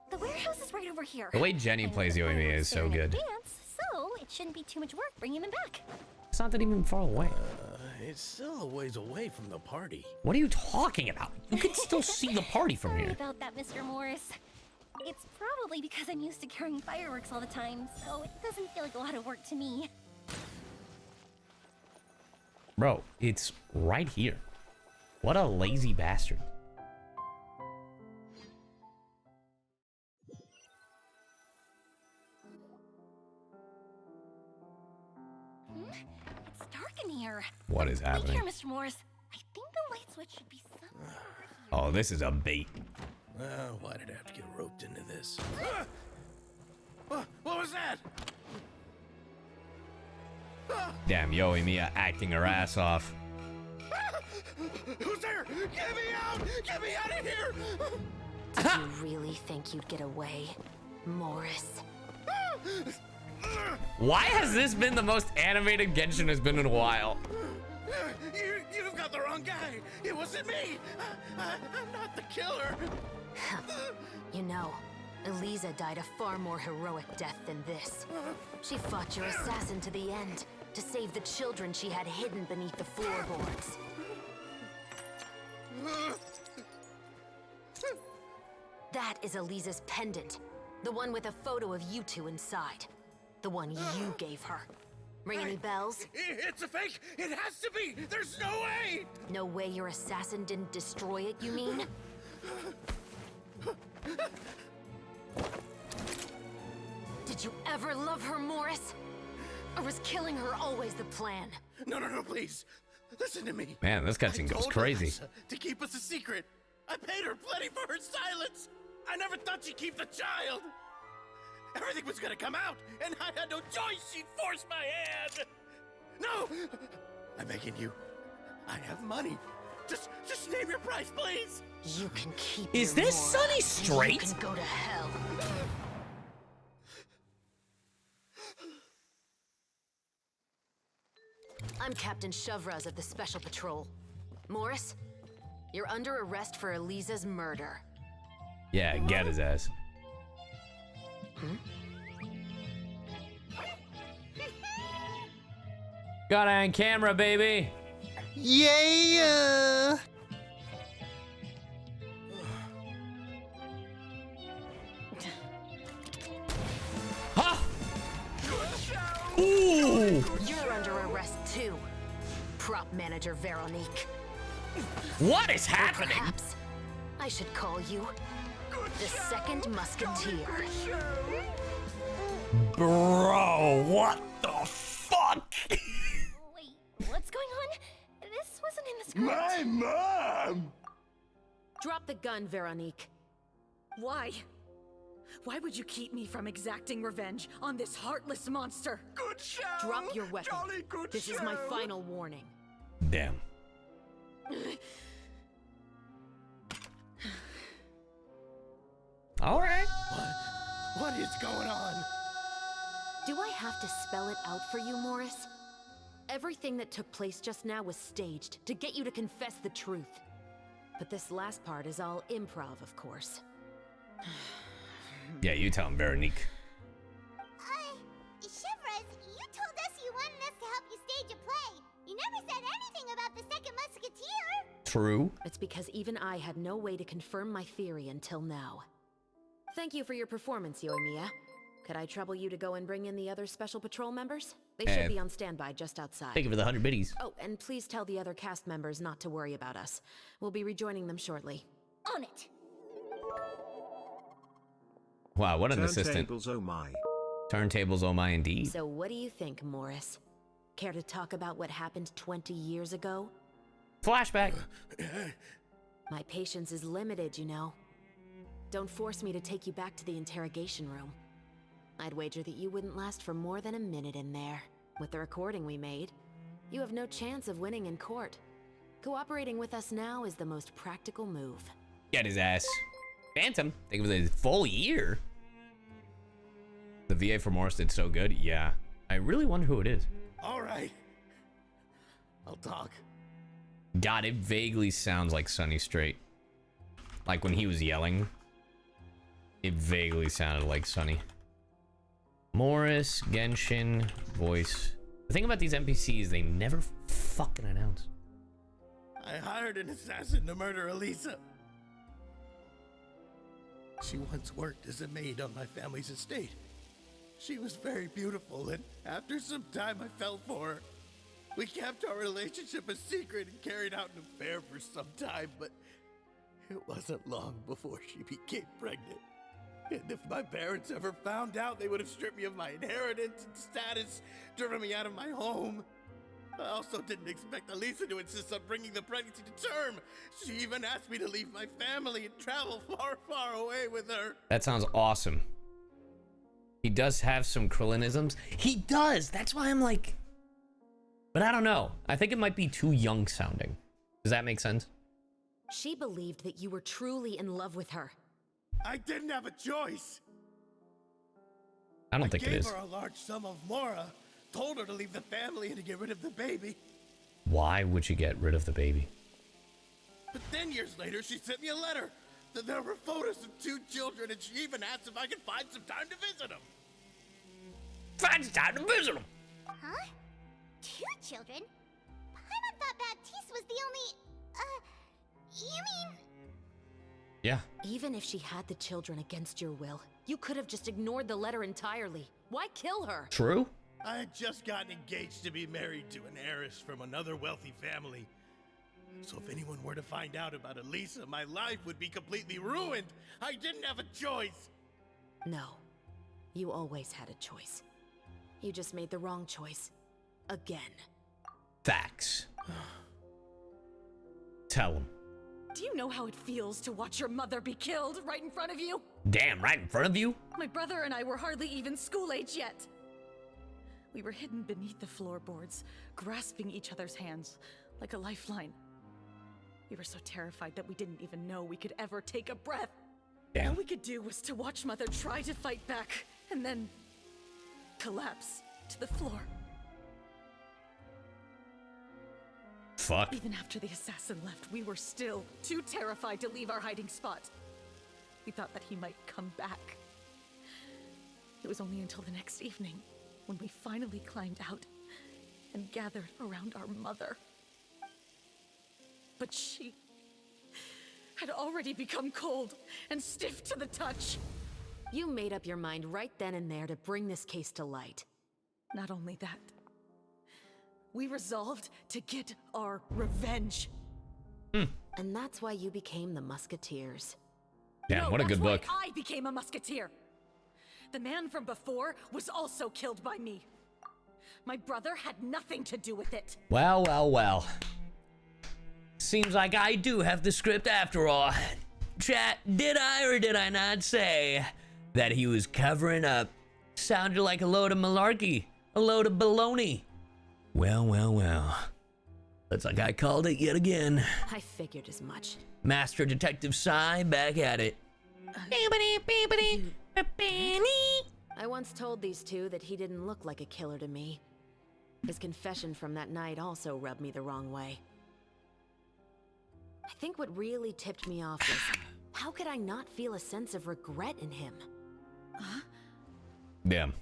[SPEAKER 12] The warehouse is right over here.
[SPEAKER 1] The way Jenny plays Yoimi is so good.
[SPEAKER 12] So it shouldn't be too much work bringing them back.
[SPEAKER 1] It's not that even far away.
[SPEAKER 15] It's still a ways away from the party.
[SPEAKER 1] What are you talking about? You can still see the party from here.
[SPEAKER 12] Sorry about that, Mr. Morris. It's probably because I'm used to carrying fireworks all the time, so it doesn't feel like a lot of work to me.
[SPEAKER 1] Bro, it's right here. What a lazy bastard.
[SPEAKER 12] It's dark in here.
[SPEAKER 1] What is happening?
[SPEAKER 12] Wait here, Mr. Morris. I think the light switch should be somewhere over here.
[SPEAKER 1] Oh, this is a bait.
[SPEAKER 15] Why did I have to get roped into this? What was that?
[SPEAKER 1] Damn, Yoimi acting her ass off.
[SPEAKER 15] Who's there? Get me out! Get me out of here!
[SPEAKER 8] Did you really think you'd get away, Morris?
[SPEAKER 1] Why has this been the most animated Genshin has been in a while?
[SPEAKER 15] You've got the wrong guy. It wasn't me. I'm not the killer.
[SPEAKER 8] You know, Eliza died a far more heroic death than this. She fought your assassin to the end, to save the children she had hidden beneath the floorboards. That is Eliza's pendant. The one with a photo of you two inside. The one you gave her. Ring any bells?
[SPEAKER 15] It's a fake! It has to be! There's no way!
[SPEAKER 8] No way your assassin didn't destroy it, you mean? Did you ever love her, Morris? Or was killing her always the plan?
[SPEAKER 15] No, please. Listen to me.
[SPEAKER 1] Man, this cutscene goes crazy.
[SPEAKER 15] To keep us a secret. I paid her plenty for her silence. I never thought she'd keep the child. Everything was gonna come out, and I had no choice. She'd force my hand. No! I'm begging you. I have money. Just name your price, please.
[SPEAKER 8] You can keep
[SPEAKER 1] Is this Sunny straight?
[SPEAKER 8] You can go to hell. I'm Captain CHEVREUSE of the Special Patrol. Morris, you're under arrest for Eliza's murder.
[SPEAKER 1] Yeah, get his ass. Got it on camera, baby.
[SPEAKER 18] Yeah.
[SPEAKER 1] Huh? Ooh.
[SPEAKER 8] You're under arrest too, prop manager Veronique.
[SPEAKER 1] What is happening?
[SPEAKER 8] Or perhaps I should call you the second Musketeer.
[SPEAKER 1] Bro, what the fuck?
[SPEAKER 12] Wait, what's going on? This wasn't in the script.
[SPEAKER 4] My mom!
[SPEAKER 8] Drop the gun, Veronique.
[SPEAKER 16] Why? Why would you keep me from exacting revenge on this heartless monster?
[SPEAKER 4] Good show!
[SPEAKER 8] Drop your weapon.
[SPEAKER 4] Jolly good
[SPEAKER 8] This is my final warning.
[SPEAKER 1] Damn. All right.
[SPEAKER 15] What is going on?
[SPEAKER 8] Do I have to spell it out for you, Morris? Everything that took place just now was staged to get you to confess the truth. But this last part is all improv, of course.
[SPEAKER 1] Yeah, you tell him, Veronique.
[SPEAKER 2] CHEVREUSE, you told us you wanted us to help you stage a play. You never said anything about the second Musketeer.
[SPEAKER 1] True.
[SPEAKER 8] It's because even I had no way to confirm my theory until now. Thank you for your performance, Yoimiya. Could I trouble you to go and bring in the other Special Patrol members? They should be on standby just outside.
[SPEAKER 1] Thank you for the 100 biddies.
[SPEAKER 8] Oh, and please tell the other cast members not to worry about us. We'll be rejoining them shortly.
[SPEAKER 2] On it.
[SPEAKER 1] Wow, what an assistant.
[SPEAKER 3] Turntables, oh my.
[SPEAKER 1] Turntables, oh my, indeed.
[SPEAKER 8] So what do you think, Morris? Care to talk about what happened 20 years ago?
[SPEAKER 1] Flashback.
[SPEAKER 8] My patience is limited, you know. Don't force me to take you back to the interrogation room. I'd wager that you wouldn't last for more than a minute in there. With the recording we made, you have no chance of winning in court. Cooperating with us now is the most practical move.
[SPEAKER 1] Get his ass. Phantom, think of the full year. The VA for Morris did so good. Yeah. I really wonder who it is.
[SPEAKER 15] All right. I'll talk.
[SPEAKER 1] God, it vaguely sounds like Sonny Strait. Like when he was yelling, it vaguely sounded like Sonny. Morris, Genshin, voice. The thing about these NPCs, they never fucking announce.
[SPEAKER 15] I hired an assassin to murder Elisa. She once worked as a maid on my family's estate. She was very beautiful, and after some time I fell for her. We kept our relationship a secret and carried out an affair for some time, but it wasn't long before she became pregnant. And if my parents ever found out, they would have stripped me of my inheritance and status, driven me out of my home. I also didn't expect Elisa to insist on bringing the pregnancy to term. She even asked me to leave my family and travel far, far away with her.
[SPEAKER 1] That sounds awesome. He does have some Krillinisms. He does. That's why I'm like... But I don't know. I think it might be too young sounding. Does that make sense?
[SPEAKER 8] She believed that you were truly in love with her.
[SPEAKER 15] I didn't have a choice.
[SPEAKER 1] I don't think it is.
[SPEAKER 15] I gave her a large sum of mora, told her to leave the family and to get rid of the baby.
[SPEAKER 1] Why would you get rid of the baby?
[SPEAKER 15] But then years later, she sent me a letter. There were photos of 2 children, and she even asked if I could find some time to visit them.
[SPEAKER 1] Find some time to visit them.
[SPEAKER 2] Huh? 2 children? Paimon thought Baptiste was the only... you mean...
[SPEAKER 1] Yeah.
[SPEAKER 8] Even if she had the children against your will, you could have just ignored the letter entirely. Why kill her?
[SPEAKER 1] True.
[SPEAKER 15] I had just gotten engaged to be married to an heiress from another wealthy family. So if anyone were to find out about Elisa, my life would be completely ruined. I didn't have a choice.
[SPEAKER 8] No. You always had a choice. You just made the wrong choice. Again.
[SPEAKER 1] Facts. Tell him.
[SPEAKER 16] Do you know how it feels to watch your mother be killed right in front of you?
[SPEAKER 1] Damn, right in front of you?
[SPEAKER 16] My brother and I were hardly even school age yet. We were hidden beneath the floorboards, grasping each other's hands like a lifeline. We were so terrified that we didn't even know we could ever take a breath.
[SPEAKER 1] Damn.
[SPEAKER 16] All we could do was to watch Mother try to fight back, and then collapse to the floor.
[SPEAKER 1] Fuck.
[SPEAKER 16] Even after the assassin left, we were still too terrified to leave our hiding spot. We thought that he might come back. It was only until the next evening when we finally climbed out and gathered around our mother. But she had already become cold and stiff to the touch.
[SPEAKER 8] You made up your mind right then and there to bring this case to light.
[SPEAKER 16] Not only that, we resolved to get our revenge.
[SPEAKER 8] And that's why you became the Musketeers.
[SPEAKER 1] Damn, what a good book.
[SPEAKER 16] I became a musketeer. The man from before was also killed by me. My brother had nothing to do with it.
[SPEAKER 1] Well, well, well. Seems like I do have the script after all. Chat, did I or did I not say that he was covering up? Sounded like a load of malarkey, a load of baloney. Well, well, well. Looks like I called it yet again.
[SPEAKER 8] I figured as much.
[SPEAKER 1] Master Detective Cy back at it.
[SPEAKER 8] I once told these two that he didn't look like a killer to me. His confession from that night also rubbed me the wrong way. I think what really tipped me off was, how could I not feel a sense of regret in him? Huh?
[SPEAKER 1] Damn.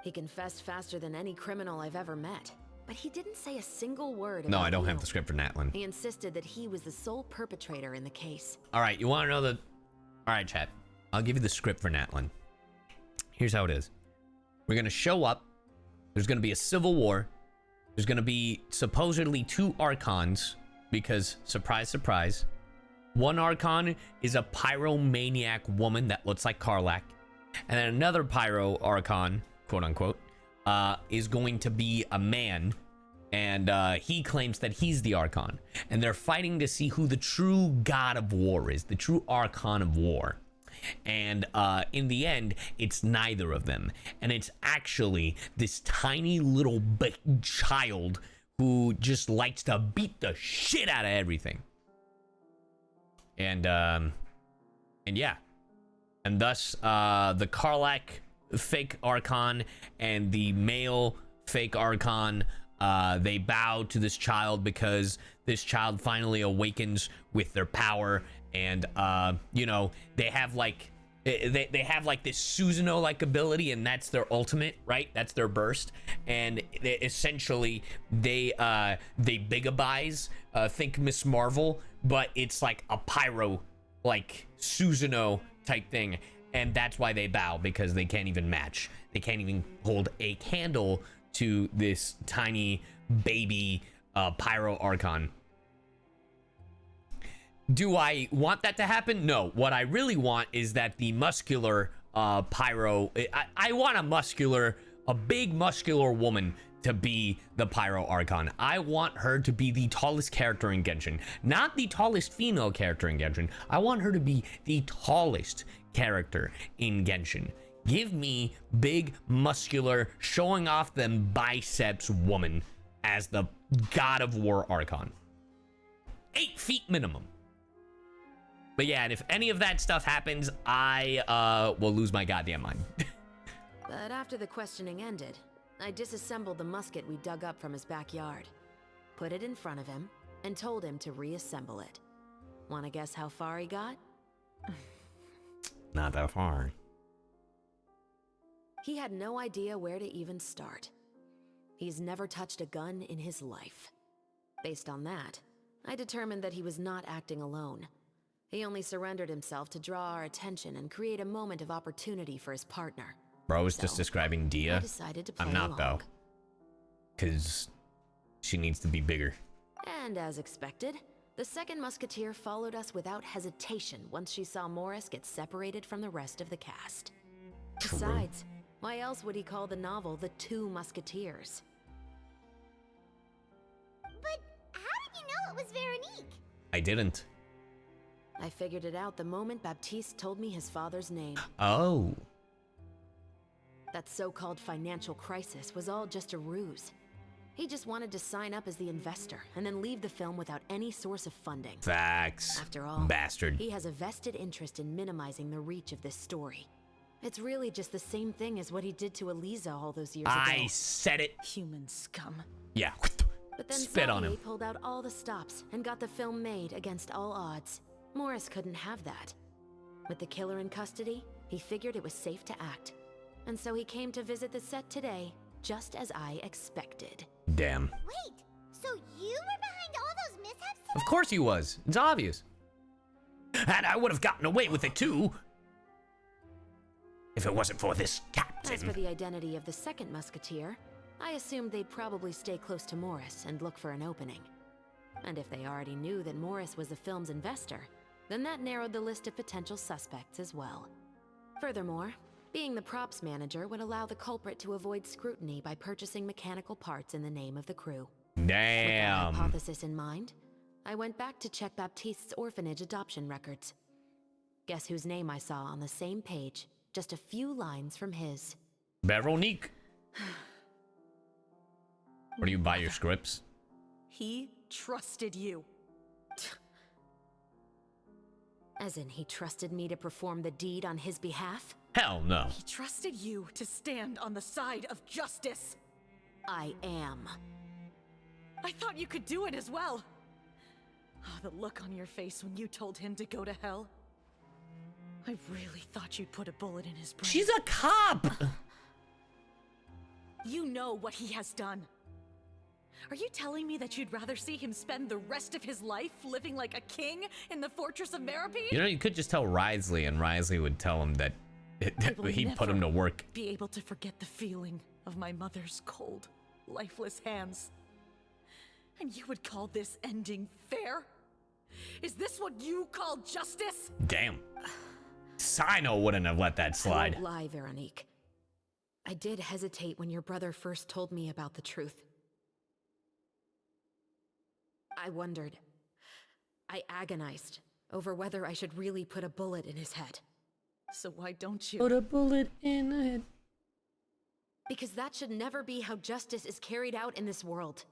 [SPEAKER 8] He confessed faster than any criminal I've ever met, but he didn't say a single word
[SPEAKER 1] No,
[SPEAKER 8] about
[SPEAKER 1] I don't
[SPEAKER 8] Leo.
[SPEAKER 1] have the script for Natlin.
[SPEAKER 8] He insisted that he was the sole perpetrator in the case.
[SPEAKER 1] All right, you want to know the... All right, chat. I'll give you the script for Natlin. Here's how it is. We're going to show up. There's going to be a civil war. There's going to be supposedly 2 archons because, surprise, surprise, one archon is a pyromaniac woman that looks like Karlach. And then another pyro archon, quote unquote, is going to be a man. And he claims that he's the archon. And they're fighting to see who the true god of war is, the true archon of war. And in the end, it's neither of them. And it's actually this tiny little child who just likes to beat the shit out of everything. And yeah. And thus, the Karlach fake archon and the male fake archon, they bow to this child because this child finally awakens with their power. And you know, they have like they have like this Susanoo-like ability, and that's their ultimate, right? That's their burst. And they, essentially they bigobize, think Miss Marvel, but it's like a pyro, like Susanoo type thing. And that's why they bow, because they can't even match. They can't even hold a candle to this tiny baby pyro archon. Do I want that to happen? No. What I really want is that the muscular pyro... I want a big muscular woman to be the pyro archon. I want her to be the tallest character in Genshin. Not the tallest female character in Genshin. I want her to be the tallest character in Genshin. Give me big, muscular, showing off them biceps woman as the god of war archon. 8 feet minimum. But yeah, and if any of that stuff happens, I will lose my goddamn mind.
[SPEAKER 8] But after the questioning ended, I disassembled the musket we dug up from his backyard, put it in front of him, and told him to reassemble it. Wanna guess how far he got?
[SPEAKER 1] Not that far.
[SPEAKER 8] He had no idea where to even start. He's never touched a gun in his life. Based on that, I determined that he was not acting alone. He only surrendered himself to draw our attention and create a moment of opportunity for his partner.
[SPEAKER 1] Bro was just describing Dia.
[SPEAKER 8] I decided to play
[SPEAKER 1] I'm not
[SPEAKER 8] along.
[SPEAKER 1] though, because she needs to be bigger.
[SPEAKER 8] And as expected, the second musketeer followed us without hesitation once she saw Morris get separated from the rest of the cast.
[SPEAKER 1] True.
[SPEAKER 8] Besides, why else would he call the novel The Two Musketeers?
[SPEAKER 2] But how did you know it was Veronique?
[SPEAKER 1] I didn't.
[SPEAKER 8] I figured it out the moment Baptiste told me his father's name.
[SPEAKER 1] Oh.
[SPEAKER 8] That so-called financial crisis was all just a ruse. He just wanted to sign up as the investor and then leave the film without any source of funding.
[SPEAKER 1] Facts.
[SPEAKER 8] After all,
[SPEAKER 1] bastard.
[SPEAKER 8] He has a vested interest in minimizing the reach of this story. It's really just the same thing as what he did to Eliza all those years ago.
[SPEAKER 1] I said it.
[SPEAKER 16] Human scum.
[SPEAKER 1] Yeah.
[SPEAKER 8] But then
[SPEAKER 1] Spit on
[SPEAKER 8] Xavier
[SPEAKER 1] him.
[SPEAKER 8] pulled out all the stops and got the film made against all odds. Morris couldn't have that. With the killer in custody, he figured it was safe to act. And so he came to visit the set today, just as I expected.
[SPEAKER 1] Damn.
[SPEAKER 2] Wait, so you were behind all those mishaps today?
[SPEAKER 1] Of course he was. It's obvious. And I would have gotten away with it too, if it wasn't for this captain.
[SPEAKER 8] As for the identity of the second musketeer, I assumed they'd probably stay close to Morris and look for an opening. And if they already knew that Morris was the film's investor, then that narrowed the list of potential suspects as well. Furthermore, being the props manager would allow the culprit to avoid scrutiny by purchasing mechanical parts in the name of the crew.
[SPEAKER 1] Damn.
[SPEAKER 8] With that hypothesis in mind, I went back to check Baptiste's orphanage adoption records. Guess whose name I saw on the same page, just a few lines from his.
[SPEAKER 1] Veronique. Where do you buy your scripts?
[SPEAKER 16] He trusted you.
[SPEAKER 8] As in, he trusted me to perform the deed on his behalf?
[SPEAKER 1] Hell no.
[SPEAKER 16] He trusted you to stand on the side of justice.
[SPEAKER 8] I am.
[SPEAKER 16] I thought you could do it as well. Oh, the look on your face when you told him to go to hell. I really thought you'd put a bullet in his brain.
[SPEAKER 1] She's a cop!
[SPEAKER 16] You know what he has done. Are you telling me that you'd rather see him spend the rest of his life living like a king in the fortress of Maripede?
[SPEAKER 1] You know, you could just tell Risley, and Risley would tell him that he'd put him to work.
[SPEAKER 16] Be able to forget the feeling of my mother's cold, lifeless hands. And you would call this ending fair? Is this what you call justice?
[SPEAKER 1] Damn. Sino wouldn't have let that slide.
[SPEAKER 8] I won't lie, Veronique. I did hesitate when your brother first told me about the truth. I wondered. I agonized over whether I should really put a bullet in his head.
[SPEAKER 16] So why don't you?
[SPEAKER 1] Put a bullet in the head.
[SPEAKER 8] Because that should never be how justice is carried out in this world.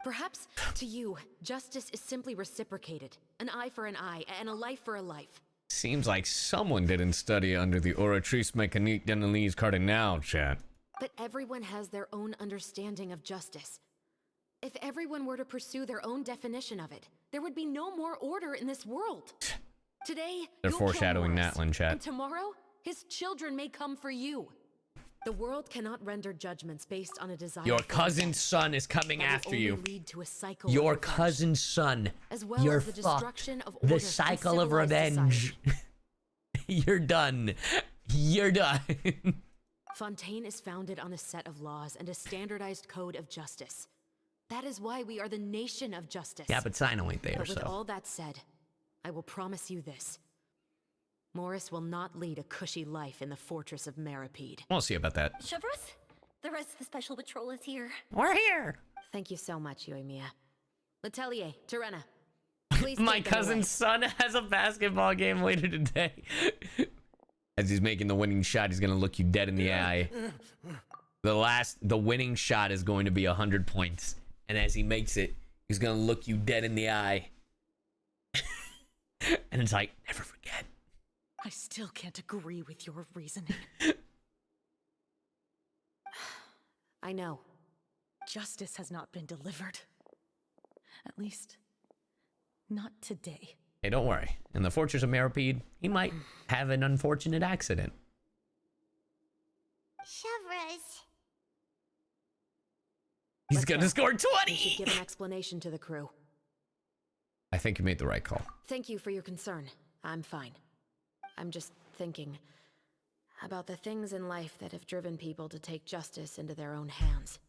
[SPEAKER 8] Perhaps, to you, justice is simply reciprocated. An eye for an eye, and a life for a life.
[SPEAKER 1] Seems like someone didn't study under the oratrice mécanique d'analyse cardinal, chat.
[SPEAKER 8] But everyone has their own understanding of justice. If everyone were to pursue their own definition of it, there would be no more order in this world. Today,
[SPEAKER 1] They're
[SPEAKER 8] you'll kill
[SPEAKER 1] foreshadowing
[SPEAKER 8] Morris,
[SPEAKER 1] Natlin, chat.
[SPEAKER 8] and tomorrow, his children may come for you. The world cannot render judgments based on a desire.
[SPEAKER 1] Your
[SPEAKER 8] for
[SPEAKER 1] cousin's son is coming
[SPEAKER 8] That will
[SPEAKER 1] after
[SPEAKER 8] only
[SPEAKER 1] you.
[SPEAKER 8] lead to a cycle
[SPEAKER 1] Your
[SPEAKER 8] of revenge,
[SPEAKER 1] cousin's son.
[SPEAKER 8] as well
[SPEAKER 1] You're
[SPEAKER 8] as the
[SPEAKER 1] fucked.
[SPEAKER 8] destruction of order
[SPEAKER 1] The
[SPEAKER 8] and
[SPEAKER 1] cycle of
[SPEAKER 8] civilized
[SPEAKER 1] revenge. You're done. You're done.
[SPEAKER 8] Fontaine is founded on a set of laws and a standardized code of justice. That is why we are the nation of justice.
[SPEAKER 1] Yeah, but Sino ain't there,
[SPEAKER 8] But with
[SPEAKER 1] so.
[SPEAKER 8] all that said, I will promise you this. Morris will not lead a cushy life in the fortress of Maripede.
[SPEAKER 1] We'll see about that.
[SPEAKER 12] CHEVREUSE, the rest of the special patrol is here.
[SPEAKER 1] We're here.
[SPEAKER 8] Thank you so much, Yoimiya. Letelier, Terena, please
[SPEAKER 1] My
[SPEAKER 8] take them away.
[SPEAKER 1] cousin's son has a basketball game later today. As he's making the winning shot, he's gonna look you dead in the eye. The winning shot is going to be 100 points. And as he makes it, he's gonna look you dead in the eye. And it's like, never forget.
[SPEAKER 16] I still can't agree with your reasoning.
[SPEAKER 8] I know.
[SPEAKER 16] Justice has not been delivered. At least, not today.
[SPEAKER 1] Hey, don't worry. In the Fortress of Maripede, he might have an unfortunate accident.
[SPEAKER 2] CHEVREUSE.
[SPEAKER 1] He's gonna score 20!
[SPEAKER 8] You should give an explanation to the crew.
[SPEAKER 1] I think you made the right call.
[SPEAKER 8] Thank you for your concern. I'm fine. I'm just thinking about the things in life that have driven people to take justice into their own hands.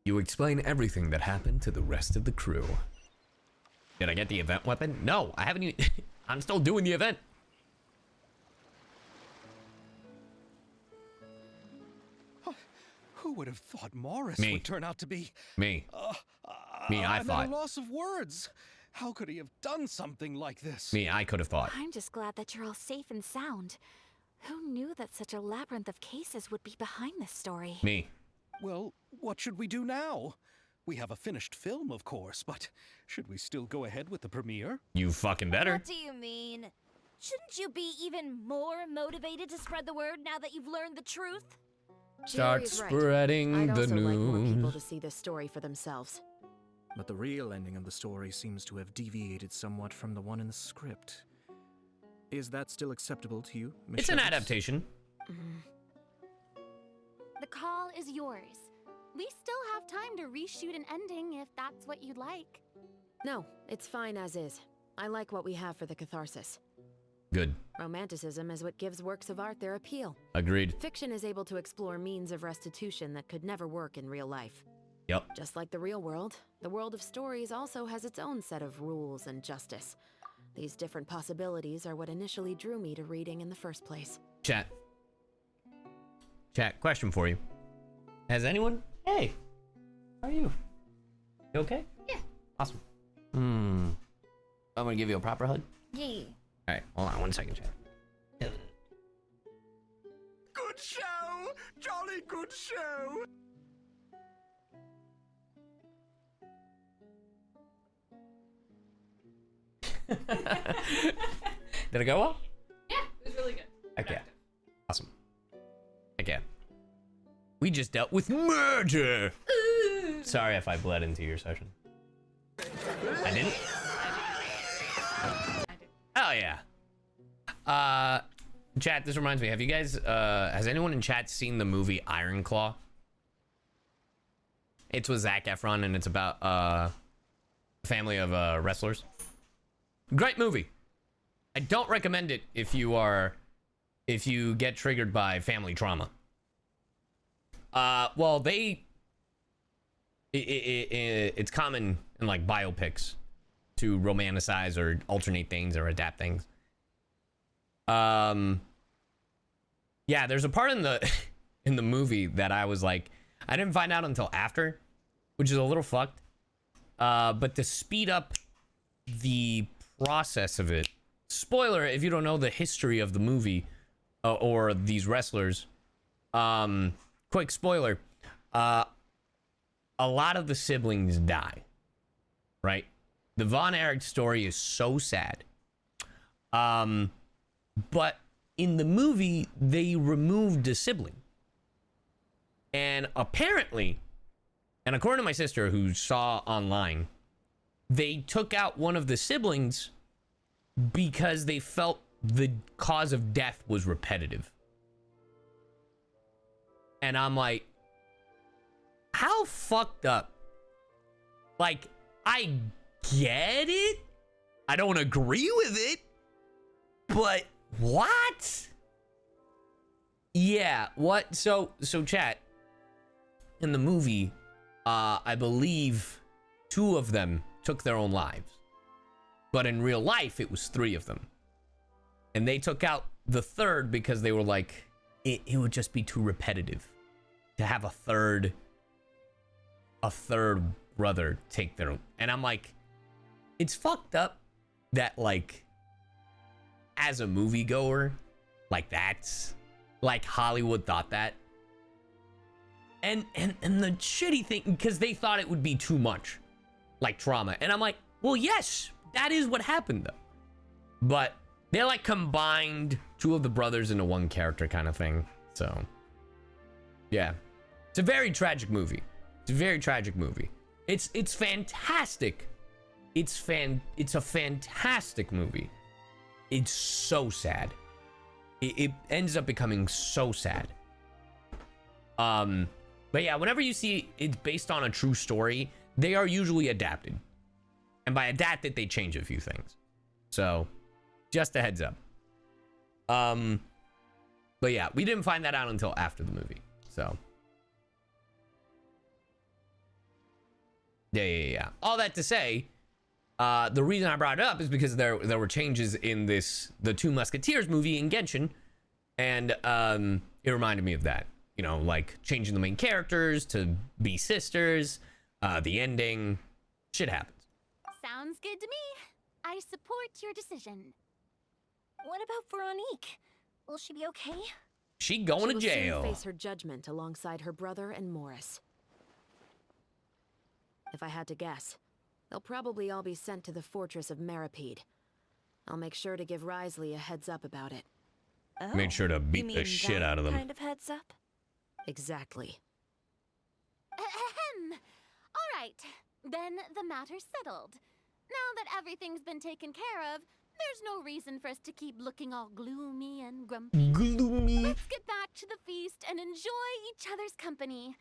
[SPEAKER 1] You explain everything that happened to the rest of the crew. Did I get the event weapon? No, I haven't even... I'm still doing the event.
[SPEAKER 14] Who would have thought Morris
[SPEAKER 1] Me.
[SPEAKER 14] would turn out to be...
[SPEAKER 1] Me. Me, I
[SPEAKER 14] I'm
[SPEAKER 1] thought.
[SPEAKER 14] at a loss of words. How could he have done something like this?
[SPEAKER 1] Me, I could have thought.
[SPEAKER 6] I'm just glad that you're all safe and sound. Who knew that such a labyrinth of cases would be behind this story?
[SPEAKER 1] Me.
[SPEAKER 14] Well, what should we do now? We have a finished film, of course, but should we still go ahead with the premiere?
[SPEAKER 1] You fucking better.
[SPEAKER 12] What do you mean? Shouldn't you be even more motivated to spread the word now that you've learned the truth?
[SPEAKER 1] Start
[SPEAKER 8] Jerry's right.
[SPEAKER 1] spreading
[SPEAKER 8] I'd
[SPEAKER 1] the
[SPEAKER 8] also like more people
[SPEAKER 1] news.
[SPEAKER 8] to see this story for themselves.
[SPEAKER 17] But the real ending of the story seems to have deviated somewhat from the one in the script. Is that still acceptable to you, Miss
[SPEAKER 1] It's an
[SPEAKER 17] Evans?
[SPEAKER 1] adaptation.
[SPEAKER 7] The call is yours. We still have time to reshoot an ending if that's what you'd like.
[SPEAKER 8] No, it's fine as is. I like what we have for the catharsis.
[SPEAKER 1] Good.
[SPEAKER 8] Romanticism is what gives works of art their appeal.
[SPEAKER 1] Agreed.
[SPEAKER 8] Fiction is able to explore means of restitution that could never work in real life.
[SPEAKER 1] Yep.
[SPEAKER 8] Just like the real world, the world of stories also has its own set of rules and justice. These different possibilities are what initially drew me to reading in the first place.
[SPEAKER 1] Chat. Chat, question for you. Has anyone... Hey. How are you? You okay?
[SPEAKER 12] Yeah.
[SPEAKER 1] Awesome. I'm gonna give you a proper hug.
[SPEAKER 12] Yeah.
[SPEAKER 1] Alright, hold on 1 second, chat.
[SPEAKER 4] Good show! Jolly good show!
[SPEAKER 1] Did it go well?
[SPEAKER 7] Yeah,
[SPEAKER 1] Okay. Awesome. Okay. We just dealt with murder. Sorry if I bled into your session. I didn't? Oh, yeah. Chat, this reminds me. Have you guys, has anyone in chat seen the movie Iron Claw? It's with Zac Efron, and it's about a family of wrestlers. Great movie. I don't recommend it if you get triggered by family trauma. Well, it's common in like biopics to romanticize or alternate things or adapt things. Yeah, there's a part in the movie that I was like, I didn't find out until after, which is a little fucked. But to speed up the process of it, spoiler if you don't know the history of the movie or these wrestlers, quick spoiler, a lot of the siblings die, right? The Von Erich story is so sad. But in the movie, they removed a sibling. And apparently, and according to my sister who saw online, they took out one of the siblings because they felt the cause of death was repetitive. And I'm like, how fucked up? Like, I get it. I don't agree with it. But what? Yeah, what? So chat, in the movie, I believe 2 of them took their own lives. But in real life, it was 3 of them. And they took out the 3rd because they were like, it would just be too repetitive to have a third brother take their own. And I'm like, it's fucked up that, like, as a moviegoer, like, that's like Hollywood thought that. And the shitty thing, because they thought it would be too much, like trauma. And I'm like, well, yes, that is what happened though. But they like combined 2 of the brothers into one character kind of thing. So yeah, it's a very tragic movie. It's a very tragic movie. It's fantastic. It's a fantastic movie. It's so sad. It ends up becoming so sad. But yeah, whenever you see it's based on a true story, they are usually adapted. And by adapted, they change a few things. So, just a heads up. But yeah, we didn't find that out until after the movie. So. Yeah. All that to say, the reason I brought it up is because there were changes in the 2 Musketeers movie in Genshin. And it reminded me of that. You know, like changing the main characters to be sisters, the ending, shit happens.
[SPEAKER 7] Sounds good to me. I support your decision.
[SPEAKER 12] What about Veronique? Will she be okay?
[SPEAKER 1] She going to jail.
[SPEAKER 8] She will soon face her judgment alongside her brother and Morris. If I had to guess, they'll probably all be sent to the fortress of Meripede. I'll make sure to give Risley a heads up about it.
[SPEAKER 12] Oh,
[SPEAKER 1] made sure to beat the shit out of them.
[SPEAKER 12] Kind of heads up?
[SPEAKER 8] Exactly.
[SPEAKER 7] Ahem. All right, then the matter's settled. Now that everything's been taken care of, there's no reason for us to keep looking all gloomy and grumpy.
[SPEAKER 1] Gloomy.
[SPEAKER 7] Let's get back to the feast and enjoy each other's company.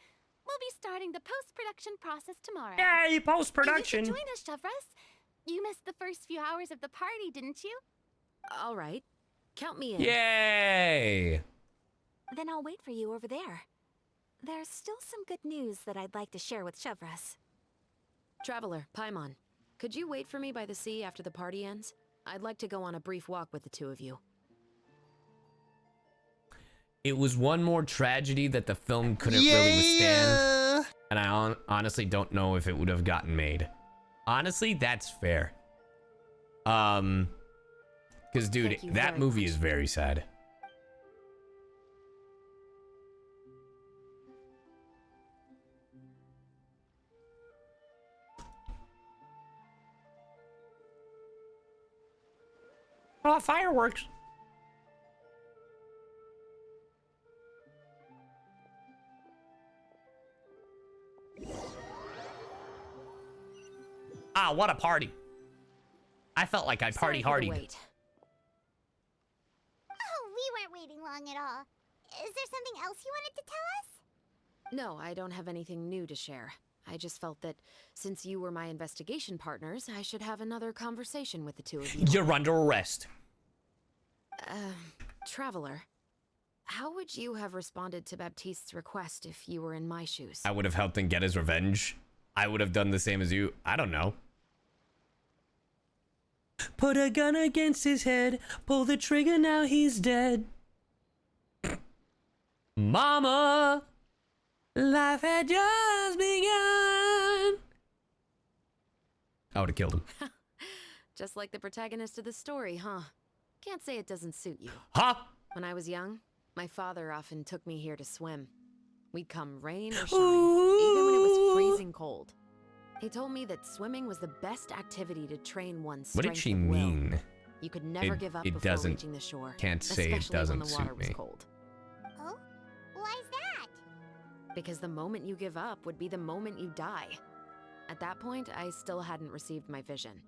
[SPEAKER 7] We'll be starting the post-production process tomorrow.
[SPEAKER 1] Yay, post-production!
[SPEAKER 7] You should join us, CHEVREUSE. You missed the first few hours of the party, didn't you?
[SPEAKER 8] All right. Count me in.
[SPEAKER 1] Yay!
[SPEAKER 6] Then I'll wait for you over there. There's still some good news that I'd like to share with CHEVREUSE.
[SPEAKER 8] Traveler, Paimon, could you wait for me by the sea after the party ends? I'd like to go on a brief walk with the 2 of you.
[SPEAKER 1] It was one more tragedy that the film couldn't really withstand. And I honestly don't know if it would have gotten made. Honestly, that's fair. Because, dude, that movie is very sad. Oh, fireworks. Wow, what a party. I felt like I party hardied.
[SPEAKER 2] Oh, we weren't waiting long at all. Is there something else you wanted to tell us?
[SPEAKER 8] No, I don't have anything new to share. I just felt that since you were my investigation partners, I should have another conversation with the two of you.
[SPEAKER 1] You're under arrest.
[SPEAKER 8] Traveler, how would you have responded to Baptiste's request if you were in my shoes?
[SPEAKER 1] I would have helped him get his revenge. I would have done the same as you. I don't know. Put a gun against his head. Pull the trigger, now he's dead. Mama, life had just begun. I would have killed him.
[SPEAKER 8] Just like the protagonist of the story, huh? Can't say it doesn't suit you.
[SPEAKER 1] Huh?
[SPEAKER 8] When I was young, my father often took me here to swim. We'd come rain or shine, even when it was freezing cold. He told me that swimming was the best activity to train one's strength
[SPEAKER 1] What did she
[SPEAKER 8] of will.
[SPEAKER 1] mean?
[SPEAKER 8] You could never give up before reaching the shore.
[SPEAKER 1] Can't say it
[SPEAKER 8] especially
[SPEAKER 1] doesn't
[SPEAKER 8] when the water
[SPEAKER 1] suit
[SPEAKER 8] was
[SPEAKER 1] me.
[SPEAKER 8] cold.
[SPEAKER 2] Oh? Why's that?
[SPEAKER 8] Because the moment you give up would be the moment you die. At that point, I still hadn't received my vision.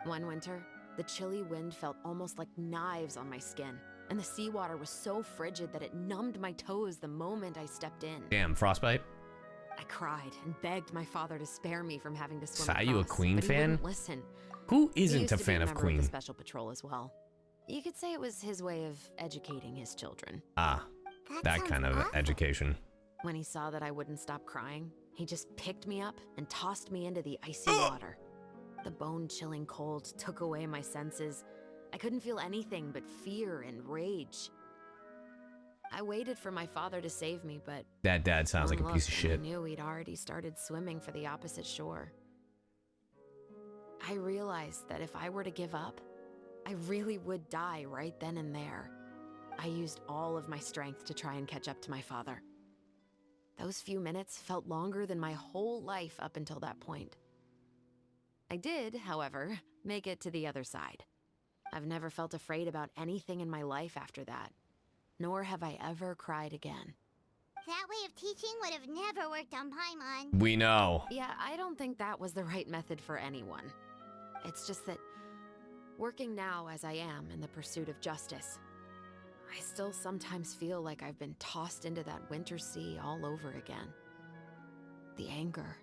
[SPEAKER 8] One winter, the chilly wind felt almost like knives on my skin, and the seawater was so frigid that it numbed my toes the moment I stepped in.
[SPEAKER 1] Damn, frostbite.
[SPEAKER 8] I cried and begged my father to spare me from having to swim
[SPEAKER 1] Are you a
[SPEAKER 8] across,
[SPEAKER 1] Queen
[SPEAKER 8] but he
[SPEAKER 1] fan?
[SPEAKER 8] wouldn't listen.
[SPEAKER 1] Who
[SPEAKER 8] He
[SPEAKER 1] isn't
[SPEAKER 8] used
[SPEAKER 1] a
[SPEAKER 8] to be
[SPEAKER 1] fan of
[SPEAKER 8] member
[SPEAKER 1] Queen?
[SPEAKER 8] the Special Patrol as well. You could say it was his way of educating his children.
[SPEAKER 1] Ah, that kind of education.
[SPEAKER 8] When he saw that I wouldn't stop crying, he just picked me up and tossed me into the icy water. The bone-chilling cold took away my senses. I couldn't feel anything but fear and rage. I waited for my father to save me, but
[SPEAKER 1] That dad sounds like a
[SPEAKER 8] one
[SPEAKER 1] piece of
[SPEAKER 8] look and
[SPEAKER 1] shit.
[SPEAKER 8] I knew he'd already started swimming for the opposite shore. I realized that if I were to give up, I really would die right then and there. I used all of my strength to try and catch up to my father. Those few minutes felt longer than my whole life up until that point. I did, however, make it to the other side. I've never felt afraid about anything in my life after that, nor have I ever cried again.
[SPEAKER 2] That way of teaching would have never worked on Paimon.
[SPEAKER 1] We know.
[SPEAKER 8] Yeah, I don't think that was the right method for anyone. It's just that, working now as I am in the pursuit of justice, I still sometimes feel like I've been tossed into that winter sea all over again. The anger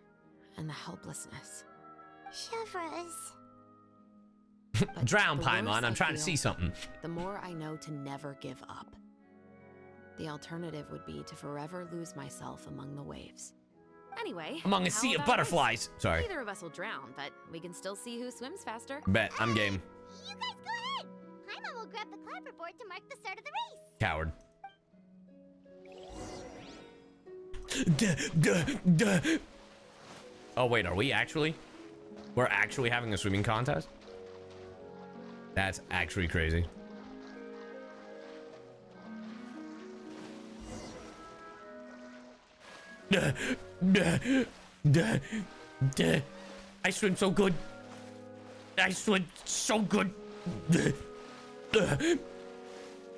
[SPEAKER 8] and the helplessness.
[SPEAKER 2] CHEVREUSE.
[SPEAKER 1] Drown,
[SPEAKER 8] the
[SPEAKER 1] Paimon.
[SPEAKER 8] worse
[SPEAKER 1] I'm
[SPEAKER 8] I
[SPEAKER 1] trying to
[SPEAKER 8] feel,
[SPEAKER 1] see something.
[SPEAKER 8] The more I know to never give up. The alternative would be to forever lose myself among the waves. Anyway,
[SPEAKER 1] Among a
[SPEAKER 8] how
[SPEAKER 1] sea of
[SPEAKER 8] about
[SPEAKER 1] butterflies.
[SPEAKER 8] this?
[SPEAKER 1] Sorry.
[SPEAKER 8] Neither of us will drown, but we can still see who swims faster.
[SPEAKER 1] Bet, I'm game.
[SPEAKER 2] You guys go ahead. Paimon will grab the clapperboard to mark the start of the race.
[SPEAKER 1] Coward. Oh, wait, are we actually? We're actually having a swimming contest? That's actually crazy. I swim so good. I swim so good.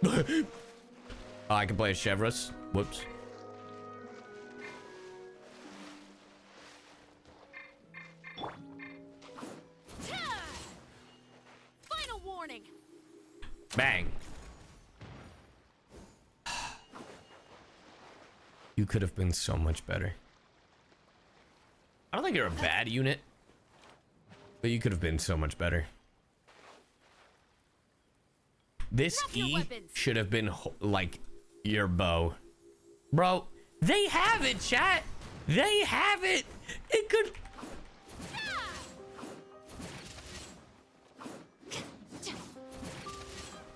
[SPEAKER 1] Oh, I can play as CHEVREUSE. Whoops.
[SPEAKER 6] Final warning.
[SPEAKER 1] Bang. You could have been so much better. I don't think you're a bad unit, but you could have been so much better. This E should have been like your bow. Bro, they have it, chat. They have it. It could.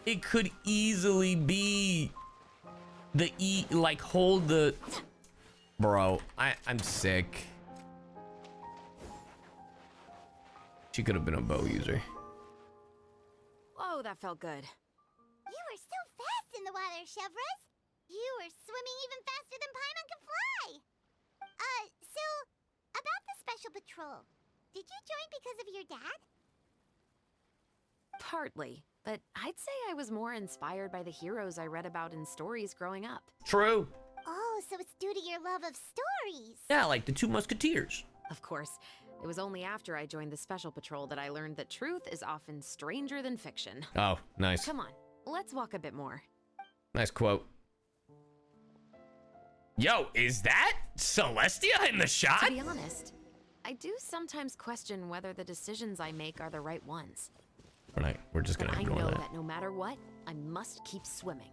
[SPEAKER 1] It could easily be the E, like hold the. Bro, I'm sick. She could have been a bow user.
[SPEAKER 8] Whoa, that felt good.
[SPEAKER 2] You were so fast in the water, CHEVREUSE. You were swimming even faster than Paimon can fly. So, about the Special Patrol, did you join because of your dad?
[SPEAKER 8] Partly, but I'd say I was more inspired by the heroes I read about in stories growing up.
[SPEAKER 1] True.
[SPEAKER 2] Oh, so it's due to your love of stories.
[SPEAKER 1] Yeah, like the two Musketeers.
[SPEAKER 8] Of course, It was only after I joined the Special Patrol that I learned that truth is often stranger than fiction.
[SPEAKER 1] Oh, nice.
[SPEAKER 8] Come on, let's walk a bit more.
[SPEAKER 1] Nice quote. Yo, is that Celestia in the shot?
[SPEAKER 8] To be honest, I do sometimes question whether the decisions I make are the right ones.
[SPEAKER 1] We're just gonna
[SPEAKER 8] But I
[SPEAKER 1] ignore
[SPEAKER 8] know
[SPEAKER 1] that.
[SPEAKER 8] that no matter what, I must keep swimming.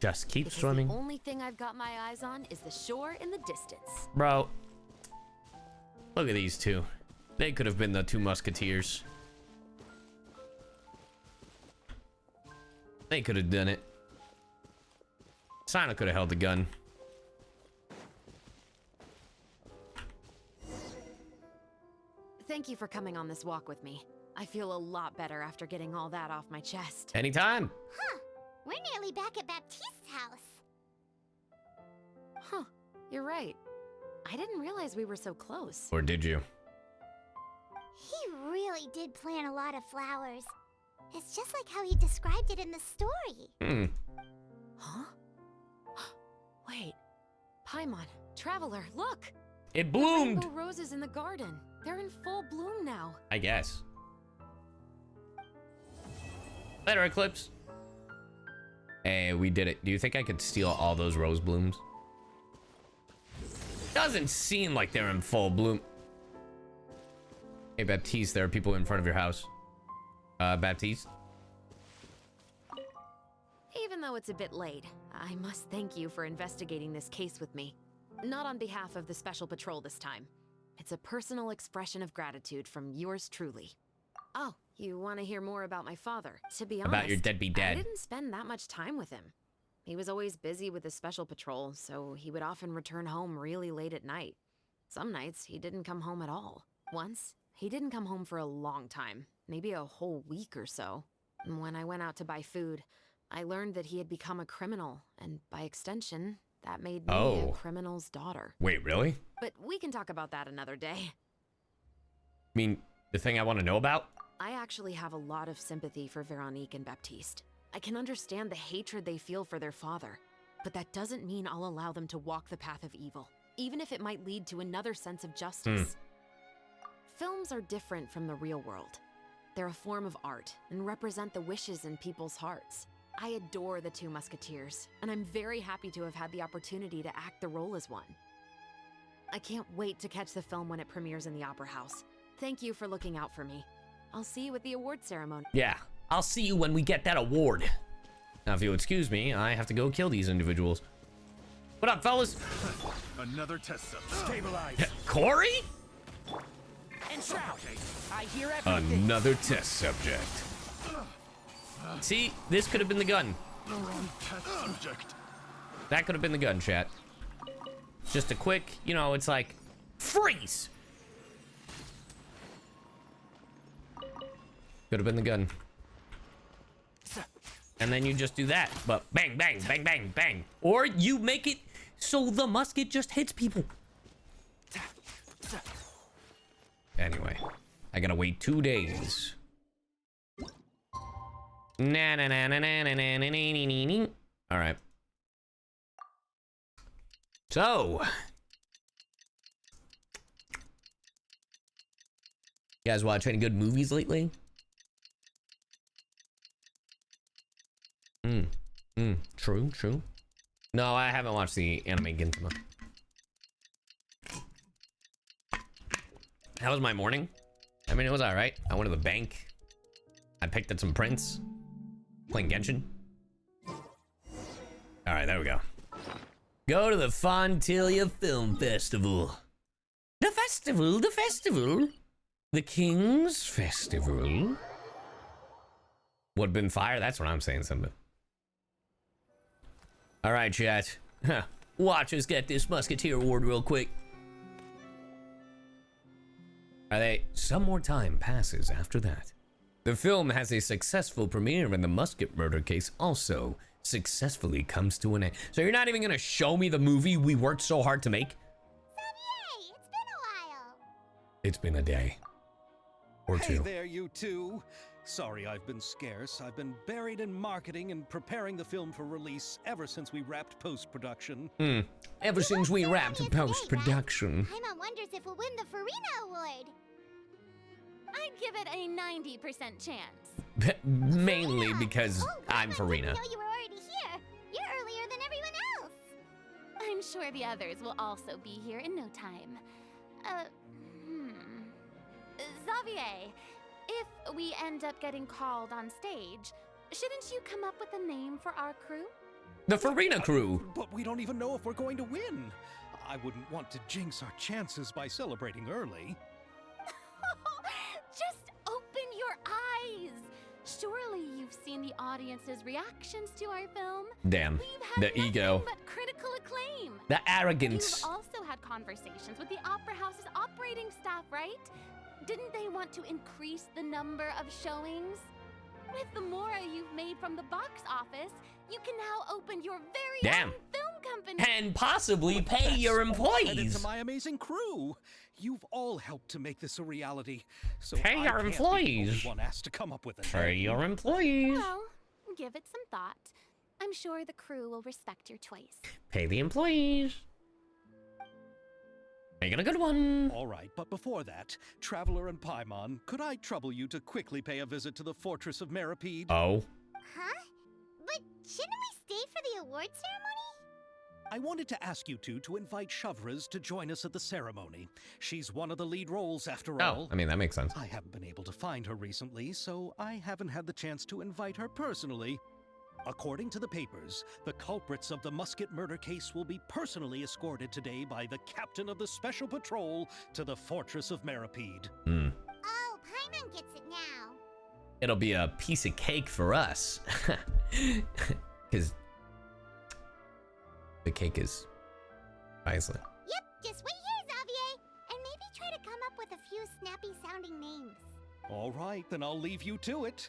[SPEAKER 1] Just keep
[SPEAKER 8] Because
[SPEAKER 1] swimming.
[SPEAKER 8] the only thing I've got my eyes on is the shore in the distance.
[SPEAKER 1] Bro, look at these two. They could have been the two musketeers. They could have done it. Sana could have held the gun.
[SPEAKER 8] Thank you for coming on this walk with me. I feel a lot better after getting all that off my chest.
[SPEAKER 1] Anytime.
[SPEAKER 2] Huh. We're nearly back at Baptiste's house.
[SPEAKER 8] Huh. You're right. I didn't realize we were so close.
[SPEAKER 1] Or did you?
[SPEAKER 2] He really did plant a lot of flowers. It's just like how he described it in the story.
[SPEAKER 8] Huh? Wait. Paimon, Traveler, look!
[SPEAKER 1] It bloomed!
[SPEAKER 8] The rainbow roses in the garden. They're in full bloom now.
[SPEAKER 1] I guess. Later, Eclipse. Hey, we did it. Do you think I could steal all those rose blooms? Doesn't seem like they're in full bloom. Hey, Baptiste, there are people in front of your house. Baptiste?
[SPEAKER 8] Even though it's a bit late, I must thank you for investigating this case with me. Not on behalf of the Special Patrol this time. It's a personal expression of gratitude from yours truly. Oh, you want to hear more about my father? To be honest,
[SPEAKER 1] About your deadbeat dad.
[SPEAKER 8] I didn't spend that much time with him. He was always busy with the Special Patrol, so he would often return home really late at night. Some nights, he didn't come home at all. Once, he didn't come home for a long time, maybe a whole week or so. When I went out to buy food, I learned that he had become a criminal, and by extension, that made me a criminal's daughter.
[SPEAKER 1] Wait, really?
[SPEAKER 8] But we can talk about that another day.
[SPEAKER 1] I mean, the thing I want to know about?
[SPEAKER 8] I actually have a lot of sympathy for Veronique and Baptiste. I can understand the hatred they feel for their father, but that doesn't mean I'll allow them to walk the path of evil, even if it might lead to another sense of justice. Films are different from the real world. They're a form of art and represent the wishes in people's hearts. I adore the two Musketeers, and I'm very happy to have had the opportunity to act the role as one. I can't wait to catch the film when it premieres in the Opera House. Thank you for looking out for me. I'll see you at the award ceremony.
[SPEAKER 1] Yeah, I'll see you when we get that award. Now, if you'll excuse me, I have to go kill these individuals. What up, fellas?
[SPEAKER 15] Another test subject. Stabilize.
[SPEAKER 1] Corey?
[SPEAKER 15] And Shroud. I hear everything.
[SPEAKER 1] Another test subject. See, this could have been the gun.
[SPEAKER 15] Test subject.
[SPEAKER 1] That could have been the gun, chat. Just a quick, you know, it's like, freeze! Could have been the gun. And then you just do that, but bang, bang, bang, bang, bang. Or you make it so the musket just hits people. Anyway, I gotta wait 2 days. Na na na na na na na na na na. All right. So, you guys watch any good movies lately? True. No, I haven't watched the anime Genshin. How was my morning? I mean, it was all right. I went to the bank. I picked up some prints. Playing Genshin. All right, there we go. Go to the Fontilia Film Festival. The festival. The King's Festival. Would've been fire. That's what I'm saying, something. All right, chat. Watch us get this Musketeer award real quick. Some more time passes after that. The film has a successful premiere and the Musket murder case also successfully comes to an end. So you're not even gonna show me the movie we worked so hard to make?
[SPEAKER 2] Yay! It's been a while.
[SPEAKER 1] It's been a day. Or two.
[SPEAKER 14] Hey there, you two. Sorry I've been scarce. I've been buried in marketing and preparing the film for release ever since we wrapped post-production.
[SPEAKER 1] Ever since we wrapped post-production.
[SPEAKER 2] Paimon wonders if we'll win the Farina Award.
[SPEAKER 7] I'd give it a 90% chance.
[SPEAKER 1] Mainly because I'm Farina.
[SPEAKER 2] I know you were already here. You're earlier than everyone else.
[SPEAKER 7] I'm sure the others will also be here in no time. Xavier, if we end up getting called on stage, shouldn't you come up with a name for our crew?
[SPEAKER 1] The Farina crew.
[SPEAKER 14] But we don't even know if we're going to win. I wouldn't want to jinx our chances by celebrating early.
[SPEAKER 7] Just open your eyes. Surely you've seen the audience's reactions to our film.
[SPEAKER 1] Damn, the ego.
[SPEAKER 7] But critical acclaim.
[SPEAKER 1] The arrogance.
[SPEAKER 7] You've also had conversations with the Opera House's operating staff, right? Didn't they want to increase the number of showings? With the more you've made from the box office, you can now open your very own film company.
[SPEAKER 1] And possibly pay your employees.
[SPEAKER 14] To my amazing crew. You've all helped to make this a reality. So
[SPEAKER 1] Pay
[SPEAKER 14] I
[SPEAKER 1] your
[SPEAKER 14] can't
[SPEAKER 1] employees.
[SPEAKER 14] Be the only one asked to come up with a
[SPEAKER 1] Pay
[SPEAKER 14] name.
[SPEAKER 1] your employees.
[SPEAKER 7] Well, give it some thought. I'm sure the crew will respect your choice.
[SPEAKER 1] Pay the employees. Make it a good one.
[SPEAKER 14] All right, but before that, Traveler and Paimon, could I trouble you to quickly pay a visit to the Fortress of Meripede?
[SPEAKER 1] Oh.
[SPEAKER 2] Huh? But shouldn't we stay for the award ceremony?
[SPEAKER 14] I wanted to ask you two to invite CHEVREUSE to join us at the ceremony. She's one of the lead roles after all.
[SPEAKER 1] I mean, that makes sense.
[SPEAKER 14] I haven't been able to find her recently, so I haven't had the chance to invite her personally. According to the papers, the culprits of the Musket murder case will be personally escorted today by the captain of the Special Patrol to the Fortress of Meripede.
[SPEAKER 2] Oh, Paimon gets it now.
[SPEAKER 1] It'll be a piece of cake for us. Because the cake is Iceland.
[SPEAKER 2] Yep, just wait here, Xavier. And maybe try to come up with a few snappy-sounding names.
[SPEAKER 14] All right, then I'll leave you to it.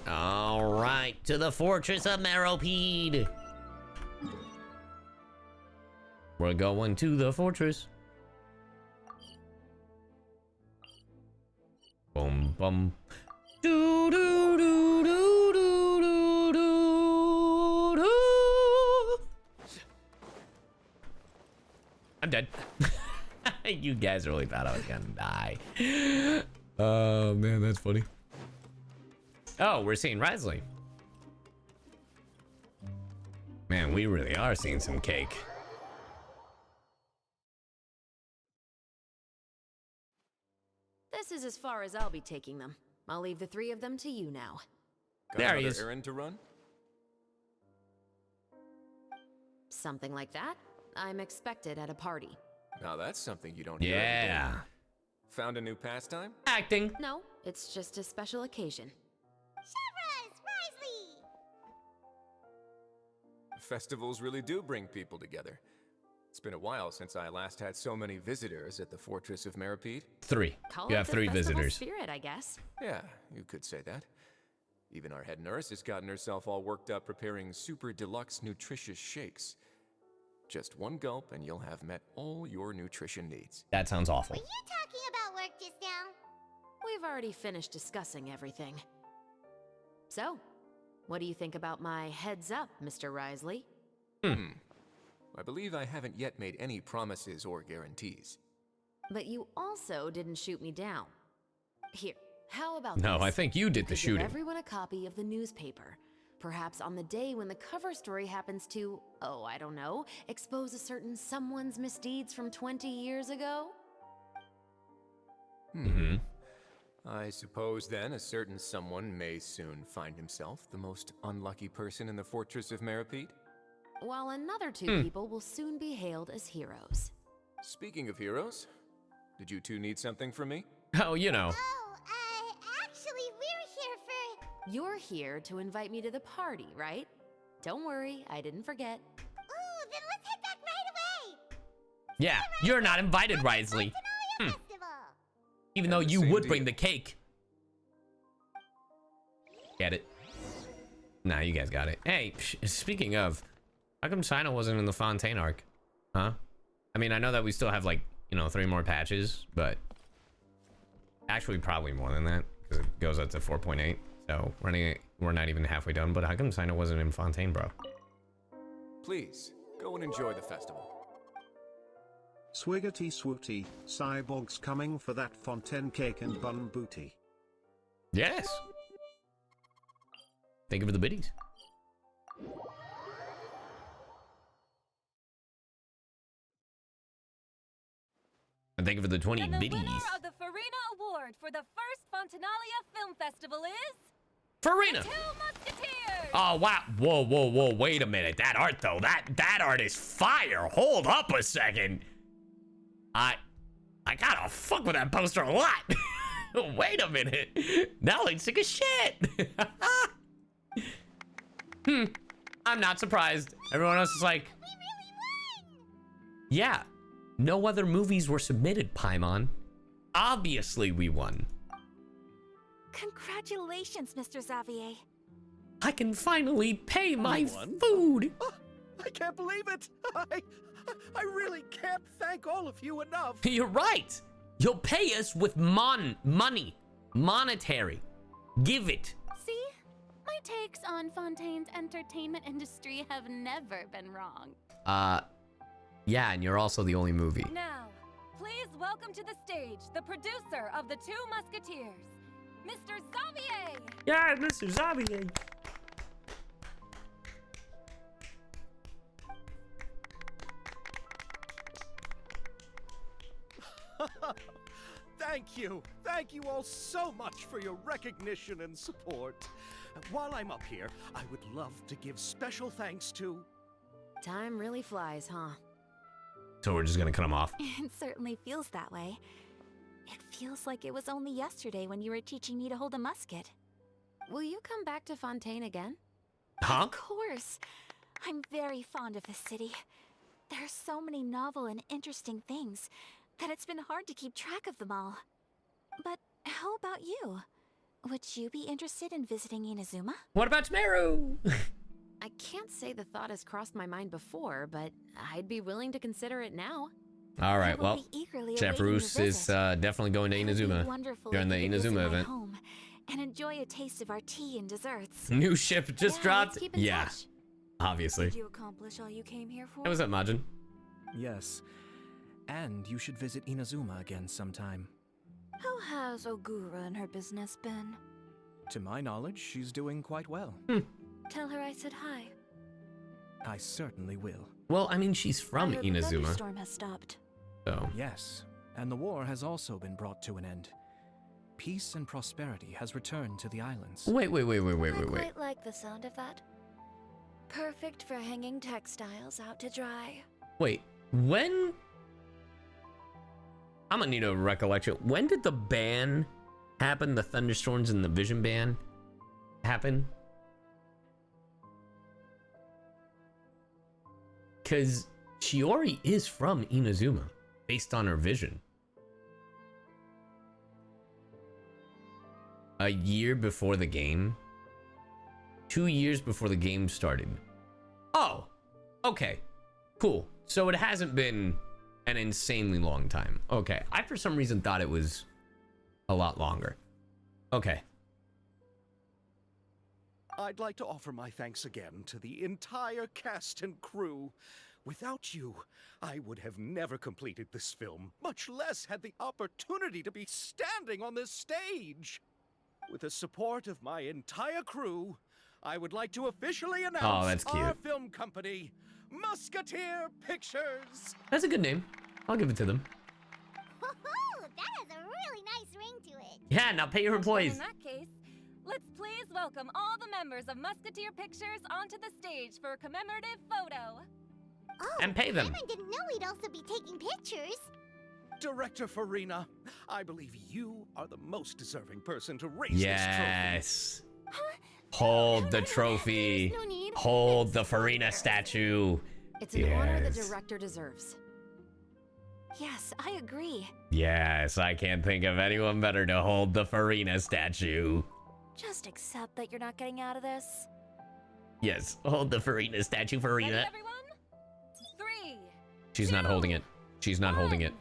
[SPEAKER 9] All right, to the Fortress of Meripede.
[SPEAKER 1] We're going to the fortress. Boom, boom. Do, do, do, do, do, do, do, do. I'm dead. You guys really thought I was gonna die. Oh, man, that's funny. Oh, we're seeing Risley. Man, we really are seeing some cake.
[SPEAKER 8] This is as far as I'll be taking them. I'll leave the three of them to you now.
[SPEAKER 1] There he is.
[SPEAKER 18] Errand to run?
[SPEAKER 8] Something like that. I'm expected at a party.
[SPEAKER 18] Now that's something you don't hear every day.
[SPEAKER 1] Yeah.
[SPEAKER 18] Found a new pastime?
[SPEAKER 1] Acting.
[SPEAKER 8] No, it's just a special occasion.
[SPEAKER 2] CHEVREUSE! Risley!
[SPEAKER 18] Festivals really do bring people together. It's been a while since I last had so many visitors at the Fortress of Meripede.
[SPEAKER 1] 3.
[SPEAKER 8] Call
[SPEAKER 1] You
[SPEAKER 8] it
[SPEAKER 1] have
[SPEAKER 8] the
[SPEAKER 1] 3
[SPEAKER 8] festival
[SPEAKER 1] visitors.
[SPEAKER 8] Spirit, I guess.
[SPEAKER 18] Yeah, you could say that. Even our head nurse has gotten herself all worked up preparing super deluxe nutritious shakes. Just one gulp and you'll have met all your nutrition needs.
[SPEAKER 1] That sounds awful.
[SPEAKER 2] Were you talking about work just now?
[SPEAKER 8] We've already finished discussing everything. So, what do you think about my heads up, Mr. Risley?
[SPEAKER 18] I believe I haven't yet made any promises or guarantees.
[SPEAKER 8] But you also didn't shoot me down. Here, how about
[SPEAKER 1] No,
[SPEAKER 8] this?
[SPEAKER 1] I think you did the
[SPEAKER 8] Give
[SPEAKER 1] shooting.
[SPEAKER 8] everyone a copy of the newspaper. Perhaps on the day when the cover story happens to, oh, I don't know, expose a certain someone's misdeeds from 20 years ago?
[SPEAKER 18] I suppose then a certain someone may soon find himself the most unlucky person in the Fortress of Meripede.
[SPEAKER 8] While another two people will soon be hailed as heroes.
[SPEAKER 18] Speaking of heroes, did you two need something from me?
[SPEAKER 1] Oh, you know.
[SPEAKER 2] Actually, we're here for...
[SPEAKER 8] You're here to invite me to the party, right? Don't worry, I didn't forget.
[SPEAKER 2] Ooh, then let's head back right away!
[SPEAKER 1] Yeah, you're not invited, Risley. Even though you would bring the cake. Get it? Nah, you guys got it. Hey, speaking of, how come Sino wasn't in the Fontaine arc? Huh? I mean, I know that we still have, like, you know, 3 more patches, but Actually, probably more than that, because it goes up to 4.8. So we're not even halfway done. But how come Sino wasn't in Fontaine, bro?
[SPEAKER 18] Please, go and enjoy the festival.
[SPEAKER 3] Swiggity swooty, cyborgs coming for that Fontaine cake and bun booty.
[SPEAKER 1] Yes. Thank you for the biddies. And thank you for the 20
[SPEAKER 19] and the
[SPEAKER 1] biddies.
[SPEAKER 19] winner of the Farina Award for the first Fontanalia Film Festival is...
[SPEAKER 1] Farina!
[SPEAKER 19] The Two Musketeers!
[SPEAKER 1] Oh, wow. Whoa, whoa, whoa. Wait a minute. That art, though. That art is fire. Hold up a second. I gotta fuck with that poster a lot. Wait a minute. Now I'm sick of shit. I'm not surprised. Everyone else is like...
[SPEAKER 2] We really won!
[SPEAKER 1] Yeah. No other movies were submitted, Paimon. Obviously, we won.
[SPEAKER 6] Congratulations, Mr. Xavier.
[SPEAKER 1] I can finally pay my food.
[SPEAKER 11] Oh, I can't believe it. I really can't thank all of you enough.
[SPEAKER 1] You're right. You'll pay us with money. Monetary. Give it.
[SPEAKER 7] See? My takes on Fontaine's entertainment industry have never been wrong.
[SPEAKER 1] Yeah, and you're also the only movie.
[SPEAKER 19] Now, please welcome to the stage the producer of The Two Musketeers, Mr. Xavier!
[SPEAKER 1] Yeah, Mr. Xavier.
[SPEAKER 11] Thank you. Thank you all so much for your recognition and support. While I'm up here, I would love to give special thanks to...
[SPEAKER 8] Time really flies, huh?
[SPEAKER 1] So we're just gonna cut him off.
[SPEAKER 6] It certainly feels that way. It feels like it was only yesterday when you were teaching me to hold a musket.
[SPEAKER 8] Will you come back to Fontaine again?
[SPEAKER 1] Huh?
[SPEAKER 6] Of course. I'm very fond of this city. There are so many novel and interesting things that it's been hard to keep track of them all. But how about you? Would you be interested in visiting Inazuma?
[SPEAKER 1] What about Tamaru?
[SPEAKER 8] I can't say the thought has crossed my mind before, but I'd be willing to consider it now.
[SPEAKER 1] All right, well, CHEVREUSE is definitely going to Inazuma during the Inazuma event.
[SPEAKER 6] Home and enjoy a taste of our tea and desserts.
[SPEAKER 1] New ship just dropped. Yeah,
[SPEAKER 6] touch.
[SPEAKER 1] Obviously.
[SPEAKER 13] Did you accomplish all you came here for?
[SPEAKER 1] Hey, what's up, Majin?
[SPEAKER 17] Yes. And you should visit Inazuma again sometime.
[SPEAKER 13] How has Ogura and her business been?
[SPEAKER 17] To my knowledge, she's doing quite well.
[SPEAKER 13] Tell her I said hi.
[SPEAKER 17] I certainly will.
[SPEAKER 1] Well, I mean, she's from
[SPEAKER 13] I heard the
[SPEAKER 1] Inazuma.
[SPEAKER 13] thunderstorm has stopped.
[SPEAKER 1] So.
[SPEAKER 17] Yes, and the war has also been brought to an end. Peace and prosperity has returned to the islands.
[SPEAKER 1] Wait.
[SPEAKER 13] I quite like the sound of that. Perfect for hanging textiles out to dry.
[SPEAKER 1] Wait, when? I'm gonna need a recollection. When did the ban happen? The thunderstorms and the vision ban happen? Because Shiori is from Inazuma, based on her vision. A year before the game? 2 years before the game started. Oh, okay, cool. So it hasn't been an insanely long time. Okay, I for some reason thought it was a lot longer. Okay.
[SPEAKER 11] I'd like to offer my thanks again to the entire cast and crew. Without you, I would have never completed this film, much less had the opportunity to be standing on this stage. With the support of my entire crew, I would like to officially announce our film company, Musketeer Pictures.
[SPEAKER 1] That's a good name. I'll give it to them.
[SPEAKER 2] Woohoo! That has a really nice ring to it.
[SPEAKER 1] Yeah, now pay your employees.
[SPEAKER 19] In that case, let's please welcome all the members of Musketeer Pictures onto the stage for a commemorative photo.
[SPEAKER 2] Oh,
[SPEAKER 1] and pay them.
[SPEAKER 2] I didn't know we'd also be taking pictures.
[SPEAKER 11] Director Farina, I believe you are the most deserving person to raise this trophy.
[SPEAKER 1] Yes. Hold the trophy.
[SPEAKER 7] No need.
[SPEAKER 1] Hold the Farina statue.
[SPEAKER 8] It's an honor the director deserves.
[SPEAKER 6] Yes, I agree.
[SPEAKER 1] Yes, I can't think of anyone better to hold the Farina statue.
[SPEAKER 13] Just accept that you're not getting out of this.
[SPEAKER 1] Yes, hold the Farina statue, Farina.
[SPEAKER 19] Ready, everyone? 3.
[SPEAKER 1] She's not holding it. She's not holding it.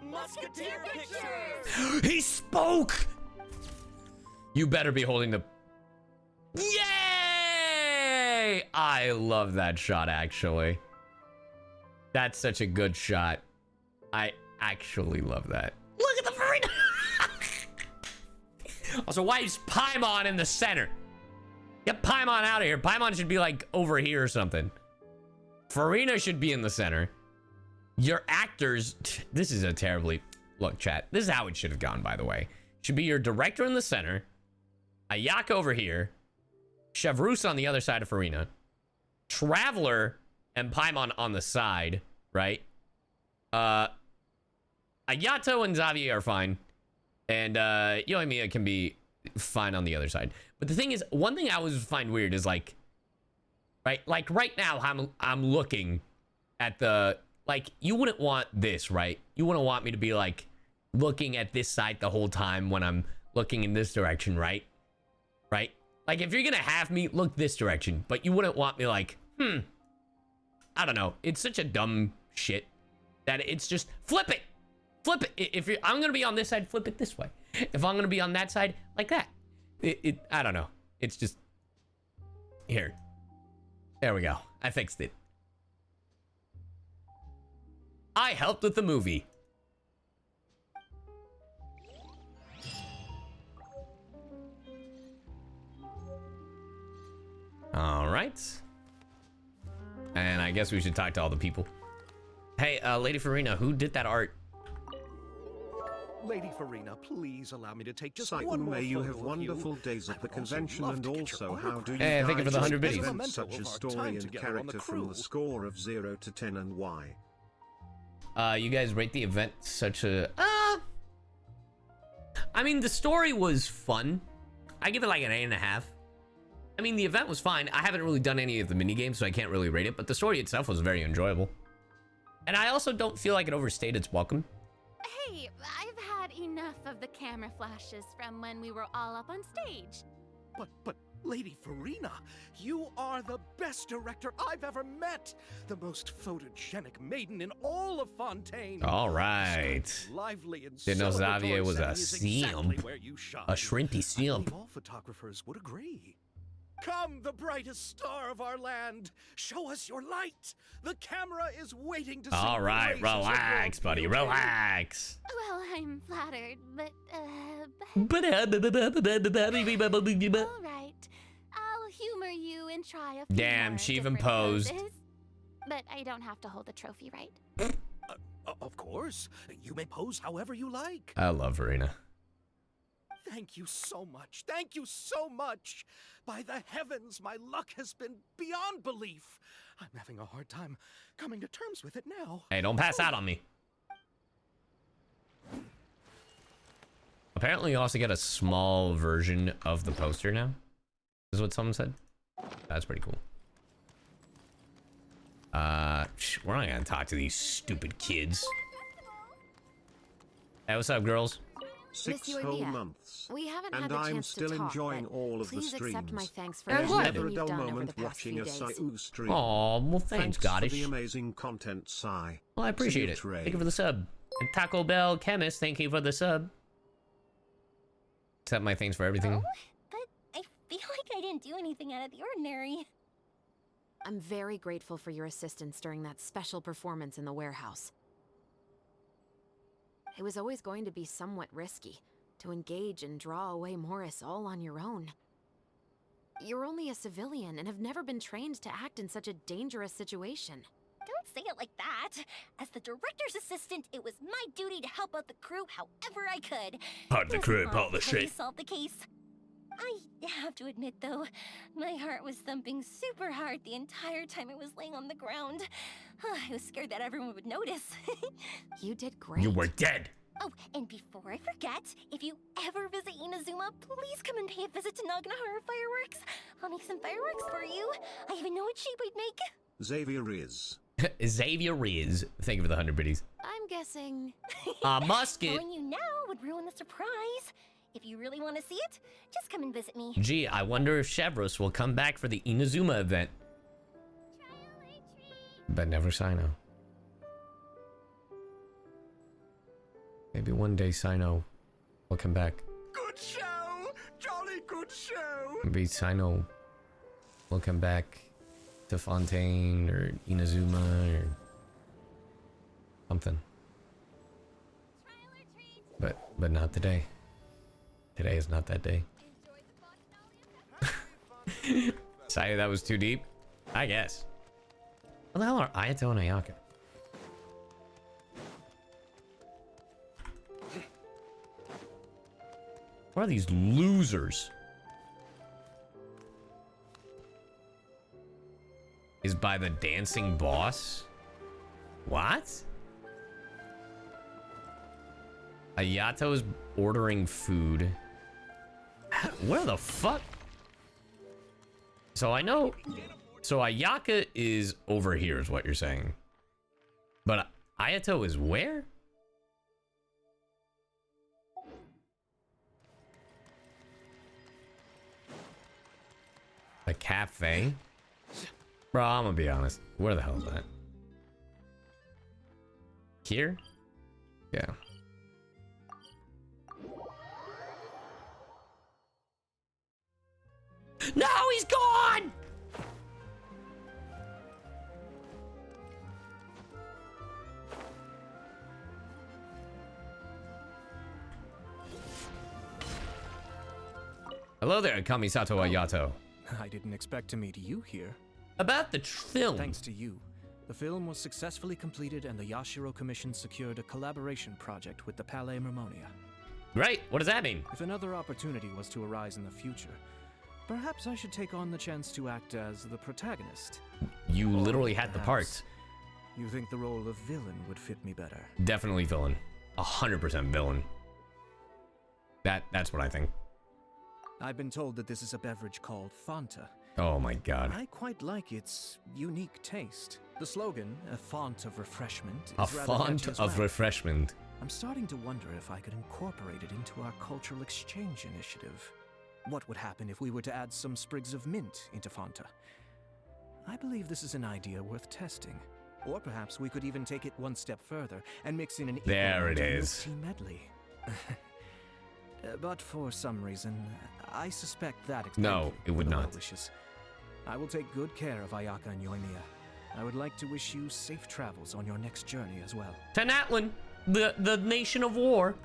[SPEAKER 19] Musketeer Pictures!
[SPEAKER 1] He spoke! You better be holding the... Yay! I love that shot, actually. That's such a good shot. I actually love that. Look at the Farina! Also, why is Paimon in the center? Get Paimon out of here. Paimon should be like over here or something. Farina should be in the center. Your actors... This is a terribly... Look, chat. This is how it should have gone, by the way. Should be your director in the center. Ayaka over here. CHEVREUSE on the other side of Farina. Traveler and Paimon on the side, right? Ayato and Xavier are fine. And Yoimiya can be fine on the other side. But the thing is, one thing I always find weird is like, right? Like right now, I'm looking at the, like, you wouldn't want this, right? You wouldn't want me to be like looking at this side the whole time when I'm looking in this direction, right? Right? Like if you're gonna have me look this direction, but you wouldn't want me like, I don't know. It's such a dumb shit that it's just flip it. Flip it. If I'm gonna be on this side, flip it this way. If I'm gonna be on that side, like that. I don't know. It's just here. There we go. I fixed it. I helped with the movie. All right. And I guess we should talk to all the people. Hey, Lady Farina, who did that art?
[SPEAKER 11] Lady Farina, please allow me to take just
[SPEAKER 3] Cycle,
[SPEAKER 11] one more
[SPEAKER 3] may you
[SPEAKER 11] photo
[SPEAKER 3] have
[SPEAKER 11] of
[SPEAKER 3] wonderful days at the convention, and also how do you
[SPEAKER 1] Hey, thank you for the 100 biddies.
[SPEAKER 3] present such a story and character from the score of 0 to 10 and why?
[SPEAKER 1] You guys rate the event such a... I mean, the story was fun. I give it like an 8.5. I mean, the event was fine. I haven't really done any of the mini games, so I can't really rate it, but the story itself was very enjoyable. And I also don't feel like it overstayed its welcome.
[SPEAKER 7] Hey, I've had enough of the camera flashes from when we were all up on stage.
[SPEAKER 11] But, Lady Farina, you are the best director I've ever met. The most photogenic maiden in all of Fontaine.
[SPEAKER 1] All right.
[SPEAKER 11] Lively and
[SPEAKER 1] Didn't know
[SPEAKER 11] celebratory
[SPEAKER 1] Xavier was a
[SPEAKER 11] setting is exactly
[SPEAKER 1] simp.
[SPEAKER 11] where you shine.
[SPEAKER 1] A shrimpy
[SPEAKER 11] I
[SPEAKER 1] simp.
[SPEAKER 11] believe all photographers would agree. Come, the brightest star of our land. Show us your light. The camera is waiting to see.
[SPEAKER 1] All right,
[SPEAKER 11] graces of your
[SPEAKER 1] relax, buddy,
[SPEAKER 11] beauty.
[SPEAKER 1] relax.
[SPEAKER 7] Well, I'm flattered, but, all right. I'll humor you and try a few
[SPEAKER 1] Damn,
[SPEAKER 7] more
[SPEAKER 1] she even
[SPEAKER 7] different
[SPEAKER 1] posed.
[SPEAKER 7] poses. But I don't have to hold the trophy, right?
[SPEAKER 11] Of course. You may pose however you like.
[SPEAKER 1] I love Farina.
[SPEAKER 11] Thank you so much. Thank you so much. By the heavens, my luck has been beyond belief. I'm having a hard time coming to terms with it now.
[SPEAKER 1] Hey, don't pass out on me. Apparently, you also get a small version of the poster now. Is what someone said. That's pretty cool. We're not gonna talk to these stupid kids. Hey, what's up, girls?
[SPEAKER 3] 6 whole months.
[SPEAKER 8] We haven't
[SPEAKER 3] and
[SPEAKER 8] had the
[SPEAKER 3] I'm
[SPEAKER 8] chance
[SPEAKER 3] still
[SPEAKER 8] to talk,
[SPEAKER 3] enjoying
[SPEAKER 8] but
[SPEAKER 3] all of the
[SPEAKER 8] please
[SPEAKER 3] streams.
[SPEAKER 8] accept my thanks for
[SPEAKER 3] There's
[SPEAKER 8] everything
[SPEAKER 3] never a
[SPEAKER 8] you've
[SPEAKER 3] dull
[SPEAKER 8] done over
[SPEAKER 3] moment
[SPEAKER 8] the past
[SPEAKER 3] watching
[SPEAKER 8] few
[SPEAKER 3] a
[SPEAKER 8] days.
[SPEAKER 3] CyYu stream.
[SPEAKER 1] Aw, well, thanks,
[SPEAKER 3] for
[SPEAKER 1] Goddish.
[SPEAKER 3] the amazing content, Cy.
[SPEAKER 1] Well, I appreciate it. Thank you for the sub. And Taco Bell Chemist, thank you for the sub. Accept my thanks for everything.
[SPEAKER 12] But I feel like I didn't do anything out of the ordinary.
[SPEAKER 8] I'm very grateful for your assistance during that special performance in the warehouse. It was always going to be somewhat risky to engage and draw away Morris all on your own. You're only a civilian and have never been trained to act in such a dangerous situation.
[SPEAKER 12] Don't say it like that. As the director's assistant, it was my duty to help out the crew however I could.
[SPEAKER 1] Part of the crew,
[SPEAKER 12] Doesn't
[SPEAKER 1] part of the
[SPEAKER 12] always
[SPEAKER 1] shit.
[SPEAKER 12] solve the case. I have to admit, though, my heart was thumping super hard the entire time I was laying on the ground. I was scared that everyone would notice.
[SPEAKER 8] You did great.
[SPEAKER 1] You were dead.
[SPEAKER 12] Oh, and before I forget, if you ever visit Inazuma, please come and pay a visit to Naganohara Fireworks. I'll make some fireworks for you. I even know what shape we'd make.
[SPEAKER 3] Xavier is.
[SPEAKER 1] Xavier is. Thank you for the 100 biddies.
[SPEAKER 8] I'm guessing.
[SPEAKER 1] Musket.
[SPEAKER 12] Telling you now would ruin the surprise. If you really want to see it, just come and visit me.
[SPEAKER 1] Gee, I wonder if CHEVREUSE will come back for the Inazuma event. But never sign up. Maybe one day Sino will come back.
[SPEAKER 4] Good show! Jolly good show!
[SPEAKER 1] Maybe Sino will come back to Fontaine or Inazuma or something. But not today. Today is not that day. Sorry, that was too deep? I guess. What the hell are Ayato and Ayaka? What are these losers? Is by the dancing boss? What? Ayato's ordering food. Where the fuck? So I know. So Ayaka is over here, is what you're saying. But Ayato is where? The cafe? Bro, I'm gonna be honest. Where the hell is that? Here? Yeah. No, he's gone! Hello there, Kamisato Ayato.
[SPEAKER 17] I didn't expect to meet you here.
[SPEAKER 1] About the film.
[SPEAKER 17] Thanks to you, the film was successfully completed and the Yashiro Commission secured a collaboration project with the Palais Mermonia.
[SPEAKER 1] Great, what does that mean?
[SPEAKER 17] If another opportunity was to arise in the future, perhaps I should take on the chance to act as the protagonist.
[SPEAKER 1] You literally had the
[SPEAKER 17] Perhaps
[SPEAKER 1] part.
[SPEAKER 17] You think the role of villain would fit me better?
[SPEAKER 1] Definitely villain. 100% villain. That's what I think.
[SPEAKER 17] I've been told that this is a beverage called Fanta.
[SPEAKER 1] Oh my god.
[SPEAKER 17] I quite like its unique taste. The slogan, a font of refreshment,
[SPEAKER 1] A
[SPEAKER 17] is rather
[SPEAKER 1] font
[SPEAKER 17] catchy as
[SPEAKER 1] of
[SPEAKER 17] well.
[SPEAKER 1] refreshment.
[SPEAKER 17] I'm starting to wonder if I could incorporate it into our cultural exchange initiative. What would happen if we were to add some sprigs of mint into Fanta? I believe this is an idea worth testing. Or perhaps we could even take it one step further and mix in an equal
[SPEAKER 1] There it
[SPEAKER 17] amount of milk
[SPEAKER 1] is.
[SPEAKER 17] tea medley. But for some reason, I suspect that
[SPEAKER 1] No, it would
[SPEAKER 17] for the
[SPEAKER 1] not.
[SPEAKER 17] well-wishes. I will take good care of Ayaka and Yoimiya. I would like to wish you safe travels on your next journey as well.
[SPEAKER 1] Tenatlan, the nation of war.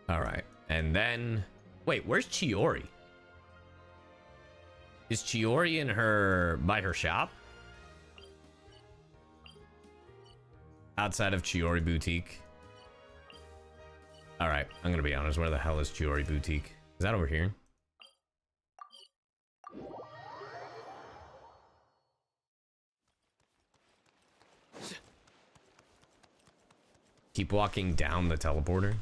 [SPEAKER 1] All right, and then wait, where's Chiori? Is Chiori by her shop? Outside of Chiori Boutique. All right, I'm gonna be honest. Where the hell is Chiori Boutique? Is that over here? Keep walking down the teleporter.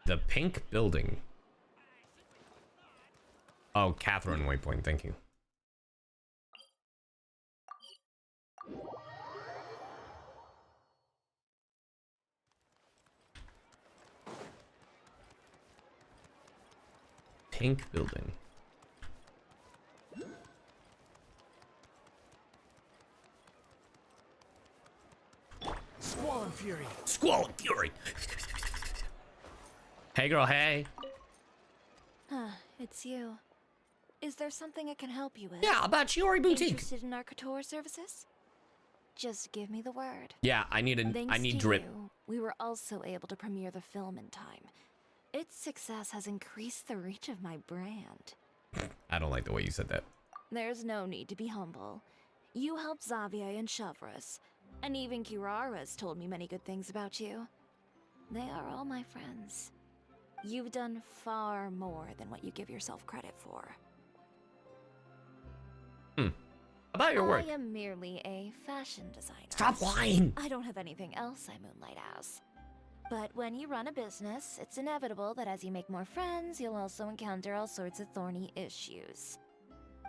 [SPEAKER 1] The pink building. Oh, Catherine Waypoint, thank you. Pink building.
[SPEAKER 17] Squall and Fury.
[SPEAKER 1] Squall and Fury. Hey girl, hey.
[SPEAKER 13] It's you. Is there something I can help you with?
[SPEAKER 1] Yeah, about Chiori Boutique.
[SPEAKER 13] Interested in our couture services? Just give me the word.
[SPEAKER 1] Yeah, I need
[SPEAKER 13] Thanks to
[SPEAKER 1] drip.
[SPEAKER 13] you, we were also able to premiere the film in time. Its success has increased the reach of my brand.
[SPEAKER 1] I don't like the way you said that.
[SPEAKER 13] There's no need to be humble. You helped Xavier and CHEVREUSE, and even Kirara's told me many good things about you. They are all my friends. You've done far more than what you give yourself credit for.
[SPEAKER 1] About your work.
[SPEAKER 13] I am merely a fashion designer.
[SPEAKER 1] Stop lying!
[SPEAKER 13] I don't have anything else I moonlight as. But when you run a business, it's inevitable that as you make more friends, you'll also encounter all sorts of thorny issues.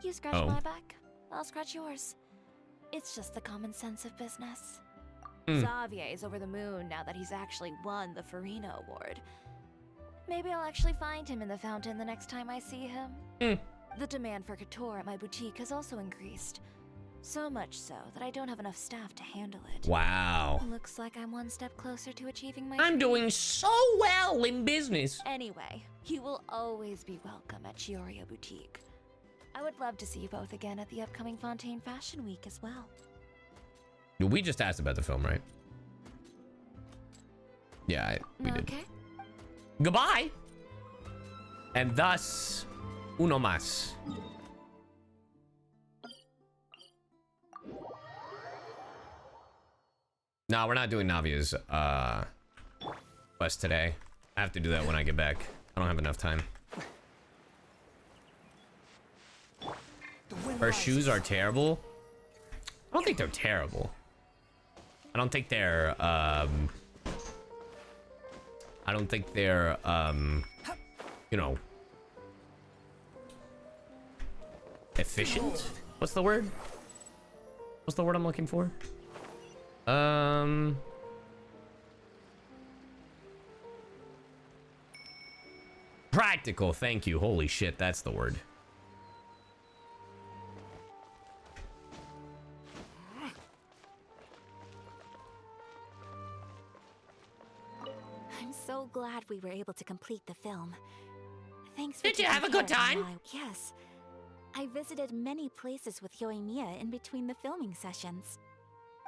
[SPEAKER 13] You scratch my back, I'll scratch yours. It's just the common sense of business. Xavier's over the moon now that he's actually won the Farina Award. Maybe I'll actually find him in the fountain the next time I see him. The demand for couture at my boutique has also increased. So much so that I don't have enough staff to handle it.
[SPEAKER 1] Wow.
[SPEAKER 13] Looks like I'm one step closer to achieving my
[SPEAKER 1] I'm
[SPEAKER 13] dream.
[SPEAKER 1] doing so well in business.
[SPEAKER 13] Anyway, you will always be welcome at CHEVREUSE Boutique. I would love to see you both again at the upcoming Fontaine Fashion Week as well.
[SPEAKER 1] We just asked about the film, right? Yeah, we did.
[SPEAKER 13] Okay.
[SPEAKER 1] Goodbye. And thus, uno más. No, we're not doing Navia's quest today. I have to do that when I get back. I don't have enough time. Her shoes are terrible. I don't think they're terrible. I don't think they're you know, efficient. What's the word? What's the word I'm looking for? Practical, thank you. Holy shit, that's the word.
[SPEAKER 6] I'm so glad we were able to complete the film. Thanks for
[SPEAKER 1] Did you have a good time?
[SPEAKER 6] Yes. I visited many places with Yoimiya in between the filming sessions.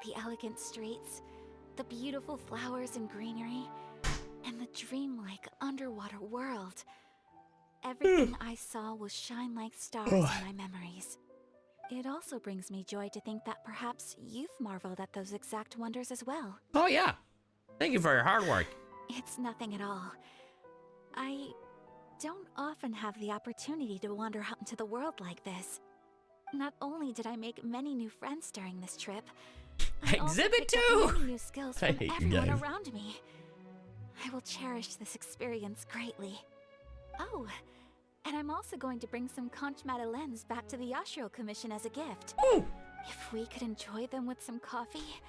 [SPEAKER 6] The elegant streets, the beautiful flowers and greenery, and the dreamlike underwater world. Everything I saw will shine like stars in my memories. It also brings me joy to think that perhaps you've marveled at those exact wonders as well.
[SPEAKER 1] Oh yeah. Thank you for your hard work.
[SPEAKER 6] It's nothing at all. I don't often have the opportunity to wander out into the world like this. Not only did I make many new friends during this trip, I also picked up many new skills from everyone around me. I will cherish this experience greatly. Oh, and I'm also going to bring some conch madeleines back to the Yashiro Commission as a gift.
[SPEAKER 1] Ooh.
[SPEAKER 6] If we could enjoy them with some coffee.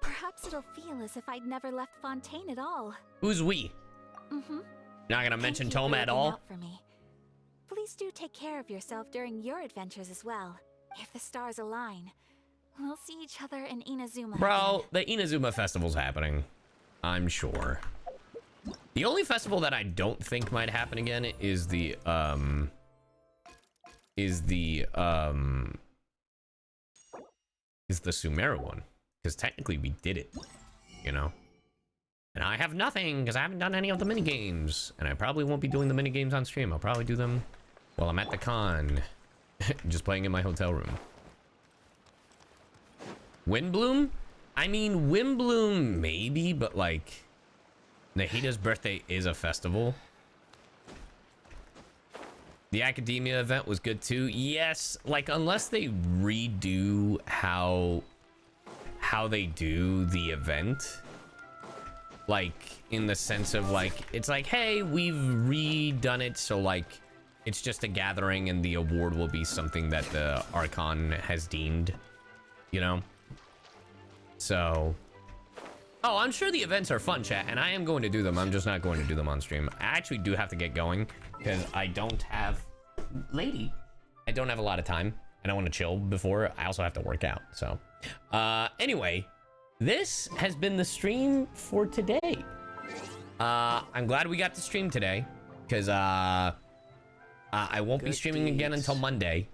[SPEAKER 6] Perhaps it'll feel as if I'd never left Fontaine at all.
[SPEAKER 1] Who's we?
[SPEAKER 6] Mm-hmm.
[SPEAKER 1] Not gonna mention Toma at all?
[SPEAKER 6] For me. Please do take care of yourself during your adventures as well. If the stars align, we'll see each other in Inazuma.
[SPEAKER 1] Bro, the Inazuma festival's happening. I'm sure. The only festival that I don't think might happen again is the Sumeru one. Because technically we did it, you know? And I have nothing because I haven't done any of the mini games, and I probably won't be doing the mini games on stream. I'll probably do them while I'm at the con, just playing in my hotel room. Windbloom? I mean, Windbloom maybe, but like, Nahida's birthday is a festival. The Academia event was good too. Yes, like unless they redo how they do the event. Like, in the sense of, like, it's like, hey, we've redone it, so, like, it's just a gathering, and the award will be something that the Archon has deemed, you know? So... Oh, I'm sure the events are fun, chat, and I am going to do them. I'm just not going to do them on stream. I actually do have to get going, because I don't have... Lady! I don't have a lot of time, and I want to chill before. I also have to work out, so... Anyway... This has been the stream for today. I'm glad we got to stream today, because I won't be streaming again until Monday.